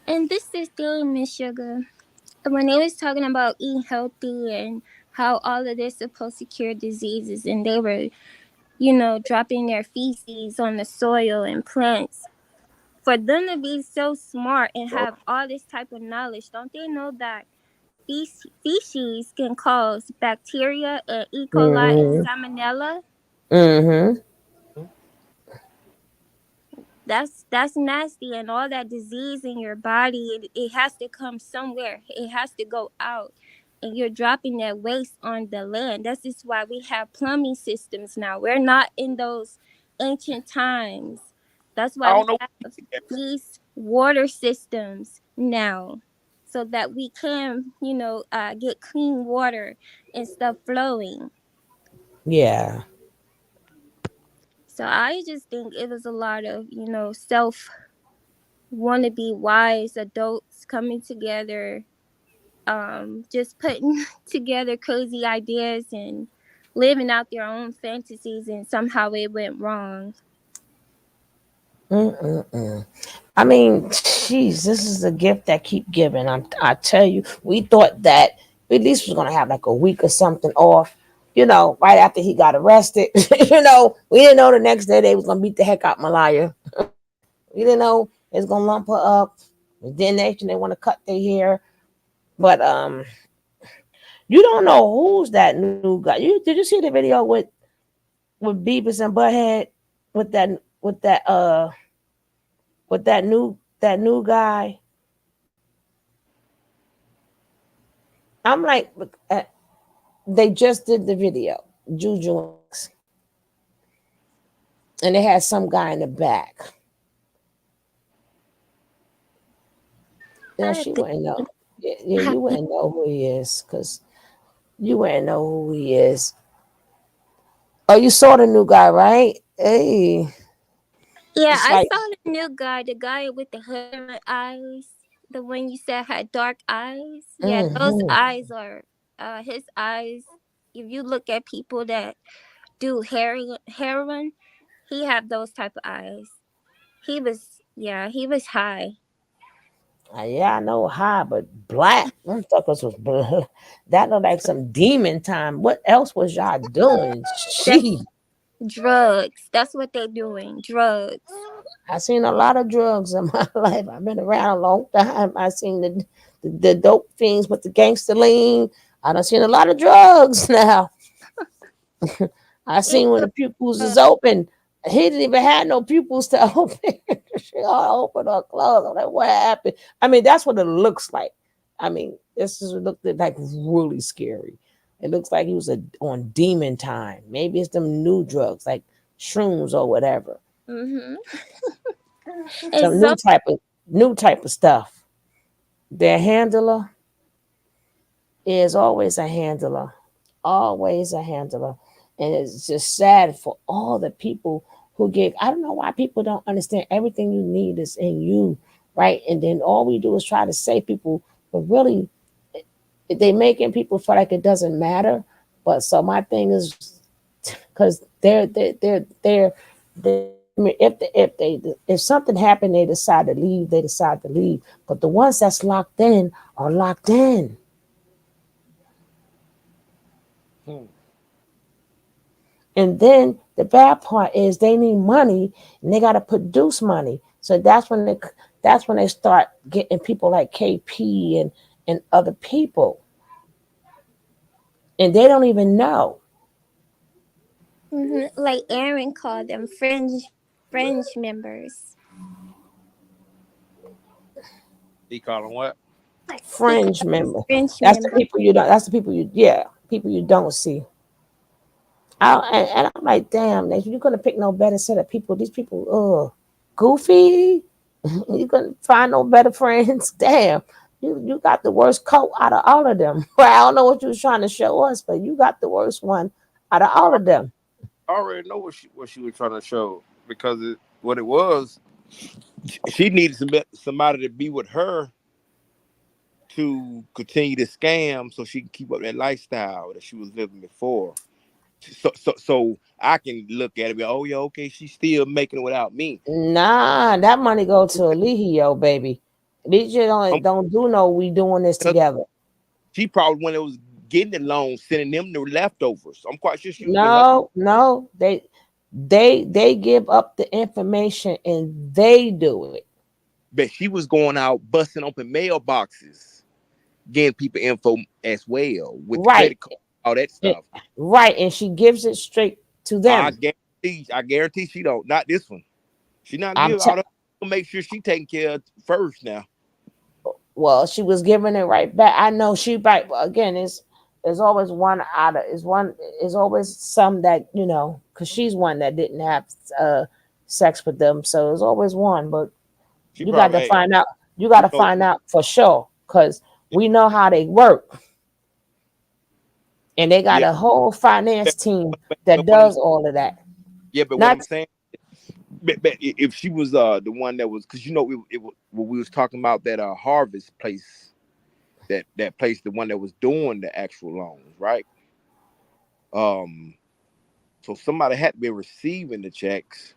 And this is still Miss Sugar. When they was talking about eating healthy and how all of this supposed to cure diseases, and they were, dropping their feces on the soil and plants. For them to be so smart and Oh, have all this type of knowledge, don't they know that feces can cause bacteria and E. coli and Mm-hmm. salmonella? Mm-hmm. That's nasty, and all that disease in your body, it has to come somewhere. It has to go out, and you're dropping that waste on the land. That's just why we have plumbing systems now. We're not in those ancient times. That's I why we don't know. have these water systems now, so that we can, get clean water and stuff flowing. Yeah. So I just think it was a lot of, self want to be wise adults coming together, just putting together crazy ideas and living out their own fantasies, and somehow it went wrong. Mm-mm-mm. I mean, jeez, this is a gift that keep giving. I tell you, we thought that at least was gonna have like a week or something off. Right after he got arrested. We didn't know the next day they was gonna beat the heck out Malaya. We didn't know it's gonna lump her up. Then they want to cut their hair, but you don't know who's that new guy. Did you see the video with Beavis and Butthead with that new guy? I'm like, they just did the video, Juju, and they had some guy in the back. I She think wouldn't know. Yeah, I you have- wouldn't know who he is because you wouldn't know who he is. Oh, you saw the new guy, right? Hey, yeah, it's I like, saw the new guy, the guy with the hair eyes, the one you said had dark eyes. Yeah, those mhm. eyes are his eyes. If you look at people that do heroin, he have those type of eyes. He was high. Yeah, I know high, but black. Them suckers was black. That looked like some demon time. What else was y'all doing? That's Gee, drugs. That's what they're doing. Drugs. I seen a lot of drugs in my life. I've been around a long time. I seen the dope things with the gangster lean. I done seen a lot of drugs now. I It seen when the pupils is open. He didn't even have no pupils to open. She all open or closed. I'm like, what happened? I mean, that's what it looks like. I mean, this is looked like really scary. It looks like he was on demon time. Maybe it's them new drugs like shrooms or whatever. Mm-hmm. Some It's so new type of stuff. Their handler is always a handler. And it's just sad for all the people who get, I don't know why people don't understand everything you need is in you, right? And then all we do is try to save people, but really they making people feel like it doesn't matter. But so my thing is because if something happened, they decide to leave, they decide to leave. But the ones that's locked in are locked in. Hmm. And then the bad part is they need money and they got to produce money. So that's when they start getting people like KP and other people, and they don't even know. like Aaron called them fringe members. He calling what? He Fringe called them member. fringe That's the members. people you don't. That's the people you. Yeah, people you don't see. And I'm like, damn, you couldn't pick no better set of people. These people, goofy. You couldn't find no better friends. Damn, you got the worst coat out of all of them. Well, I don't know what you was trying to show us, but you got the worst one out of all I of them. already know what she was trying to show because what it was, she needed somebody to be with her to continue to scam so she can keep up that lifestyle that she was living before. So I can look at it and be, oh yeah, okay, she's still making it without me. Nah, that money go to Eligio, baby. These you I'm don't do no. We doing this because together. she probably when it was getting the loan, sending them the leftovers. I'm quite sure she was getting up, No, no, they give up the information and they do it. but she was going out busting open mailboxes, getting people info as well with the Right. credit card, all that It- stuff. right, and she gives it straight to I them. guarantee she don't. Not this one. She not I'm give t- all that. Make sure she taking care of first now. well, she was giving it right back. I know she right again. It's always one out of is one is always some that because she's one that didn't have uh sex with them, so it's always one. But She you got probably, to hey, find out. You got you to know, find out for sure because we know how they work, and they got yeah, a whole finance team but that what I'm does all of that. yeah, but what Not I'm saying, but if she was the one that was, because when we was talking about that harvest place, that place, the one that was doing the actual loans, right? Um, so somebody had to be receiving the checks.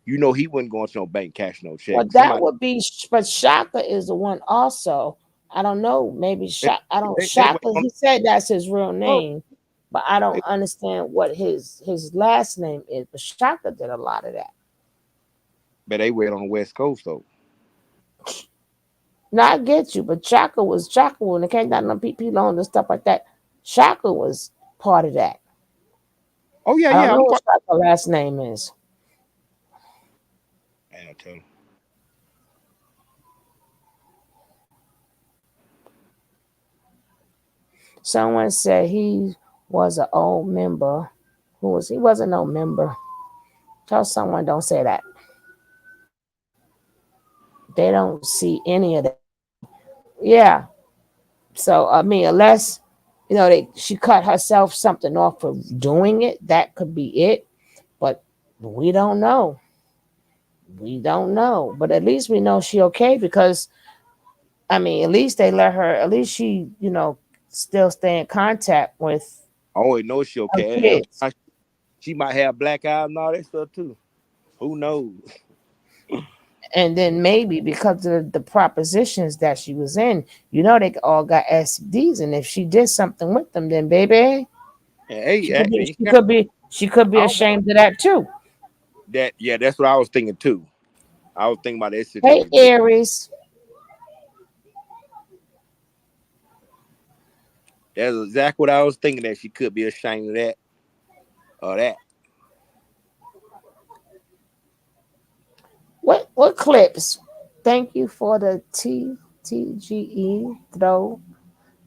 He wasn't going to no bank cash no well, check. that Somebody would be, but Shaka is the one also. I don't know. Maybe They, I don't they wait Shaka. on. He said that's his real Oh, name, but I don't they, understand what his last name is. But Shaka did a lot of that. but they wait on the West Coast though. Now I get you, but Shaka when it came down to PP loans and stuff like that. Shaka was part of that. Oh yeah, I don't yeah. know I'm what quite. Shaka's last name is. I tell you. Someone said he was an old member. Who was he? Wasn't no member. Tell someone don't say that. They don't see any of that. Yeah. So I mean, unless she cut herself something off for doing it, that could be it. But we don't know. We don't know. But at least we know she okay because I mean, at least they let her. At least she, still stay in contact with I always know she her okay. Hell, kids. she might have black eyes and all that stuff too. Who knows? And then maybe because of the propositions that she was in, they all got STDs, and if she did something with them, then baby, Hey, she could be, you she can't. could be, she could be I don't want ashamed of that too. that. Yeah, that's what I was thinking too. I was thinking about that Hey, situation. Aries, That's exactly what I was thinking. That she could be ashamed of that or that. what clips? Thank you for the TTGE throw.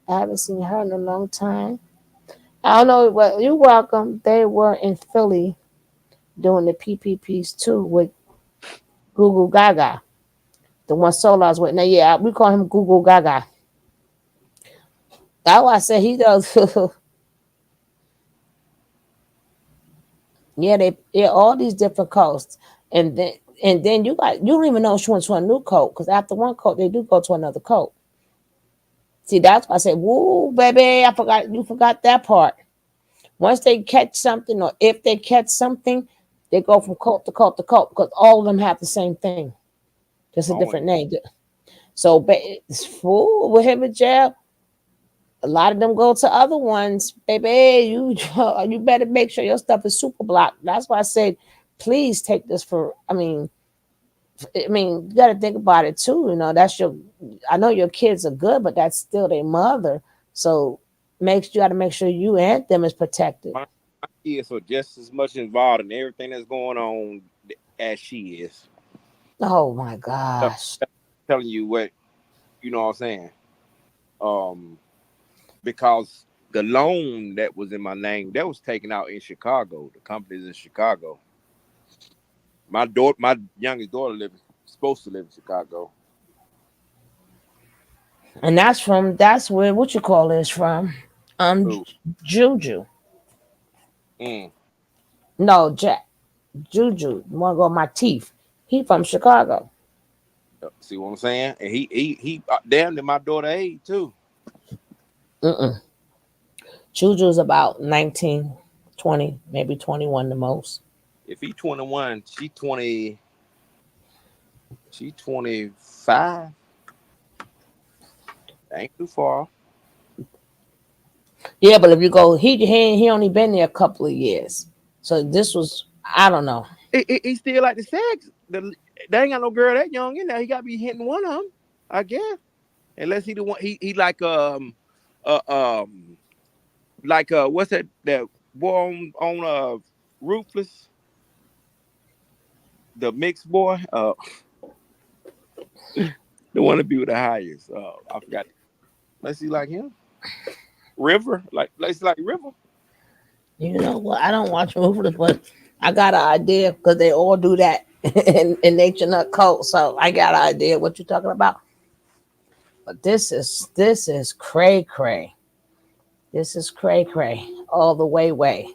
I haven't seen her in a long time. I don't know. Well, you're welcome. They were in Philly doing the PPPs too with Google Gaga. The one Solar's with. Now, yeah, we call him Google Gaga. That's why I said he does. Yeah, all these different coats, and then you don't even know she went to a new coat because after one coat they do go to another coat. See, that's why I said, "Woo, baby, you forgot that part." Once they catch something, or if they catch something, they go from coat to coat to coat because all of them have the same thing, just a Always. different name. So, fool with him in jail. A lot of them go to other ones, baby. You better make sure your stuff is super blocked. That's why I said, please take this for. I mean, you got to think about it too. That's your. I know your kids are good, but that's still their mother. So, you got to make sure you and them is protected. My kids are just as much involved in everything that's going on as she is. Oh my So, gosh. telling you what you know what I'm saying. Um, because the loan that was in my name that was taken out in Chicago. The company's in Chicago. My youngest daughter supposed to live in Chicago. And that's where what you call is from. Ooh, Juju. mm. No, Jack. Juju. Want to go my teeth. He from Chicago. See what I'm saying? And he damn near my daughter age too. Mm-mm. Juju's about 19, 20, maybe 21 the most. If he 21, she 25. Ain't too far. Yeah, but if you go, he only been there a couple of years. So this was, I don't know. He still like the sex. They ain't got no girl that young in there. He got to be hitting one of them, I guess. Unless he the one he uh um what's that boy on Ruthless, the mixed boy, the one to be with the highest. I forgot. Let's see like him. River, let's see like River. You know what? I don't watch movies, but I got an idea because they all do that in Nature Nut Cult. So I got an idea what you're talking about. But this is cray cray. This is cray cray all the way.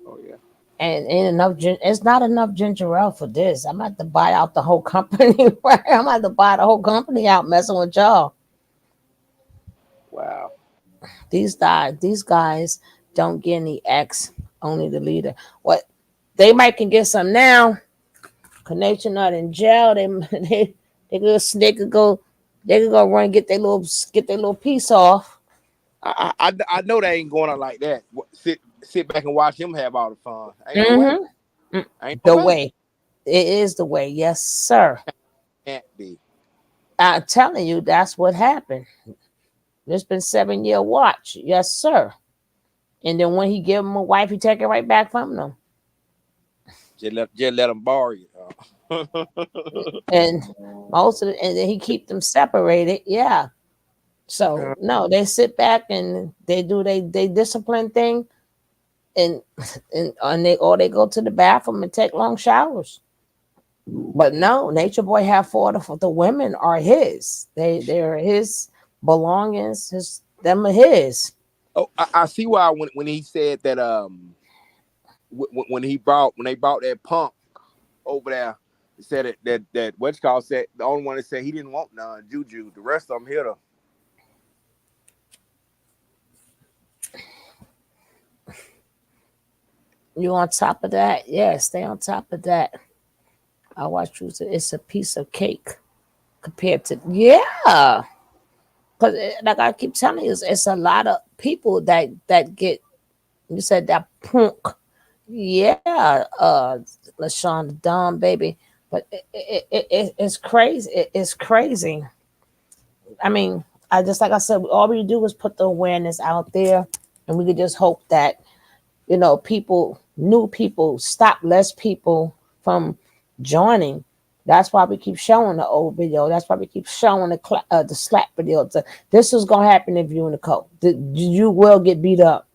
Oh yeah. And it's not enough ginger ale for this. I'm about to buy out the whole company. Right? I'm about to buy the whole company out messing with y'all. Wow. These guys don't get any X, only the leader. What they might can get some now. Connection not in jail. They could go They can go run and get their little piece off. I know they ain't going on like that. Sit back and watch him have all the fun. Ain't no way. Mm-hmm. Ain't no The way. way. It is the way. Yes, sir. Can't be. I'm telling you, that's what happened. It's been 7-year watch. Yes, sir. And then when he give him a wife, he take it right back from them. Just let him borrow you. And and then he keep them separated. Yeah. So no, they sit back and they do they discipline thing, and they go to the bathroom and take long showers. But no, Nature Boy have four of the women are his. They're his belongings. Them are his. Oh, I see why when he said that when they brought that punk over there, he said that what's called said the only one that said he didn't want none Juju. The rest of them hit her. You on top of that? Yeah, stay on top of that. I watch you. It's a piece of cake compared to because like I keep telling you, it's a lot of people that get. You said that punk, yeah, LaShawn Don baby, but it's crazy. It's crazy. I mean, I just like I said, all we do is put the awareness out there, and we could just hope that new people stop less people from joining. That's why we keep showing the old video. That's why we keep showing the slap video. This is gonna happen if you're in the cult. You will get beat up.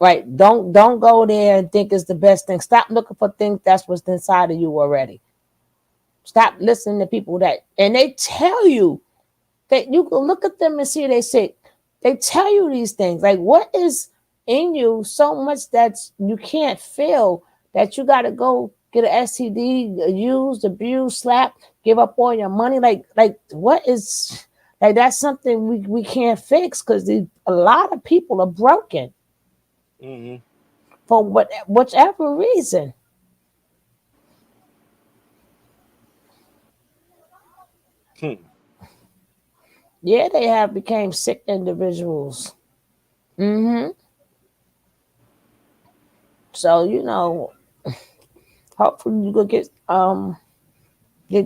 Right? Don't go there and think it's the best thing. Stop looking for things that's what's inside of you already. Stop listening to people and they tell you that you can look at them and see they sick. They tell you these things. Like what is in you so much that you can't feel that you got to go get an STD, used, abused, slap, give up all your money. Like what is like that's something we can't fix because a lot of people are broken. Mm-hmm. For whichever reason. Yeah, they have became sick individuals. Mm-hmm. So hopefully you could get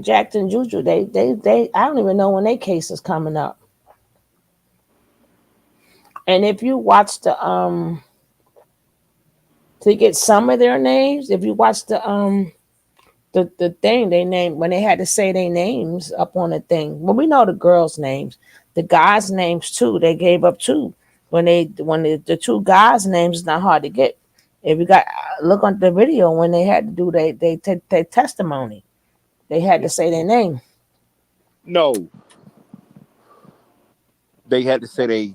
Jacked and Juju. They I don't even know when their case is coming up. And if you watch to get some of their names, if you watch the thing they named when they had to say their names up on the thing. Well, we know the girls' names, the guys' names too. They gave up too. When the two guys' names is not hard to get. If you got look on the video when they had to do their testimony, they had to say their name. No, they had to say the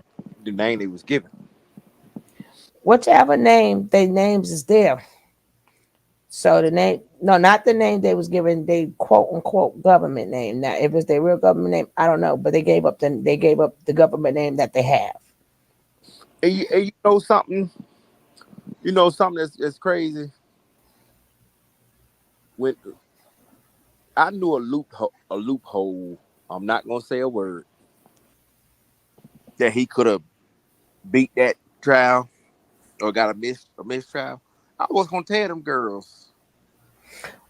name they was given. Whichever name their names is there. So the name, no, not the name they was given. They quote unquote government name. Now, if it's their real government name, I don't know. But they gave up the government name that they have. And you know something. You know something that's crazy. When I knew a loophole. I'm not gonna say a word that he could have beat that trial or got a mistrial. I was gonna tell them girls,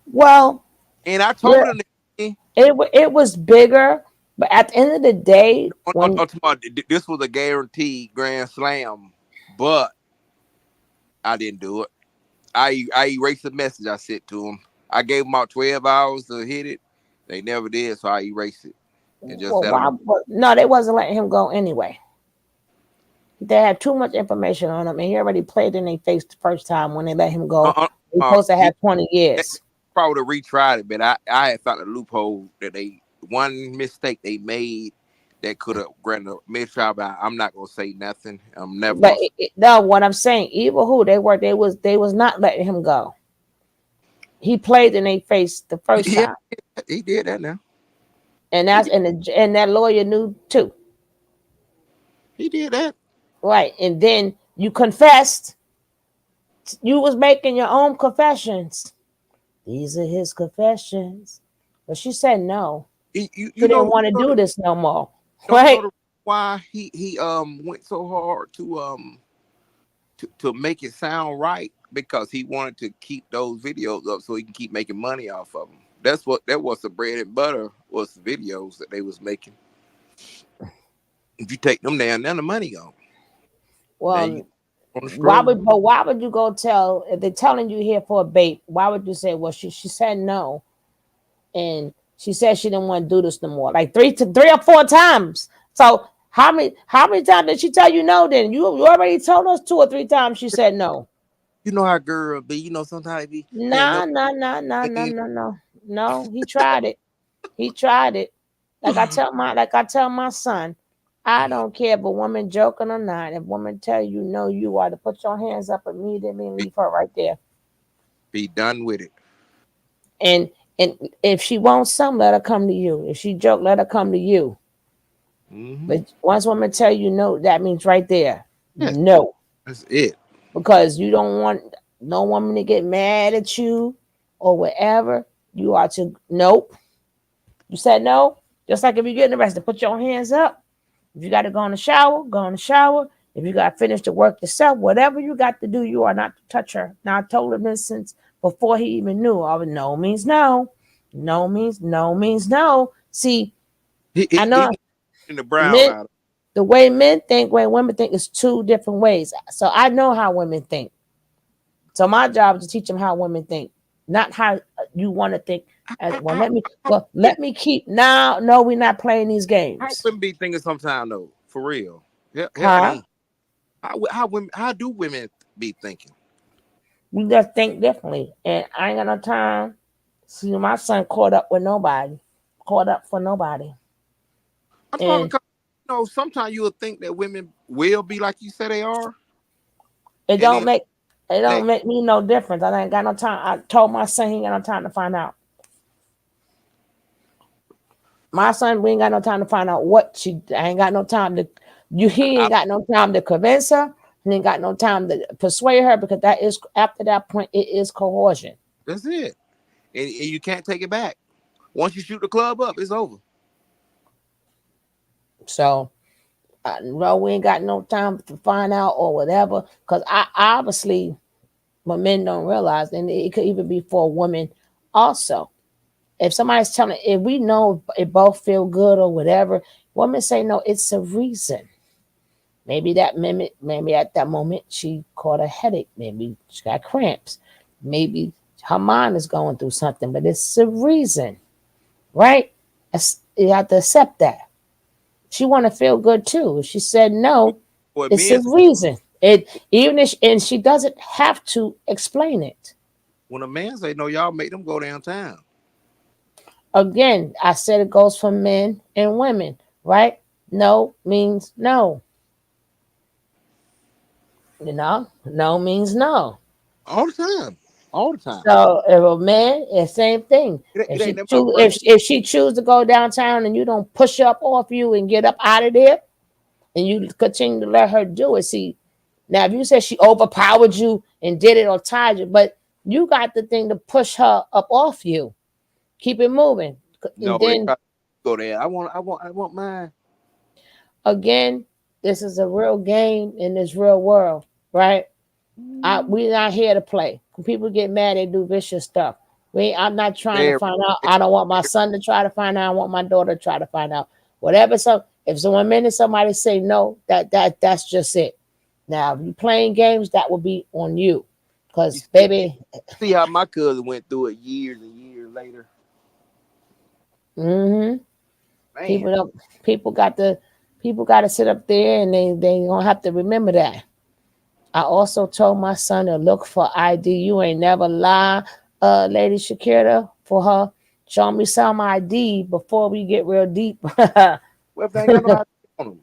Well, and I yeah, told them it was bigger, but at the end of the day, when this was a guaranteed grand slam, but I didn't do it. I erased the message I sent to them. I gave them about 12 hours to hit it. They never did, so I erased it and just let them. no, they wasn't letting him go anyway. They had too much information on him, and he already played in their face the first time when they let him go. He's supposed to have 20 years. Probably retried it, but I had found a loophole that one mistake they made that could have granted a mistrial. But I'm not gonna say nothing. I'm never. But no, what I'm saying, evil who they was not letting him go. He played in their face the first time. He did that now. And that lawyer knew too. He did that. Right. And then you confessed. You was making your own confessions. These are his confessions. But she said no. You He you didn't know want to do this no more, you know right? why he went so hard to make it sound right, because he wanted to keep those videos up so he can keep making money off of them. That was the bread and butter, was the videos that they was making. If you take them down, then the money gone. Now you Well, on the struggle. why would you go tell if they're telling you here for a bait? Why would you say, well, she said no, and she said she didn't want to do this no more, like three or four times. So how many times did she tell you no? Then you already told us 2 or 3 times she said no. You know how girl be. You know sometimes it be saying no. Nah, nah, nah, nah, nah, nah, no. No, he tried it. He tried it. Like I tell my son, I don't care if a woman joking or not. If a woman tell you no, you are to put your hands up immediately and be, leave her right there. be done with it. And if she wants some, let her come to you. If she joke, let her come to you. Hmm. But once woman tell you no, that means right there, Yes, no, that's it. because you don't want no woman to get mad at you or whatever. You are to nope. You said no. Just like if you're getting arrested, put your hands up. If you got to go in the shower, go in the shower. If you got to finish the work yourself, whatever you got to do, you are not to touch her. Now, I told him this since before he even knew. I was no means no. No means no means no. See, I He know in the brown men, out. the way men think, way women think is two different ways. So I know how women think. So my job is to teach them how women think, not how you want to think. How, Well, how, let me keep now. No, we're not playing these how games. women be thinking sometimes though? For real, help Huh? me. How do women be thinking? We just think differently. And I ain't got no time. See, my son caught up with nobody. Caught up for nobody. I'm talking And because sometimes you'll think that women will be like you say they are, it and don't then make it next, don't make me no difference. I ain't got no time. I told my son he ain't got no time to find out. My son, we ain't got no time to find out what she I ain't got no time to he I, ain't got no time to convince her. He ain't got no time to persuade her because that is after that point it is coercion. that's it, and you can't take it back. Once you shoot the club up, it's over. So no, we ain't got no time to find out or whatever. Because I obviously what men don't realize, and it could even be for a woman also. If somebody's telling, if we know it both feel good or whatever, women say no, it's a reason. Maybe at that moment she caught a headache, maybe she got cramps, maybe her mind is going through something, but it's a reason, right? You have to accept that. She want to feel good too. If she said no, What it's men a say, reason. And she doesn't have to explain it. when a man say no, y'all make them go downtown. Again, I said it goes for men and women, right? No means no. No means no. All the time, all the time. So if a man, the same thing. It ain't never If she choose to go downtown and you don't push up off you and get up out of there, and you continue to let her do it. See, now if you said she overpowered you and did it or tied you, but you got the thing to push her up off you. Keep it moving. no. And They then try to go there. I want mine. again, this is a real game in this real world, right? We're not here to play. When people get mad, they do vicious stuff. I'm not trying to Very, find out. I don't want my son to try to find out. I want my daughter to try to find out. Whatever. So if someone minute somebody say no, that's just it. Now, if you playing games, that will be on you. you Because baby, see how my cousin went through it years and years later. mm-hmm, Man, people don't people got to sit up there and they gonna have to remember that. I also told my son to look for ID. You ain't never lie, Lady Shakira, for her. Show me some ID before we get real deep. well, if they ain't got no idea on them,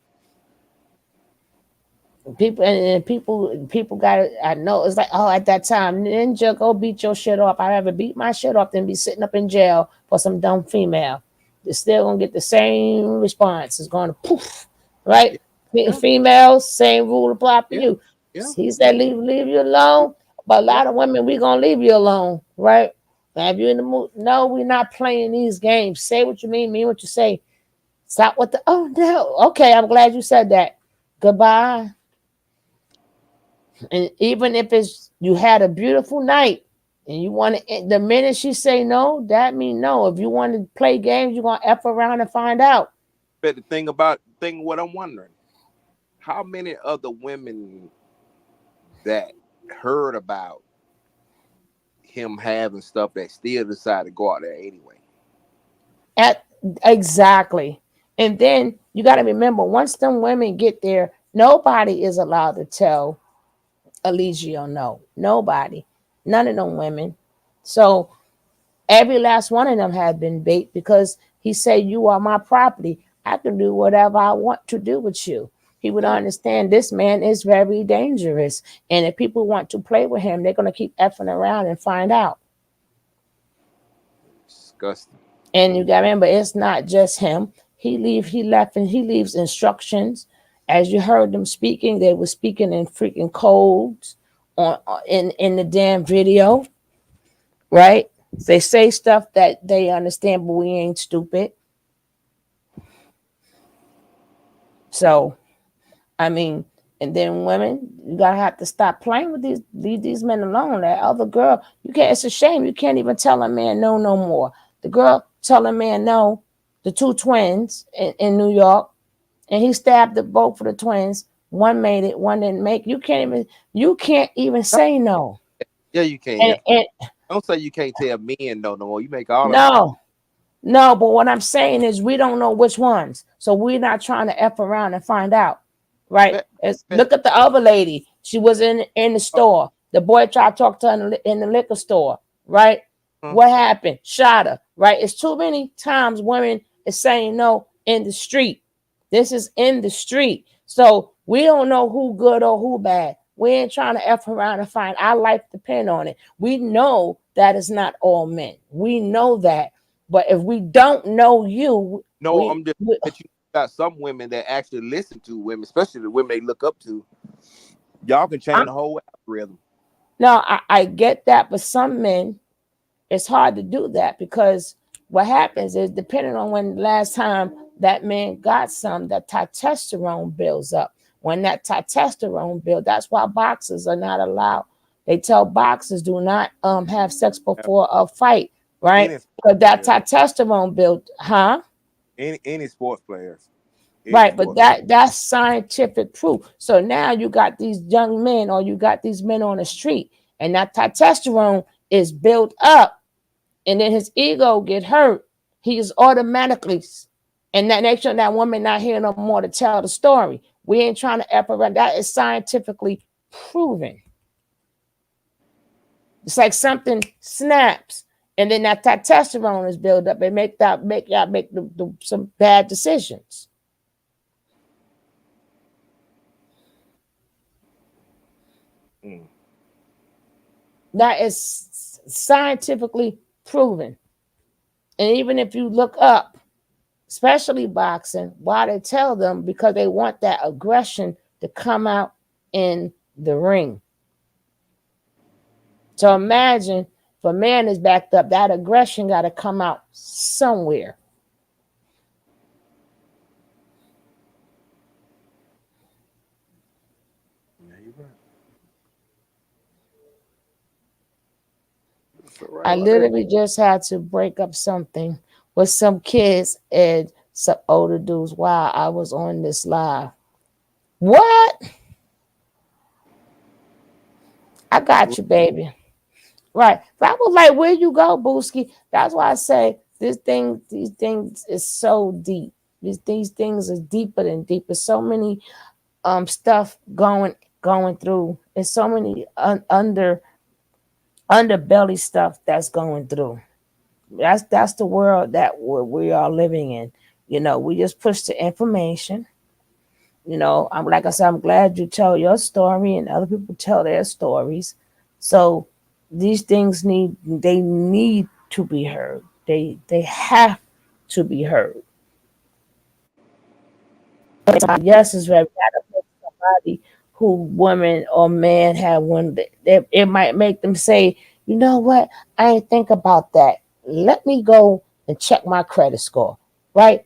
People got it. I know it's like, oh, at that time, Ninja, go beat your shit off. I'd rather beat my shit off than be sitting up in jail for some dumb female. They're still gonna get the same response. It's gonna poof, right? yeah, yeah, Females, same rule apply for yeah, you. yeah. He said, leave you alone. But a Yeah. lot of women, we gonna leave you alone, right? Have you in the mood? No, we're not playing these games. Say what you mean what you say. Stop with the oh no. Okay, I'm glad you said that. Goodbye. And even if it's you had a beautiful night and you want to, the minute she say no, that mean no. If you want to play games, you're gonna F around and find out. But what I'm wondering, how many of the women that heard about him having stuff that still decided to go out there anyway? At exactly. And then you got to remember, once them women get there, nobody is allowed to tell Eligio no. Nobody. None of them women. So every last one of them had been bait because he said, "You are my property. I can do whatever I want to do with you." He would understand this man is very dangerous. And if people want to play with him, they're going to keep effing around and find out. Disgusting. And you got to remember, it's not just him. He left and he leaves instructions. As you heard them speaking, they were speaking in freaking codes in the damn video, right? They say stuff that they understand, but we ain't stupid. So, I mean, and then women, you gotta have to stop playing with these men alone. That other girl, you can't. It's a shame you can't even tell a man no more. The girl tell a man no. The two twins in New York, and he stabbed the both of the twins. One made it, one didn't make. You can't even say no. Yeah, you can. And Don't say you can't tell men no more. You make all of them. no, no. But what I'm saying is we don't know which ones, so we're not trying to f around and find out. Right? Look at the other lady. She was in the store. The boy tried to talk to her in the liquor store. Right? What happened? Shot her. Right? It's too many times women is saying no in the street. This is in the street. So we don't know who good or who bad. We ain't trying to F around and find our life depend on it. We know that it's not all men. We know that. But if we don't know you, I'm just that you got some women that actually listen to women, especially the women they look up to. Y'all can change the whole algorithm. No, I get that, but some men, it's hard to do that because what happens is depending on when the last time that man got some, that testosterone builds up. When that testosterone builds, that's why boxers are not allowed. They tell boxers do not have sex before a fight, right? Because that testosterone built, huh? Any sports players. Right, but that's scientific proof. So now you got these young men or you got these men on the street, and that testosterone is built up, and then his ego get hurt. He is automatically, and that makes sure that woman not here no more to tell the story. We ain't trying to epigraph. That is scientifically proven. It's like something snaps, and then that testosterone is built up and make y'all make some bad decisions. That is scientifically proven. And even if you look up, especially boxing, why they tell them, because they want that aggression to come out in the ring. So imagine if a man is backed up, that aggression got to come out somewhere. Yeah, you're right. I literally just had to break up something with some kids and some older dudes while I was on this live. What? I got you, baby. Right. That was like, where you go, Booski? That's why I say these things is so deep. These things are deeper than deep. There's so many stuff going through. There's so many underbelly stuff that's going through. That's the world that we are living in. You know, we just push the information. You know, I'm like I said, I'm glad you tell your story and other people tell their stories. So these things need to be heard. They have to be heard. Yes, it's very bad. Somebody who woman or man have one. It might make them say You know what? I didn't think about that. Let me go and check my credit score. Right?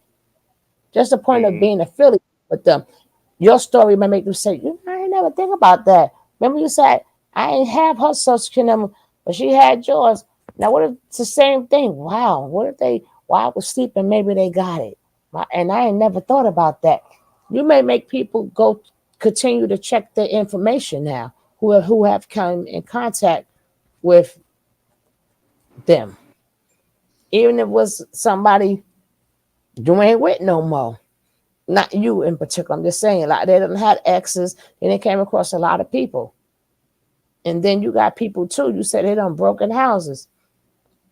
Just the point of Mm. being affiliated with them. Your story may make them say, I ain't never think about that. Remember you said, I ain't have her social security number, but she had yours. Now, what if it's the same thing? Wow. What if they, while I was sleeping, maybe they got it? And I ain't never thought about that. You may make people go continue to check their information now who have come in contact with them. Even if it was somebody you ain't with no more. Not you in particular. I'm just saying, like they didn't have exes and they came across a lot of people. And then you got people too. You said they done broken houses.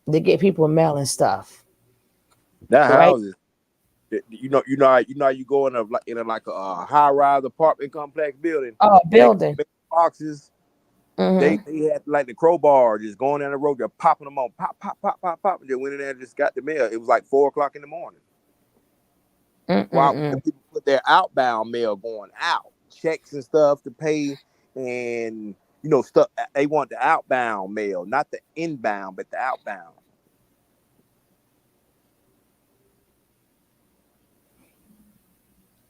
They get people mail and stuff, That right? house is, how you go in a high rise apartment complex building, Oh, and they building. make boxes. They Mm-hmm. had like the crowbar just going down the road, just popping them on, pop, pop, pop, pop, pop, and just went in there and just got the mail. It was like 4 o'clock in the morning. While the Mm-mm-mm. people put their outbound mail going out, checks and stuff to pay, and stuff. They want the outbound mail, not the inbound, but the outbound.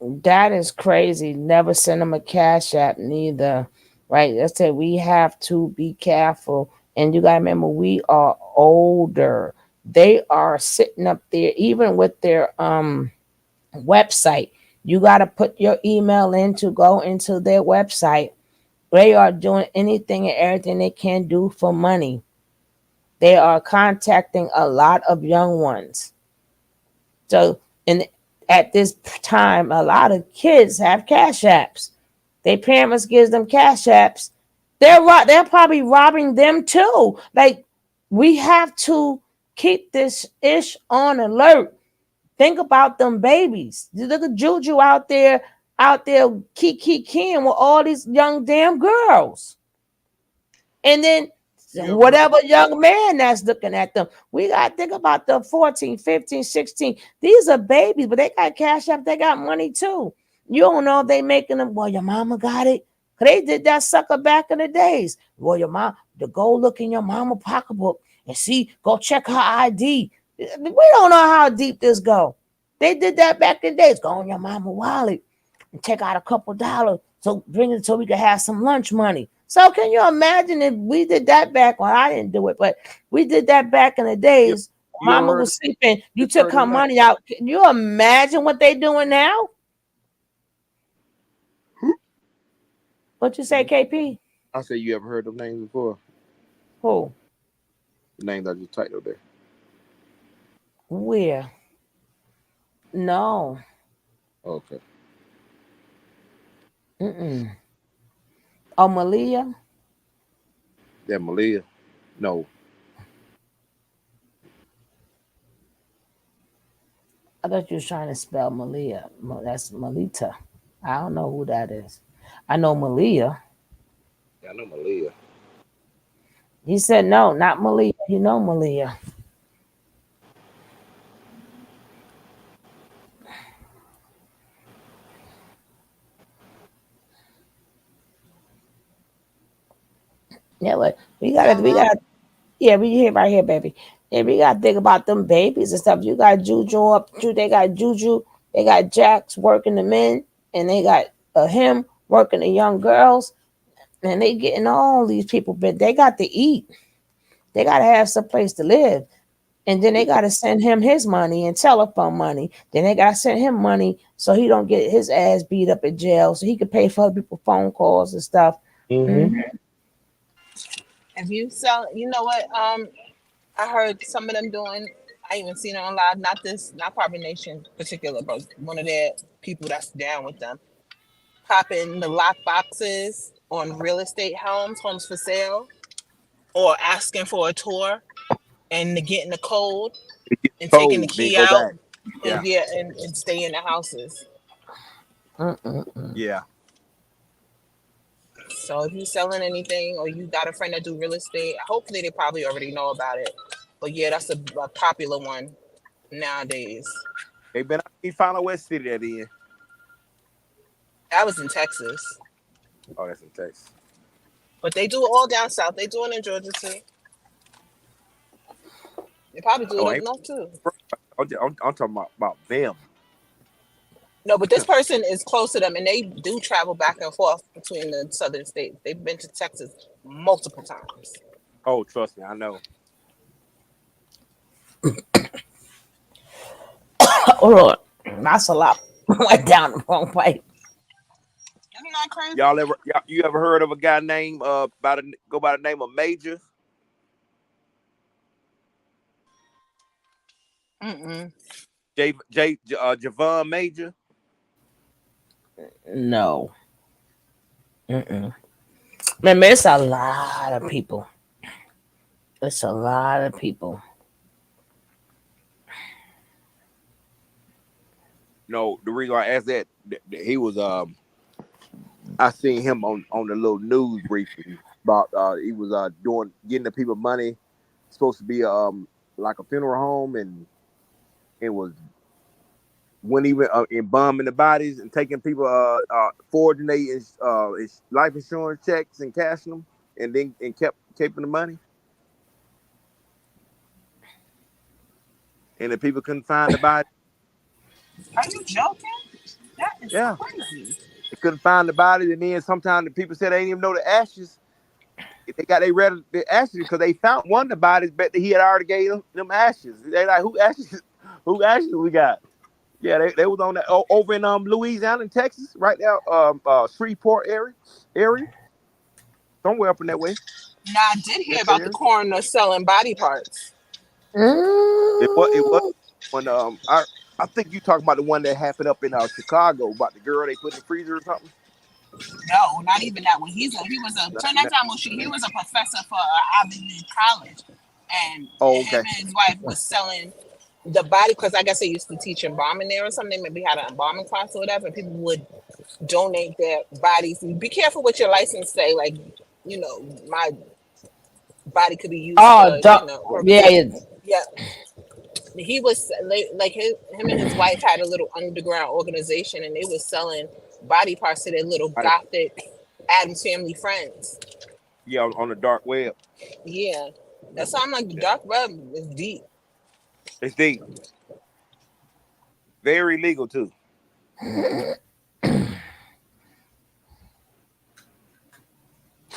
That is crazy. Never send them a cash app neither. Right? I said we have to be careful. And you gotta remember we are older. They are sitting up there, even with their website. You gotta put your email in to go into their website. They are doing anything and everything they can do for money. They are contacting a lot of young ones. So, and at this time, a lot of kids have cash apps. Their parents gives them cash apps. They're probably robbing them too. Like we have to keep this ish on alert. Think about them babies. You look at Juju out there keying with all these young damn girls. And then You ever heard? whatever young man that's looking at them, we got to think about the 14, 15, 16. These are babies, but they got cash up, they got money too. You don't know if they making them, well, your mama got it. Cause they did that sucker back in the days. Well, your mom, to go look in your mama pocketbook and see, go check her ID. We don't know how deep this go. They did that back in the days. Go in your mama wallet and take out a couple dollars. So bring it so we could have some lunch money. So can you imagine if we did that back? Well, I didn't do it, but we did that back in the You, days. you ever Mama heard? was sleeping. You You ever took heard her them names? money out. Can you imagine what they doing now? What you say, KP? I say you ever heard them names before? Who? The names I just typed up there. Where? No. Okay. Mm-mm. Oh, Malia? Yeah, Malia. No. I thought you was trying to spell Malia. That's Malita. I don't know who that is. I know Malia. Yeah, I know Malia. He said no, not Malia. You know Malia. Yeah, but we Hello. gotta, yeah, we here right here, baby. Yeah, we gotta think about them babies and stuff. You got Juju they got Juju, they got Jax working the men, and they got him working the young girls, and they getting all these people, but they got to eat. They gotta have some place to live. And then they gotta send him his money and telephone money. Then they gotta send him money so he don't get his ass beat up in jail, so he can pay for other people's phone calls and stuff. Mm-hmm. Mhm. If you sell, you know what? I heard some of them doing. I even seen it on live. Not this, not Proper Nation particular, but one of their people that's down with them. Popping the lock boxes on real estate homes for sale, or asking for a tour and getting the code They get and taking the told, then key go out back. and Yeah. and stay in the houses. Mm-mm-mm. Yeah. So if you're selling anything or you got a friend that do real estate, hopefully they probably already know about it. But yeah, that's a popular one nowadays. They been out. He found out what city that in. I was in Texas, Oh, that's in Texas. but they do it all down south. They do it in Georgia too. They probably do Oh, it up ain't north too. I'm talking about them. No, but this person is close to them, and they do travel back and forth between the southern states. They've been to Texas multiple times. Oh, trust me, I know. Oh Lord, that's a lot. Went down the wrong way. Isn't that crazy? You ever heard of a guy named by the name of Major? Mm-mm. Javon Major? No. Mm-mm. Remember, it's a lot of people. It's a lot of people. No, the reason I asked that he was I seen him on the little news briefing about he was getting the people money. Supposed to be like a funeral home, and it was when he went embalming the bodies and taking people forging his life insurance checks and cashing them, and then kept keeping the money, and the people couldn't find the body. Are you joking? That is Yeah, crazy. they couldn't find the body, and then sometimes the people said they didn't even know the ashes. They read the ashes because they found one of the bodies, but he had already gave them ashes. They like who ashes? Who ashes we got? Yeah, they was on that over in Louisiana and Texas, right there, Shreveport area, somewhere up in that way. Now I did hear about the coroner selling body parts. It was when I think you talking about the one that happened up in Chicago about the girl they put in the freezer or something. No, not even that one. He was a turn that time he was a professor for Ivy League college, and him and his wife was selling the body because I guess they used to teach embalming there or something. Maybe had an embalming class or whatever. And people would donate their bodies. Be careful what your license say. Like, you know, my body could be used for, yeah. He was like him and his wife had a little underground organization, and they was selling body parts to their little gothic Addams Family friends. Yeah, on the dark web. Yeah, that's why I'm like the dark web is deep. It's deep. Very legal too.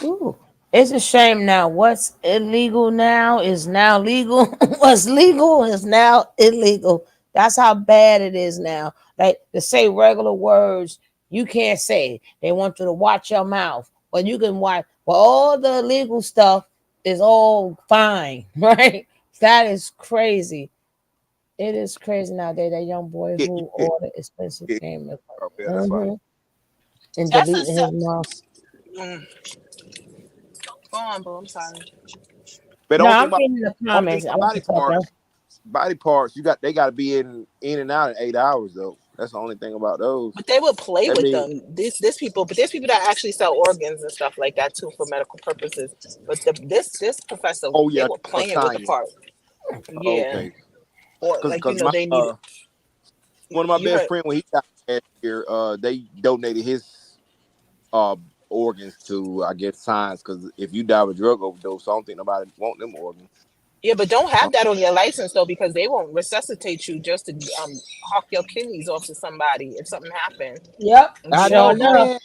Ooh. It's a shame now. What's illegal now is now legal. What's legal is now illegal. That's how bad it is now. Like to say regular words, you can't say. They want you to watch your mouth. But you can watch. Well, all the illegal stuff is all fine, right? That is crazy. It is crazy nowadays. That young boy who ordered expensive game and deleting his mouth. Go on, bro. I'm sorry. But no, I'm reading the comments. Body parts, they got to be in and out in 8 hours though. That's the only thing about those. But they would play with them. There's people, but there's people that actually sell organs and stuff like that too for medical purposes. But this professor, they were playing with the part. Yeah. Okay. Or like they need. One of my best friends when he got last year, they donated his organs to, I guess, science, because if you die of a drug overdose, I don't think nobody want them organs. Yeah, but don't have that on your license though, because they won't resuscitate you just to hawk your kidneys off to somebody if something happened. Yep, sure enough.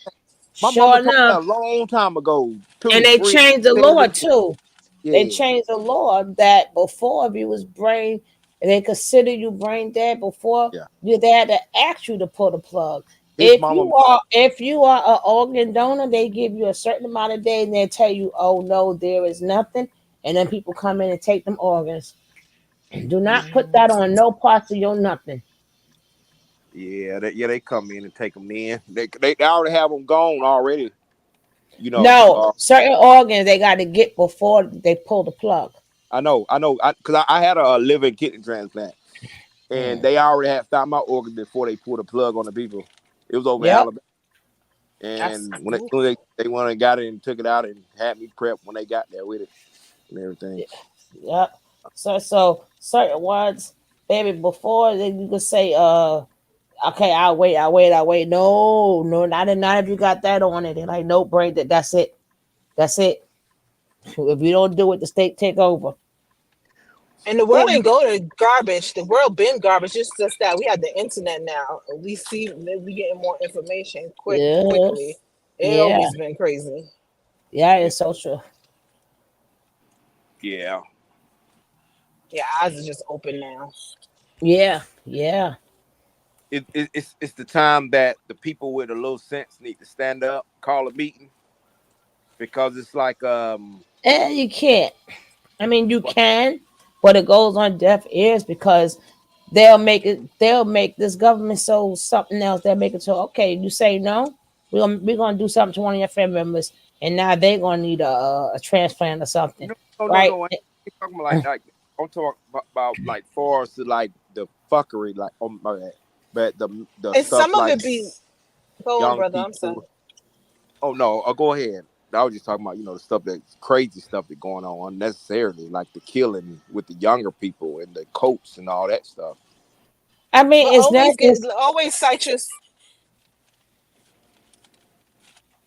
My mama told me a long time ago. And they changed the law too. Yeah. They changed the law that before, if you was brain, they consider you brain dead before. Yeah. They had to ask you to pull the plug. If you are an organ donor, they give you a certain amount of days, and they tell you, "Oh no, there is nothing," and then people come in and take them organs. Do not put that on no parts of your nothing. Yeah, they come in and take them in. They already have them gone already. No, certain organs they got to get before they pull the plug. I know, because I had a living kidney transplant, and they already had found my organs before they pulled the plug on the people. It was over in Alabama, and when they went and got it and took it out and had me prep when they got there with it and everything. Yep. So certain words, baby, before you could say, okay, I'll wait. No, not if you got that on it. They're like, no, brain that. That's it. If you don't do it, the state take over. And the world ain't go to garbage. The world been garbage. It's just that we have the internet now. We see we getting more information quickly. Yes. It Yeah. always been crazy. Yeah, it's so true. Yeah. Yeah, eyes are just open now. Yeah. Yeah. It's the time that the people with a little sense need to stand up, call a meeting, because it's like And you can't. I mean, you what can, but it goes on deaf ears because they'll make this government so something else. They'll make it so okay. You say no, we're gonna do something to one of your family members, and now they're gonna need a transplant or something, right? no. I ain't talking about like I'm talking about like far as to like the fuckery, like oh my bad, but the And stuff some of like it be go on, young brother. I'm sorry. people. Oh no, go ahead. I was just talking about the stuff that's crazy stuff that's going on unnecessarily, like the killing with the younger people and the coats and all that stuff. I mean, But it's not. It's always cite your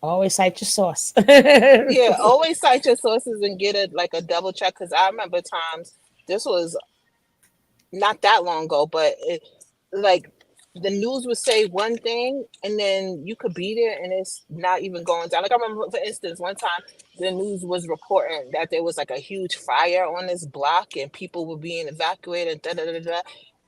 always cite your source. yeah, always cite your sources and get it like a double check. Because I remember times this was not that long ago, but like the news would say one thing and then you could be there and it's not even going down. Like I remember, for instance, one time the news was reporting that there was like a huge fire on this block and people were being evacuated. Da, da, da, da.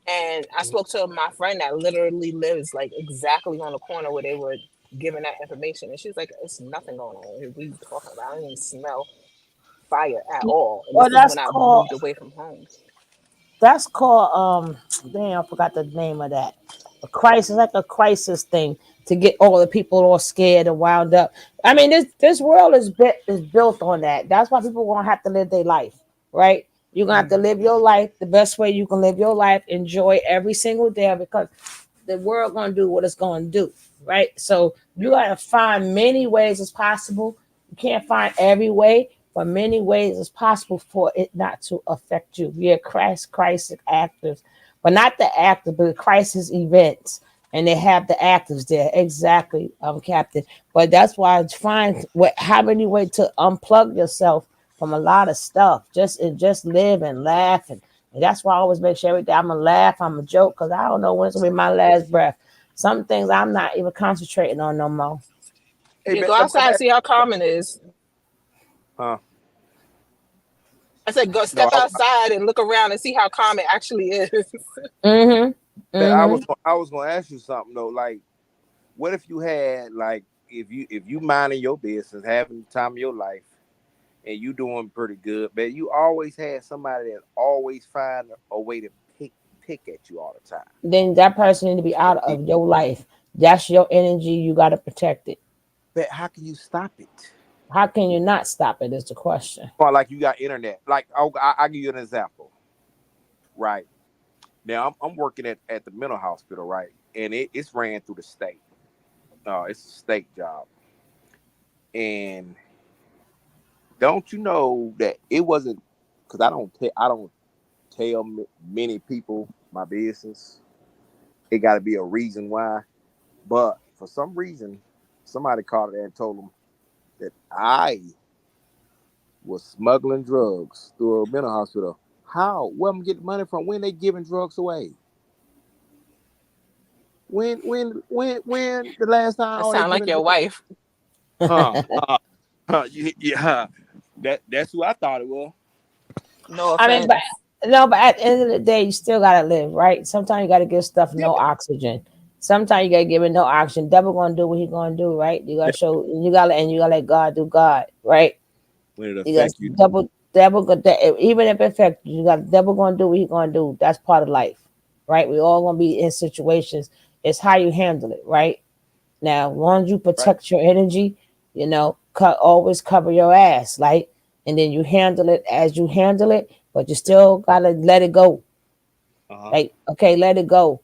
And I spoke to my friend that literally lives like exactly on the corner where they were giving that information, and she's like, "It's nothing going on. What are you talking about? I didn't even smell fire at all." And Well, this is when I moved away from home. that's called damn, I forgot the name of that. A crisis, like a crisis thing to get all the people all scared and wound up. I mean, this world is built on that. That's why people gonna have to live their life, right? You're gonna have to live your life the best way you can live your life. Enjoy every single day because the world gonna do what it's gonna do, right? So you gotta find many ways as possible. You can't find every way, but many ways as possible for it not to affect you. We are crisis actors, but not the actors, but the crisis events. And they have the actors there. Exactly, Captain. But that's why it's fine. How many ways to unplug yourself from a lot of stuff? Just live and laugh and that's why I always make sure every day I'm gonna laugh, I'm a joke, because I don't know when it's gonna be my last breath. Some things I'm not even concentrating on no more. Hey, Yeah, man, go outside and see how calm it is. huh? I said, go No, step outside and look around and see how calm it actually is. Mm-hmm. Mm-hmm. I was gonna ask you something though. Like, what if you had like if you minding your business, having the time of your life, and you doing pretty good, but you always had somebody that always find a way to pick at you all the time. Then that person need to be out of your life. That's your energy. You got to protect it. But how can you stop it? How can you not stop it? Is the question. Or like you got internet. Like I'll give you an example. Right now, I'm working at the mental hospital, right, and it's ran through the state. It's a state job, and don't you know that it wasn't because I don't tell many people my business. It got to be a reason why. But for some reason, somebody called it and told them that I was smuggling drugs through a mental hospital. How? Where I'm getting money from? When they giving drugs away? When the last time That are they sound like giving your drugs? wife. Huh? Yeah. That's who I thought it was. No I mean, but offense. no, but at the end of the day, you still gotta live, right? Sometimes you gotta give stuff Yeah. no oxygen. Sometimes you gotta give it no oxygen. Devil gonna do what he gonna do, right? You gotta show, you gotta let God do God, right? When it You got affect you. devil, even if it affects you, you got devil gonna do what he gonna do. That's part of life, right? We all gonna be in situations. It's how you handle it, right? Now, once you Right. protect your energy, always cover your ass, like, and then you handle it as you handle it, but you still gotta let it go. Uh-huh. Like, okay, let it go,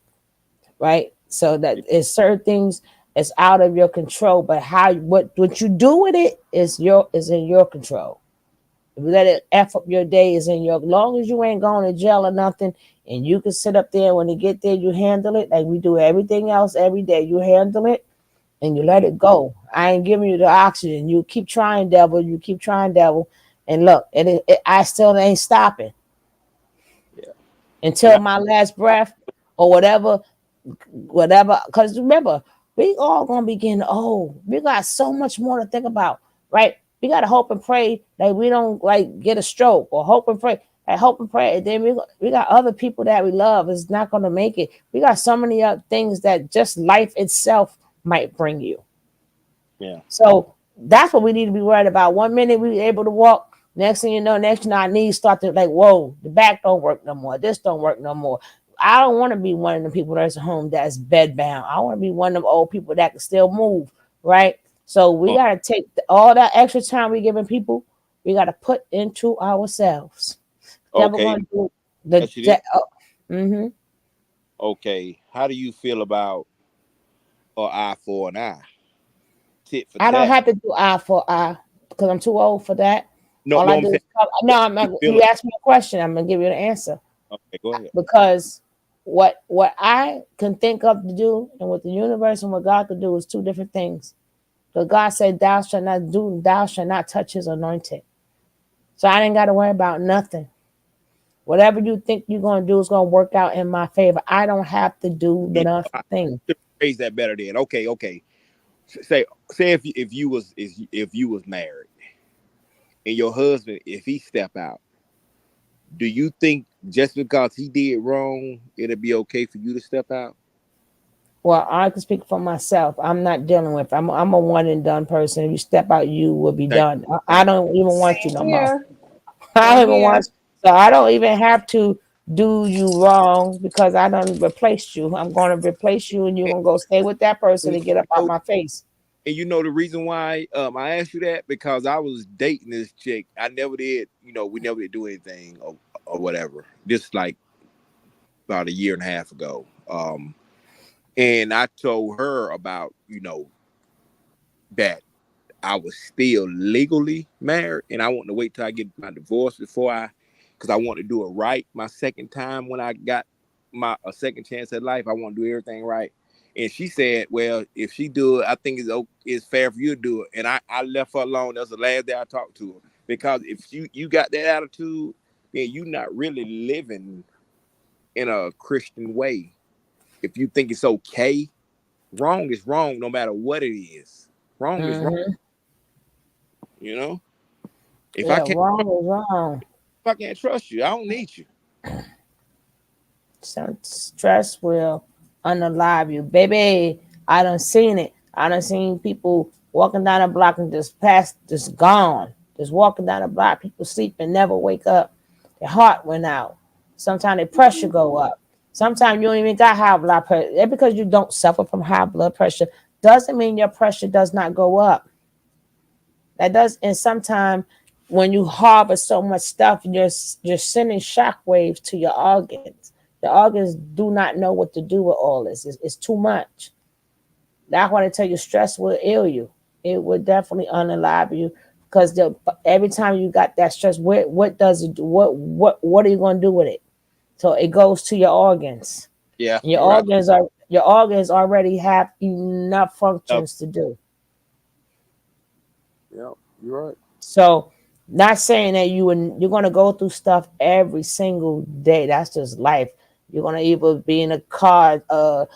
right? So that Yeah. it's certain things it's out of your control, but what you do with it is in your control. If you let it F up your day, is in your, long as you ain't going to jail or nothing, and you can sit up there when you get there, you handle it like we do everything else every day. You handle it and you let Mhm. it go. I ain't giving you the oxygen. You keep trying, devil. You keep trying, devil. And look, I still ain't stopping. until my last breath or whatever. Because remember, we all gonna be getting old. We got so much more to think about, right? We gotta hope and pray that we don't like get a stroke, or hope and pray. And hope and pray. And then we got other people that we love is not gonna make it. We got so many other things that just life itself might bring you. Yeah. So that's what we need to be worried about. 1 minute we able to walk, next thing you know, our knees start to like, whoa, the back don't work no more. This don't work no more. I don't want to be one of the people that's at home that's bed bound. I want to be one of them old people that can still move, right? So we got to take all that extra time we giving people, we got to put into ourselves. Never Okay. going to do the. Okay. How do you feel about eye for an eye? Tit for I don't tat. have to do eye for eye because I'm too old for that. No, All no, I I'm do saying. is you asked me a question. I'm gonna give you the answer. Okay, go ahead. Because what I can think of to do and what the universe and what God could do is two different things. But God said, thou shalt not touch his anointed. So I ain't got to worry about nothing. Whatever you think you're gonna do is gonna work out in my favor. I don't have to do Yeah, nothing. phrase that better then. Okay. Say if you was married and your husband, if he step out, do you think just because he did wrong, it'll be okay for you to step out? Well, I can speak for myself. I'm not dealing with. I'm a one and done person. If you step out, you will be Thank done. you. I don't even want you Same no more. here. I don't Same even here. want. So I don't even have to do you wrong because I don't replace you. I'm going to replace you, and you're gonna go stay with that person And and get up out my face. you know the reason why I asked you that, because I was dating this chick. I never did, we never did do anything or whatever. Just like about a year and a half ago. And I told her about, that I was still legally married, and I want to wait till I get my divorce because I want to do it right my second time when I got a second chance at life. I want to do everything right. And she said, "Well, if she do it, I think it's fair for you to do it." And I left her alone. That's the last day I talked to her, because if you got that attitude, then you're not really living in a Christian way. If you think it's okay, wrong is wrong, no matter what it is. Wrong is wrong. Mm-hmm. You know, if I Yeah, can't wrong is wrong. if I can't trust you, I don't need you. So stress will unalive you, baby. I done seen it. I done seen people walking down a block and just gone, just walking down a block. People sleep and never wake up. Their heart went out. Sometimes their pressure go up. Sometimes you don't even got high blood pressure. That's because you don't suffer from high blood pressure doesn't mean your pressure does not go up. That does, and sometimes when you harbor so much stuff, you're sending shock waves to your organs. The organs do not know what to do with all this. It's too much. That's why they tell you stress will ill you. It would definitely unalive you because every time you got that stress, what does it do? What are you going to do with it? So it goes to your organs. Yeah, Your you're right. organs already have enough Oh, functions to do. yeah, you're right. So, not saying that you're going to go through stuff every single day. That's just life. You're going to either be in a car, a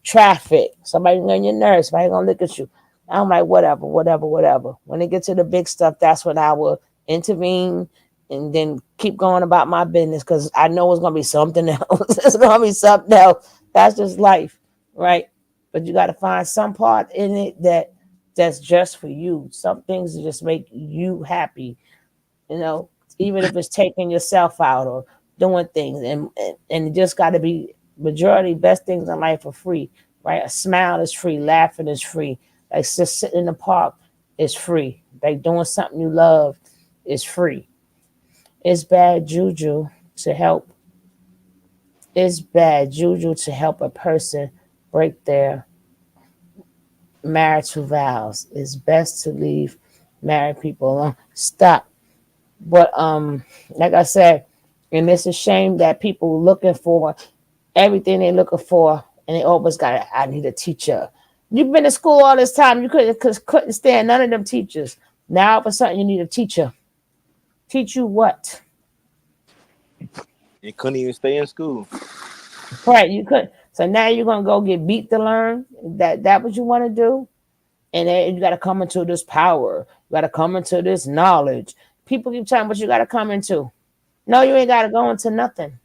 traffic. Somebody on your nerves. Somebody going to look at you. I'm like, whatever. When it gets to the big stuff, that's when I will intervene and then keep going about my business because I know it's going to be something else. It's going to be something else. That's just life, right? But you got to find some part in it that's just for you. Some things that just make you happy, even if it's taking yourself out or doing things. And it just got to be majority best things in life are free, right? A smile is free, laughing is free. Like just sitting in the park is free. Like doing something you love is free. It's bad juju to help. It's bad juju to help a person break their marital vows. It's best to leave married people alone. Stop. But like I said, and it's a shame that people looking for everything they're looking for, and they always got. I need a teacher. You've been to school all this time. You couldn't stand none of them teachers. Now all of a sudden you need a teacher. Teach you what? You couldn't even stay in school. Right, you could. So now you're gonna go get beat to learn that what you want to do, and then you got to come into this power. You got to come into this knowledge. People keep telling what you got to come into. No, you ain't got to go into nothing.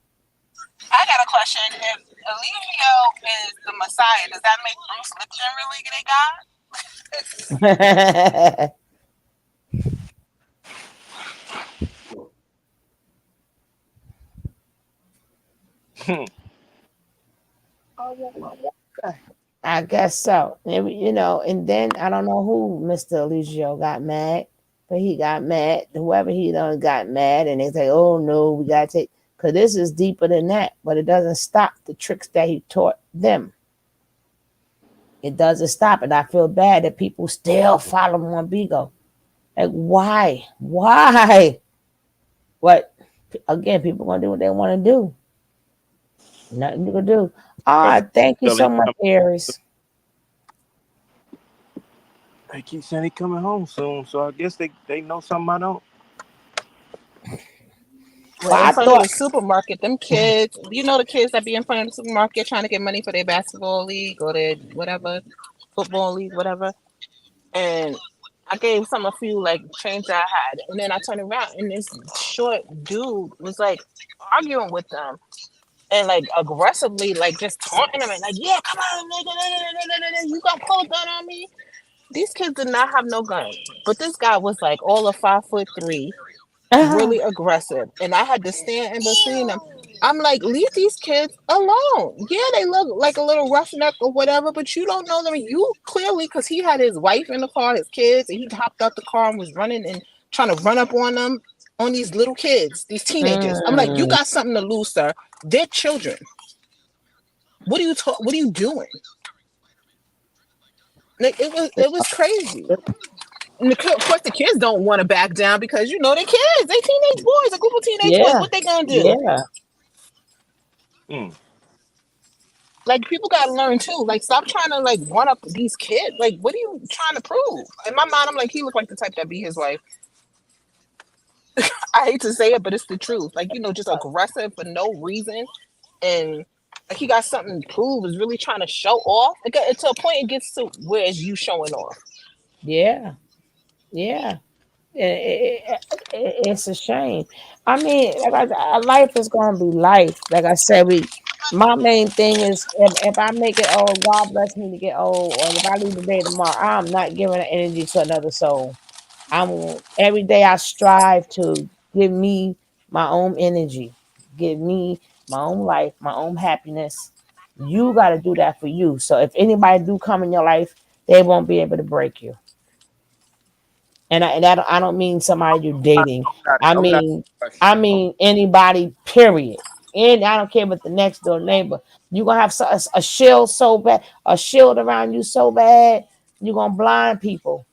I got a question. If Eligio is the Messiah, does that make Bruce Lipton really their God? I guess so. You know, and then I don't know who Mr. Eligio got mad, but he got mad. Whoever he done got mad, and they say, "Oh no, we gotta take," because this is deeper than that. But it doesn't stop the tricks that he taught them. It doesn't stop it. I feel bad that people still follow Bigo. Like, why? Why? What? Again, people gonna do what they want to do. Nothing you can do. Ah, thank you so much, Aries. They keep saying they coming home soon, so I guess they know something I don't. Well, in front of the supermarket, them kids, you know the kids that be in front of the supermarket trying to get money for their basketball league or their whatever, football league, whatever. And I gave some a few like change I had, and then I turned around and this short dude was like arguing with them and like aggressively like just taunting them and like, yeah, come on, nigga, you gonna pull a gun on me? These kids did not have no gun, but this guy was like all of 5'3", really aggressive, and I had to stand in between them. I'm like, leave these kids alone. Yeah, they look like a little roughneck or whatever, but you don't know them. You clearly, because he had his wife in the car, his kids, and he hopped out the car and was running and trying to run up on them, on these little kids, these teenagers. I'm like, you got something to lose, sir. They're children. What are you doing? Like, it was crazy. And of course, the kids don't want to back down because you know they're kids. They teenage boys, a group of teenage boys. What they gonna do? Yeah. Like people gotta learn too. Like stop trying to like one up these kids. Like what are you trying to prove? In my mind, I'm like he looked like the type that be his wife. I hate to say it, but it's the truth. Like just aggressive for no reason, and like he got something to prove. Is really trying to show off. Like, to a point, it gets to where it's you showing off. Yeah. Yeah. It's a shame. I mean, life is gonna be life. Like I said, my main thing is if I make it old, God bless me to get old, or if I leave the day tomorrow, I'm not giving that energy to another soul. Every day I strive to give me my own energy, give me my own life, my own happiness. You got to do that for you. So if anybody do come in your life, they won't be able to break you. And I don't mean somebody you're dating. I mean anybody. Period. And I don't care about the next door neighbor. You're gonna have a shield so bad, a shield around you so bad, you're gonna blind people.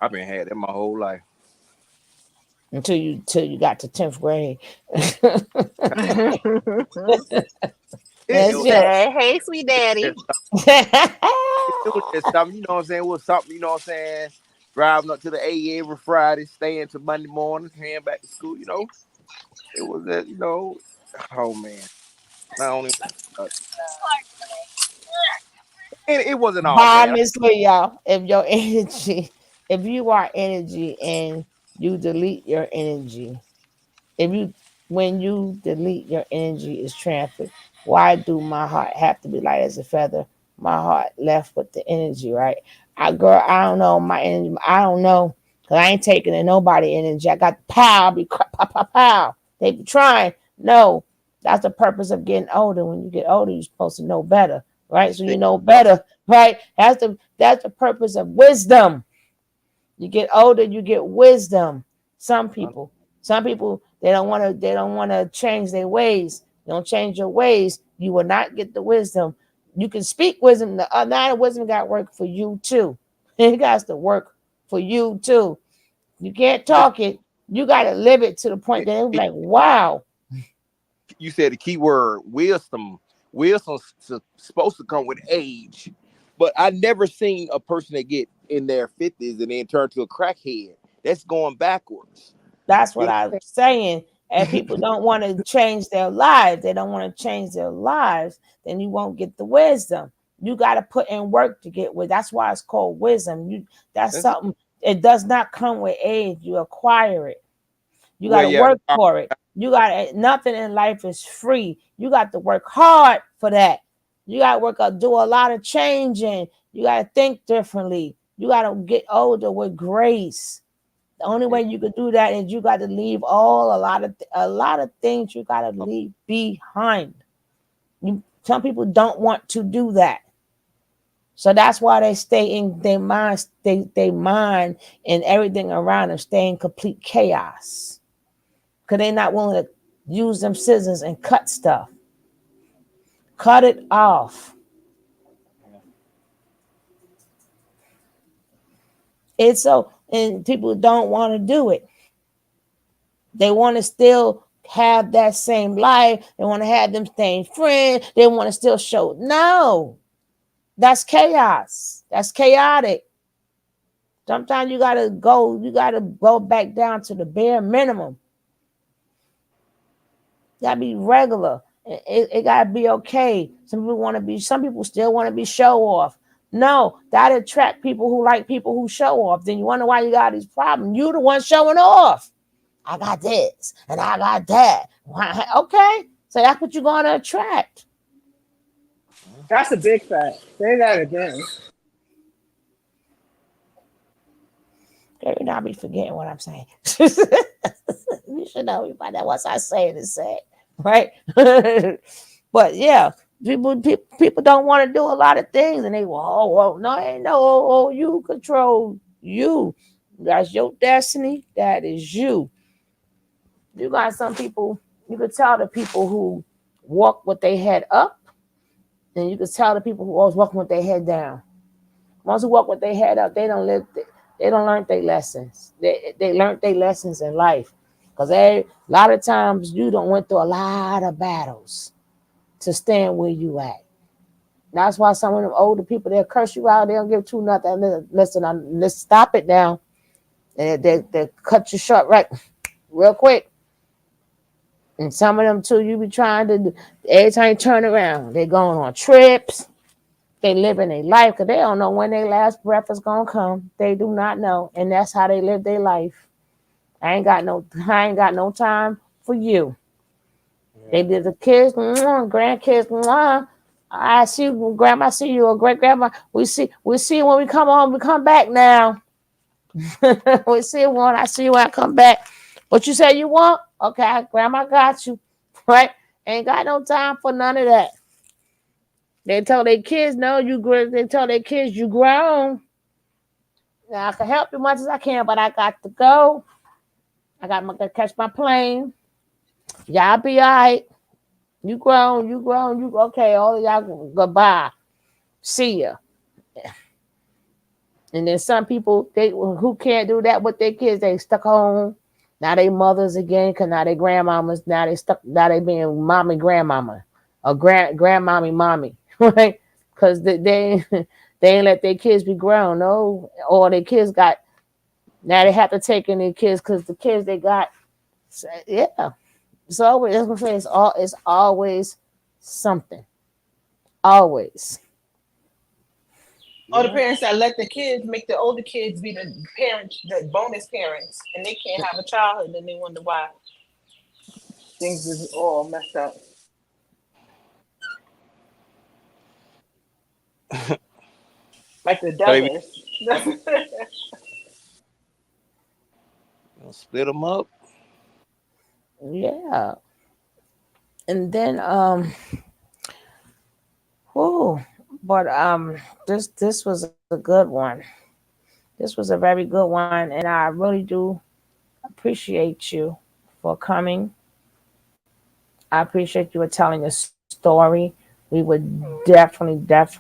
I've been had that my whole life. Until you got to 10th grade. Hey, sweet daddy. It was just something, you know what I'm saying? It was something, you know what I'm saying? Driving up to the AA every Friday, staying till Monday morning, heading back to school, It was that, oh man. Not only and it wasn't all bad. Honestly, y'all, if you are energy and you delete your energy, when you delete your energy is transferred, why do my heart have to be light as a feather? My heart left with the energy, right? I don't know my energy. I don't know because I ain't taking in nobody energy. I got pow, be pow, pow, pow. They be trying. No, that's the purpose of getting older. When you get older, you're supposed to know better, right? So you know better, right? That's the purpose of wisdom. You get older, you get wisdom. Some people, they don't want to change their ways. Don't change your ways, you will not get the wisdom. You can speak wisdom. The wisdom got to work for you too. It got to work for you too. You can't talk it. You got to live it to the point that it's like, wow. You said the key word, wisdom. Wisdom's supposed to come with age. But I never seen a person that get in their 50s and then turn to a crackhead. That's going backwards. That's what I'm saying. and people don't want to change their lives, they don't want to change their lives, then you won't get the wisdom. You got to put in work to get with. That's why it's called wisdom. That's something. It does not come with age. You acquire it. You got to work for it. You got nothing in life is free. You got to work hard for that. You got to work up, do a lot of changing. You got to think differently. You got to get older with grace. The only way you could do that is you got to leave a lot of things you got to leave behind. Some people don't want to do that. So that's why they stay in their mind, they mind and everything around them stay in complete chaos. Because they're not willing to use them scissors and cut stuff. Cut it off. It's so, and people don't want to do it. They want to still have that same life. They want to have them same friends. They want to still show. No, that's chaos. That's chaotic. Sometimes you gotta go back down to the bare minimum. You gotta be regular. It gotta be okay. Some people still want to be show off. No, that attract people who like people who show off. Then you wonder why you got these problems. You the one showing off. I got this and I got that. Okay, so that's what you're gonna attract. That's a big fact. Say that again. Okay, now be forgetting what I'm saying. You should know me by that. Once I say it, it's said, right? But yeah, people don't want to do a lot of things, and they no, ain't no, you control you. That's your destiny. That is you. You got some people. You could tell the people who walk with their head up, and you could tell the people who always walking with their head down. Ones who walk with their head up, they don't learn their lessons. They learned their lessons in life. Because a lot of times you don't went through a lot of battles to stand where you at. That's why some of them older people, they'll curse you out. They don't give two nothing. Listen, let's stop it now. They cut you short right real quick. And some of them too, you be trying to, every time you turn around, they going on trips. They living their life because they don't know when their last breath is going to come. They do not know. And that's how they live their life. I ain't got no time for you. Yeah. They did the kids, grandkids, I see you, grandma, I see you, or great grandma. We see when we come home, we come back now. We see one, I see you when I come back. What you say you want? Okay, grandma got you. Right? Ain't got no time for none of that. They tell their kids, no, they tell their kids, you grown. Now, I can help you as much as I can, but I got to go. I got to catch my plane. Y'all be all right. You grown, okay, all of y'all, goodbye. See ya. And then some people, who can't do that with their kids, they stuck home. Now they mothers again, because now they grandmamas. Now they being mommy, grandmama, or grandmommy, mommy, right? Because they ain't let their kids be grown, no. Or their kids now they have to take in their kids because the kids they got, yeah. So it's always something. Always. Or the parents that let the kids make the older kids be the parents, the bonus parents, and they can't have a childhood, and they wonder why things is all messed up. Like the Douglas. Split them up. Yeah. And then this was a good one. This was a very good one, and I really do appreciate you for coming. I appreciate you for telling your story. We would definitely get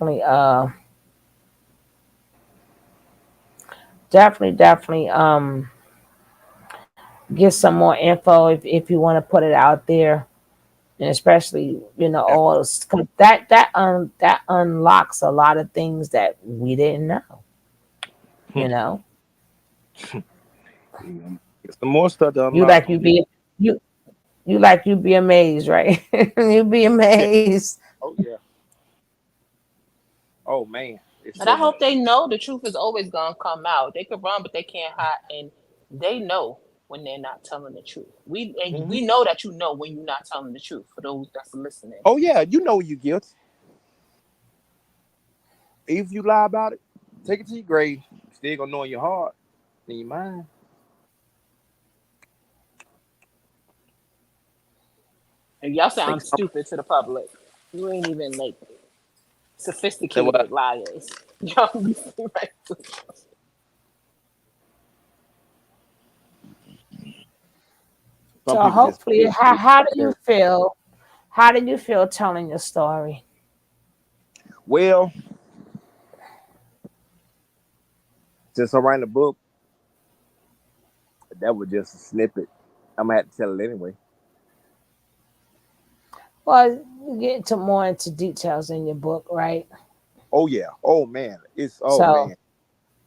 some more info if you want to put it out there. And especially, all that unlocks a lot of things that we didn't know. It's the more stuff that you You be amazed, right? You be Yeah. amazed. Oh yeah. Oh man, it's But so I hope much. they know the truth is always gonna come out. They could run, but they can't hide, and they know when they're not telling the truth. Hmm. We know that you know when you're not telling the truth. For those that's listening, Oh yeah, you know you guilty. If you lie about it, take it to your grave. Still gonna know in your heart, in your mind. and y'all Think sound some stupid to the public. You ain't even like say what? sophisticated liars. Y'all be right. Some So people just hopefully, feel they how do you better. feel? How did you feel telling your story? Well, since I'm writing a book, that was just a snippet. I'm gonna have to tell it anyway. Well, you get into more into details in your book, right? Oh yeah. Oh man. Oh So, man.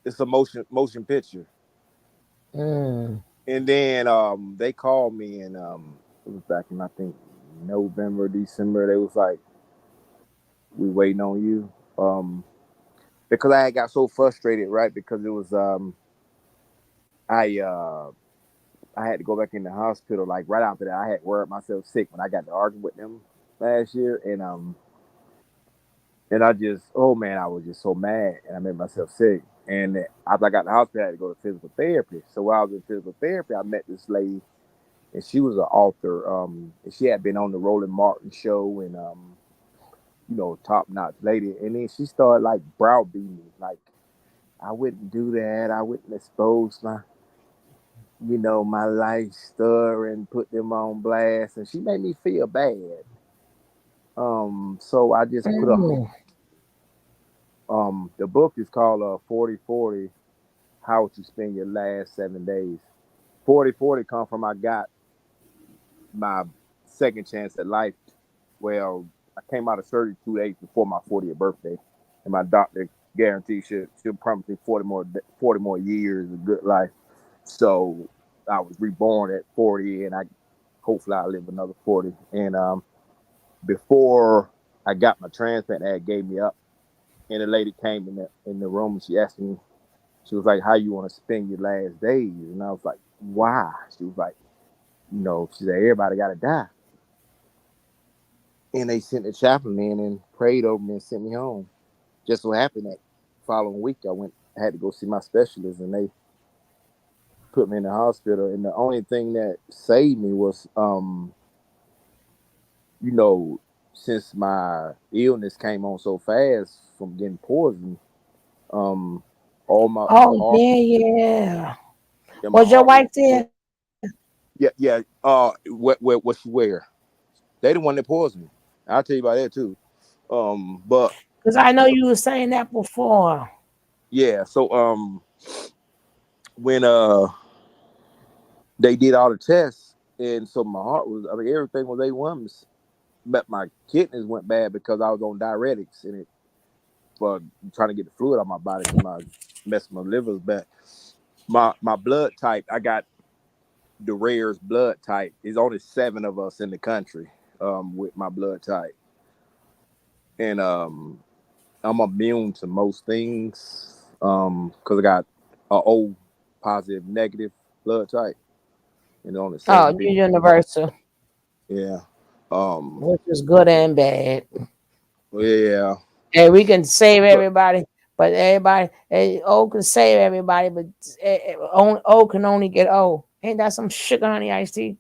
It's a motion picture. mm, And then they called me and it was back in I think November, December. They was like, we waiting on you. Because I had got so frustrated, right? Because it was I I had to go back in the hospital like right after that. I had worried myself sick when I got to argue with them last year and I just oh man, I was just so mad and I made myself sick. And after I got to the hospital, I had to go to physical therapy. So while I was in physical therapy, I met this lady and she was an author. And she had been on the Roland Martin show and top notch lady. And then she started like browbeating me, like I wouldn't do that. I wouldn't expose my life story and put them on blast. And she made me feel bad. So I just put a mm. the book is called 40/40, How to Spend Your Last 7 Days. 40/40 come from I got my second chance at life. Well, I came out of surgery 2 days before my 40th birthday, and my doctor guaranteed she'll promise me 40 more years of good life. So I was reborn at 40, and I hopefully I'll live another 40. And before I got my transplant, that gave me up, and the lady came in the room and she asked me, she was like, "How you want to spend your last days?" And I was like, "Why?" She was like, she said, "Everybody got to die." And they sent the chaplain in and prayed over me and sent me home. Just so happened that following week I had to go see my specialist and they put me in the hospital. And the only thing that saved me was, you know, since my illness came on so fast from getting poisoned, um, all my Oh arm, yeah, yeah. yeah, my Was your heart was wife there? yeah, yeah. What she wear? They the one that poisoned me. I'll tell you about that too. But Because I know you were saying that before. yeah, so when they did all the tests, and so my heart was, I mean, everything was A1, but my kidneys went bad because I was on diuretics and it for trying to get the fluid out of my body because my messed my livers back. My blood type, I got the rarest blood type. There's only 7 of us in the country with my blood type, and I'm immune to most things because I got a O positive negative blood type, and only Oh, 7 you people. universal, Yeah. Um. which is good and bad. Yeah. And we can save But everybody, but everybody, O can save everybody, but O can only get O. Ain't that some sugar honey iced tea?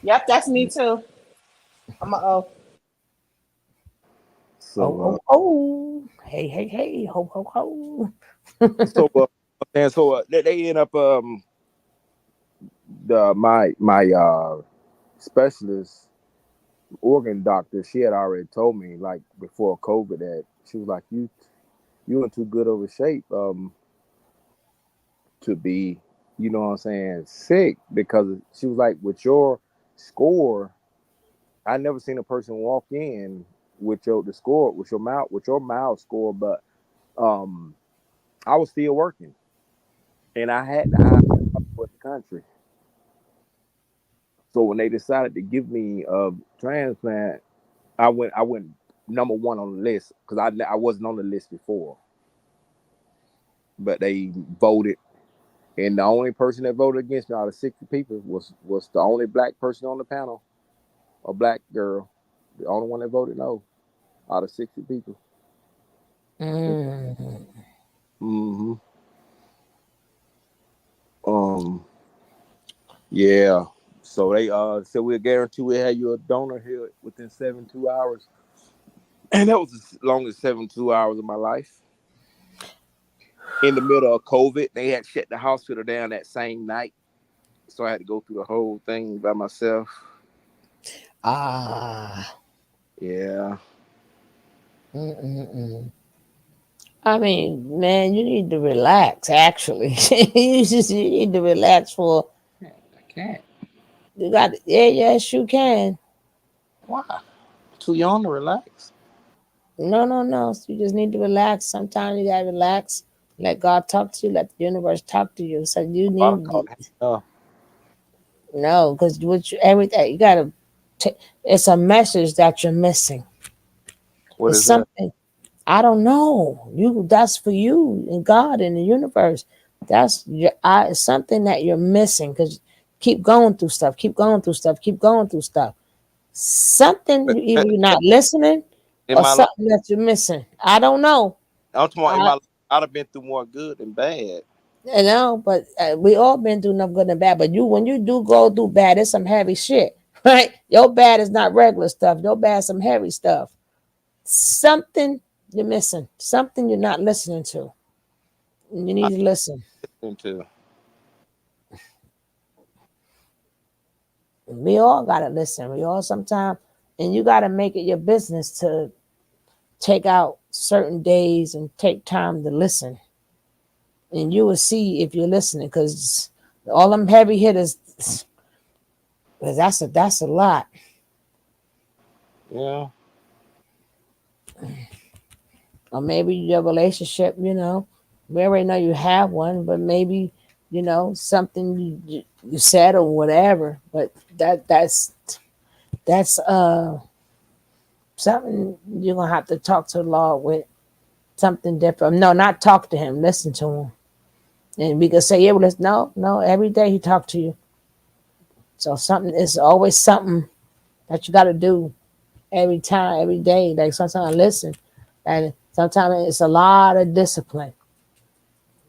Yep, that's me too. I'm a oh. Oh, so oh, oh. Hey, hey, hey. Ho, ho, ho. so and so they end up the my specialist organ doctor, she had already told me like before COVID that she was like, you in too good of a shape to be, what I'm saying, sick, because she was like, with your score, I never seen a person walk in with the score with your mild score, but um I was still working and I had the highest for the country. So when they decided to give me a transplant, I went number one on the list because I wasn't on the list before, but they voted, and the only person that voted against me out of 60 people was the only black person on the panel, a black girl, the only one that voted no out of 60 people. Mm. Hmm. Um. Yeah. So they said we'll guarantee we'll have you a donor here within 72 hours, and that was the longest 72 hours of my life. In the middle of COVID, they had shut the hospital down that same night, so I had to go through the whole thing by myself. Ah. Yeah. Mm-mm-mm. I mean, man, you need to relax. Actually, you need to relax for. I can't. You got. Yeah, yes, you can. Why? Too young to relax. No, no, no. You just need to relax. Sometimes you gotta relax. Let God talk to you. Let the universe talk to you. So you I don't need talk. Uh, no, because everything you gotta. It's a message that you're missing. what It's is that? something I don't know. You that's for you and God and the universe. That's it's something that you're missing because keep going through stuff. Keep going through stuff. Keep going through stuff. Something either you're not listening In or my life, something that you're missing. I don't know. I'm talking about in I my life, I'd have been through more good than bad. You know, but we all been through enough good and bad. But when you do go through bad, it's some heavy shit, right? Your bad is not regular stuff. Your bad is some heavy stuff. Something you're missing. Something you're not listening to. You I need to listen. into We all gotta listen. We all sometimes, and you gotta make it your business to take out certain days and take time to listen. And you will see if you're listening, because all them heavy hitters, 'cause that's a lot. yeah. Or maybe your relationship, we already know you have one, but maybe, something you said or whatever. But that's something you're gonna have to talk to the Lord with, something different. No, not talk to him, listen to him. And we can say, yeah, well, no, every day he talked to you. So something is always something that you gotta do every time, every day. Like sometimes listen. And sometimes it's a lot of discipline.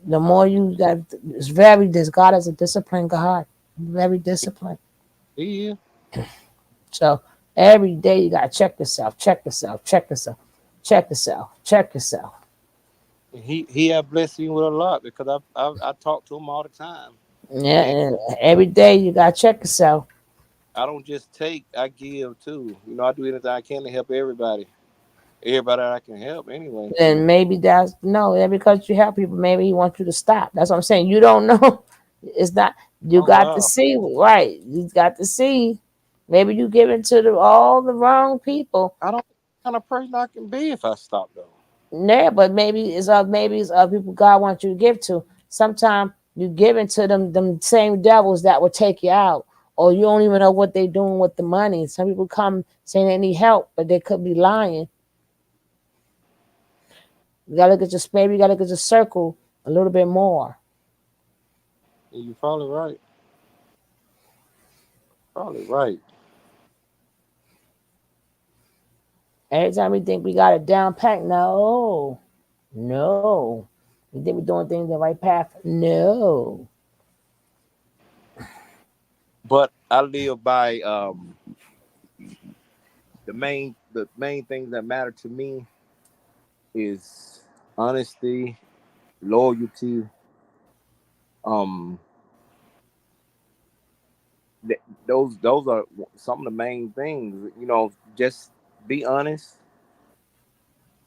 The more you got, it's very this God is a disciplined God, very disciplined. Yeah. So every day you gotta check yourself, check yourself, check yourself, check yourself, check yourself. He have blessed me with a lot because I talk to him all the time, Yeah, and and every day you gotta check yourself. I don't just take, I give too. I do anything I can to help everybody that I can help anyway. And maybe that's no, that because you help people, maybe he wants you to stop. That's what I'm saying. You don't know. It's not you Oh got to wow. see, right. You got to see. Maybe you give it to all the wrong people. I don't know what kind of person I can be if I stop though. Yeah, but maybe it's people God wants you to give to. Sometimes you give it to them same devils that will take you out, or you don't even know what they're doing with the money. Some people come saying they need help, but they could be lying. You gotta look at your maybe you gotta look at your circle a little bit more. You're probably right. Probably right. Every time we think we got it down pat, no, no. We think we're doing things the right path, no. But I live by the main things that matter to me is honesty, loyalty. Um, those are some of the main things. Just be honest.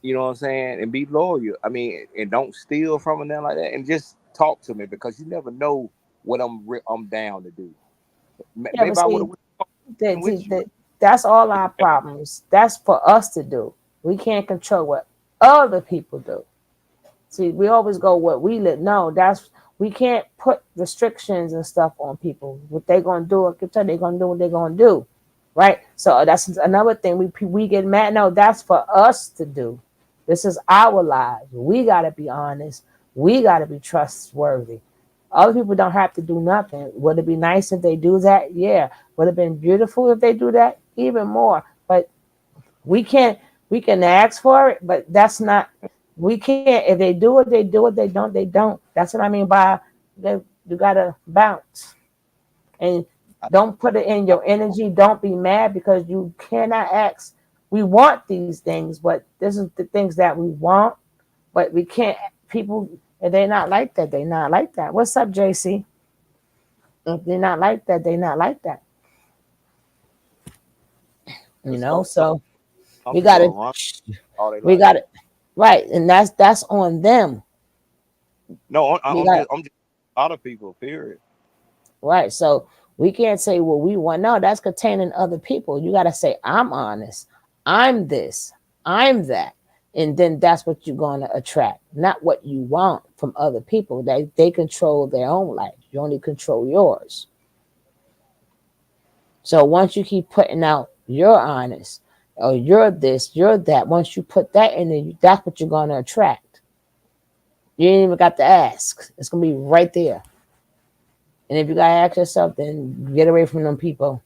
You know what I'm saying, and be loyal. I mean, and don't steal from them like that. And just talk to me because you never know what I'm down to do. Yeah, but Maybe I would see, have that, went with you. that's all our problems. That's for us to do. We can't control what other people do. See, we always go what we live. No, that's we can't put restrictions and stuff on people. What they gonna do, I can tell they're gonna do what they're gonna do, right? So that's another thing. We get mad. No, that's for us to do. This is our lives. We gotta be honest. We gotta be trustworthy. Other people don't have to do nothing. Would it be nice if they do that? Yeah. Would it have been beautiful if they do that? Even more. But we can't. We can ask for it, but that's not. We can't. If they do it, they do it. They don't. They don't. That's what I mean by you gotta bounce and don't put it in your energy. Don't be mad because you cannot ask. We want these things, but this is the things that we want, but we can't. People, if they're not like that, they're not like that. What's up, JC? If they're not like that, they're not like that. You know, so Some we got people to, run all they we life. got it right, and that's on them. No, We got I'm just a lot of people. Period. right. So we can't say what we want. No, that's containing other people. You got to say, I'm honest. I'm this. I'm that. And then that's what you're going to attract, not what you want from other people. They control their own life. You only control yours. So once you keep putting out, you're honest, or you're this, you're that. Once you put that in there, that's what you're going to attract. You ain't even got to ask. It's going to be right there. And if you got to ask yourself, then get away from them people.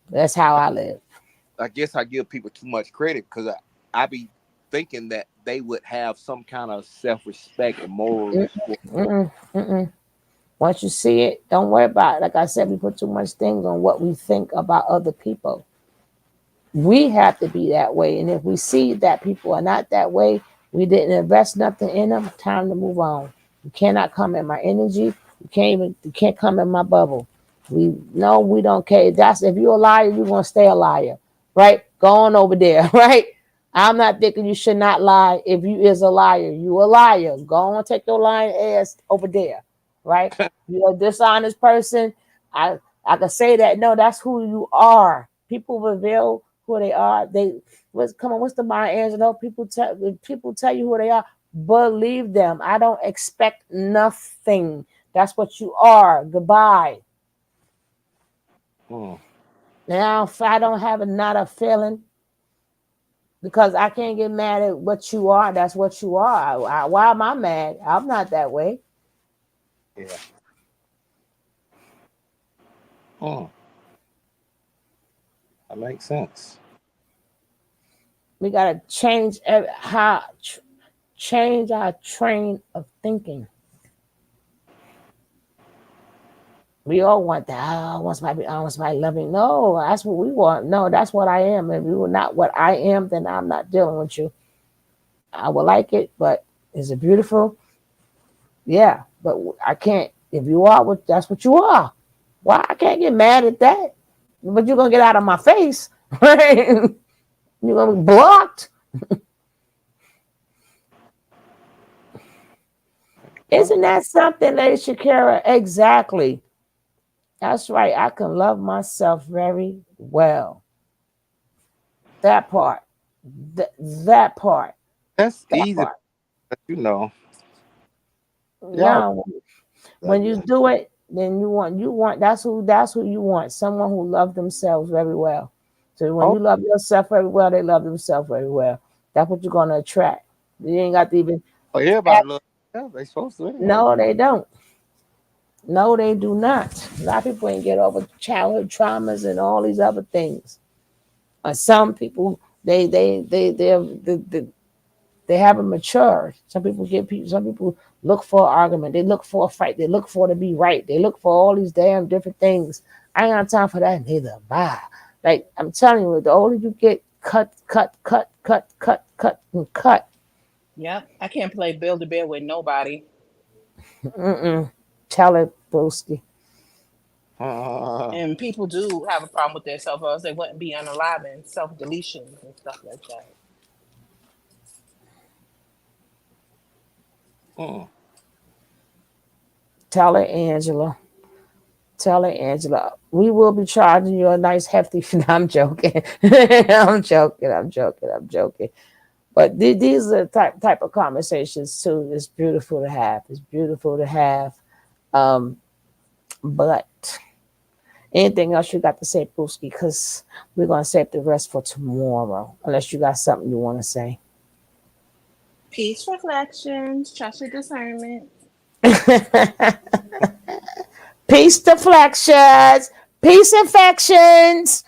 That's how I live. I guess I give people too much credit because I be thinking that they would have some kind of self respect and moral rapport. Mm-mm, mm-mm. Once you see it, don't worry about it. Like I said, we put too much things on what we think about other people. We have to be that way. And if we see that people are not that way, we didn't invest nothing in them, time to move on. You cannot come in my energy. You can't come in my bubble. We don't care. That's if you're a liar, you're gonna stay a liar. Right? Go on over there, right? I'm not thinking you should not lie. If you is a liar, you a liar. Go on, take your lying ass over there. Right? You're a dishonest person. I can say that. No, that's who you are. People reveal who they are. What's the Maya Angelou? People tell you who they are. Believe them. I don't expect nothing. That's what you are. Goodbye. Hmm. Now, if I don't have not a feeling, because I can't get mad at what you are. That's what you are. Why am I mad? I'm not that way. Yeah. Hmm. That makes sense. We gotta change our train of thinking. We all want that. I want somebody loving. No, that's what we want. No, that's what I am. If you are not what I am, then I'm not dealing with you. I would like it, but is it beautiful? Yeah, but I can't. If you are what, that's what you are. Why I can't get mad at that? But you're gonna get out of my face, right? You're gonna be blocked. Isn't that something, Lady Shakira? Exactly. That's right. I can love myself very well. That part. That part. That's That easy, part. but you know, y'all. Now, I when you guess. do it, then you want that's who you want. Someone who loves themselves very well. So when Oh, you love yourself very well, they love themselves very well. That's what you're gonna attract. You ain't got to even oh, everybody love. Yeah, they supposed to anyway. no, they don't. No, they do not. A lot of people ain't get over childhood traumas and all these other things. Some people they haven't matured. Some people look for an argument. They look for a fight. They look for to be right. They look for all these damn different things. I ain't got time for that neither. Bye. Like I'm telling you, the older you get, cut, cut, cut, cut, cut, cut, and cut. Yep. I can't play Build a Bear with nobody. Mm-mm. Tell it, Broski. And people do have a problem with their cell phones. They wouldn't be unaliving self deletions and stuff like that. Hmm. Tell it, Angela. Tell it, Angela. We will be charging you a nice hefty. No, I'm joking. I'm joking. I'm joking. I'm joking. But these are the type of conversations too. It's beautiful to have. It's beautiful to have. But anything else you got to say, Brewski? Because we're gonna save the rest for tomorrow. Unless you got something you want to say. Peace, reflections, trust your discernment. Peace deflections, peace infections.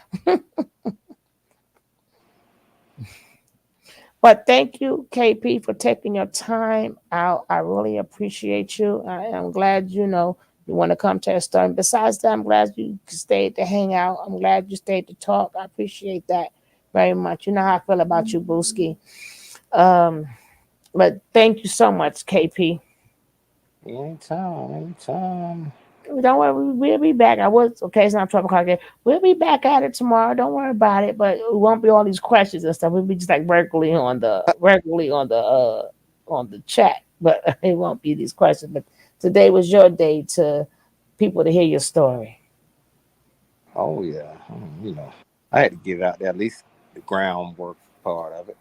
But thank you, KP, for taking your time out. I really appreciate you. I am glad you want to come to a store. And besides that, I'm glad you stayed to hang out. I'm glad you stayed to talk. I appreciate that very much. You know how I feel about you, Booski. But thank you so much, KP. Anytime. Don't worry, we'll be back. It's not 12 o'clock yet. We'll be back at it tomorrow. Don't worry about it. But it won't be all these questions and stuff. We'll be just like regularly on the chat. But it won't be these questions. But today was your day to people to hear your story. Oh yeah, I had to get out there at least the groundwork part of it.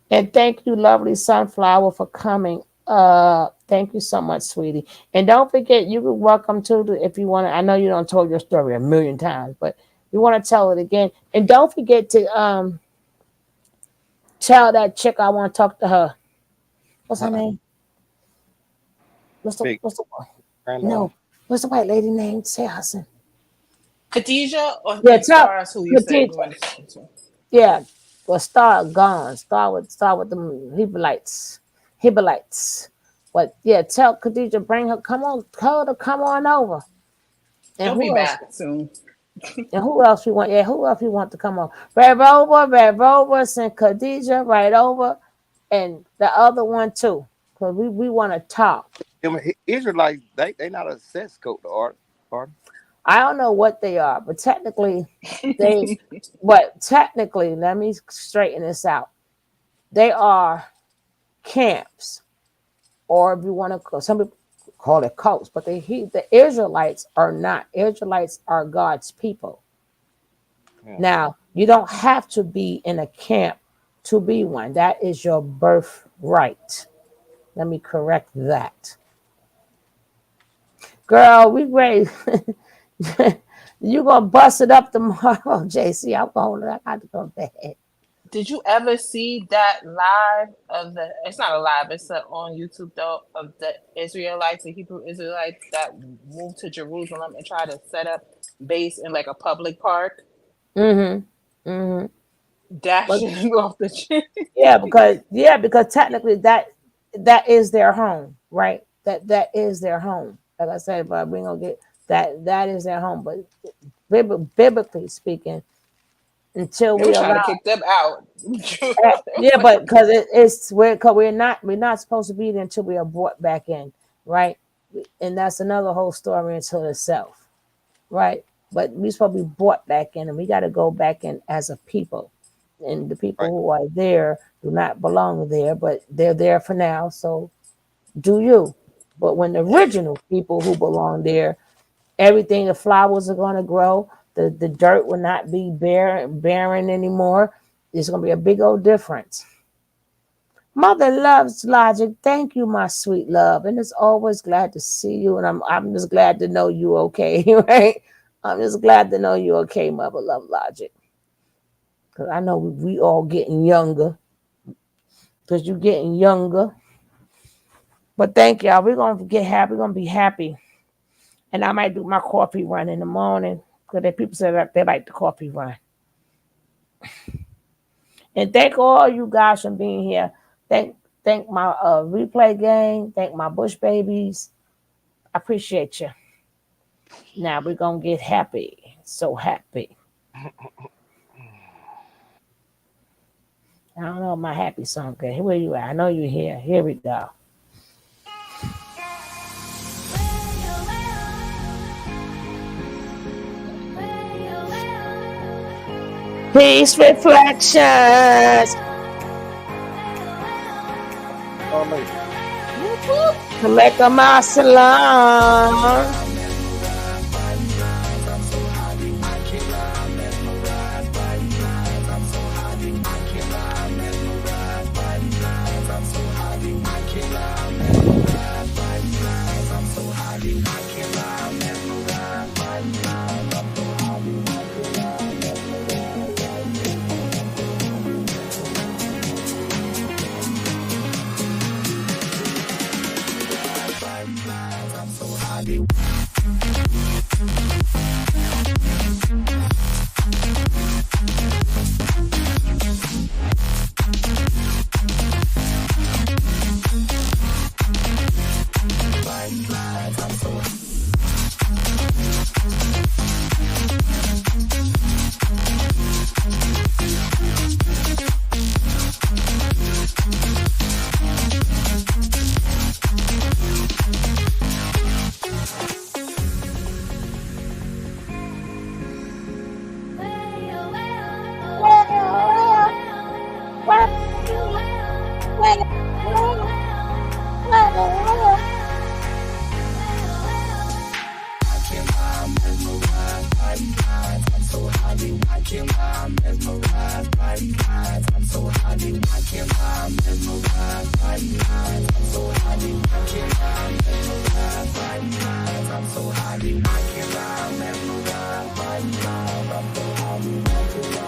And thank you, lovely Sunflower, for coming. Thank you so much, sweetie. And don't forget, you're welcome to if you want to. I know you don't told your story a million times, but you want to tell it again. And don't forget to tell that chick I want to talk to her. What's her name? What's the white lady name? Say Hassan. Khadijah or Stars who you say you want to talk to? Yeah. Well, Start with the Hebrides. But yeah, tell Khadijah, bring her, come on over. And He'll be back soon. And who else we want? Yeah, who else we want to come on? Red Rover, send Khadijah right over, and the other one too, because we want to talk. Israelites, they not a sex code, pardon? I don't know what they are, but technically let me straighten this out. They are camps, or if you want to, some people call it cults, but the Israelites are not. Israelites are God's people. Yeah. Now, you don't have to be in a camp to be one. That is your birthright. Let me correct that. Girl, we ready. You gonna bust it up tomorrow, JC. I got to go to bed. Did you ever see that live of it's not a live, it's on YouTube though, of the Israelites, the Hebrew Israelites that moved to Jerusalem and tried to set up base in like a public park? Dashing off the chin. Yeah, because technically that is their home, right? That is their home. Like I said, but we're gonna get that is their home. But biblically speaking, until we try to kick them out. Yeah, but because we're not supposed to be there until we are brought back in, right? And that's another whole story until itself, right? But we're supposed to be brought back in, and we got to go back in as a people. And the people who are there do not belong there, but they're there for now. So do you? But when the original people who belong there, everything, the flowers are going to grow. The dirt will not be barren anymore. There's going to be a big old difference. Mother loves logic. Thank you, my sweet love. And it's always glad to see you. And I'm just glad to know you okay, right? I'm just glad to know you okay, Mother love logic. Because I know we all getting younger. Because you're getting younger. But thank y'all. We're going to get happy. We're going to be happy. And I might do my coffee run in the morning. Because people say that they like the coffee run. And thank all you guys for being here. Thank my replay gang. Thank my Bush babies. I appreciate you. Now we're going to get happy. So happy. I don't know my happy song. Okay, where you at? I know you're here. Here we go. Peace reflections. Collect my salam. can't lie, mesmerized by these eyes. I'm so high, I can't lie, mesmerized by these eyes. I'm so high, I can't lie, mesmerized by these eyes. I'm so high, I can't lie, mesmerized by these eyes. I'm so high,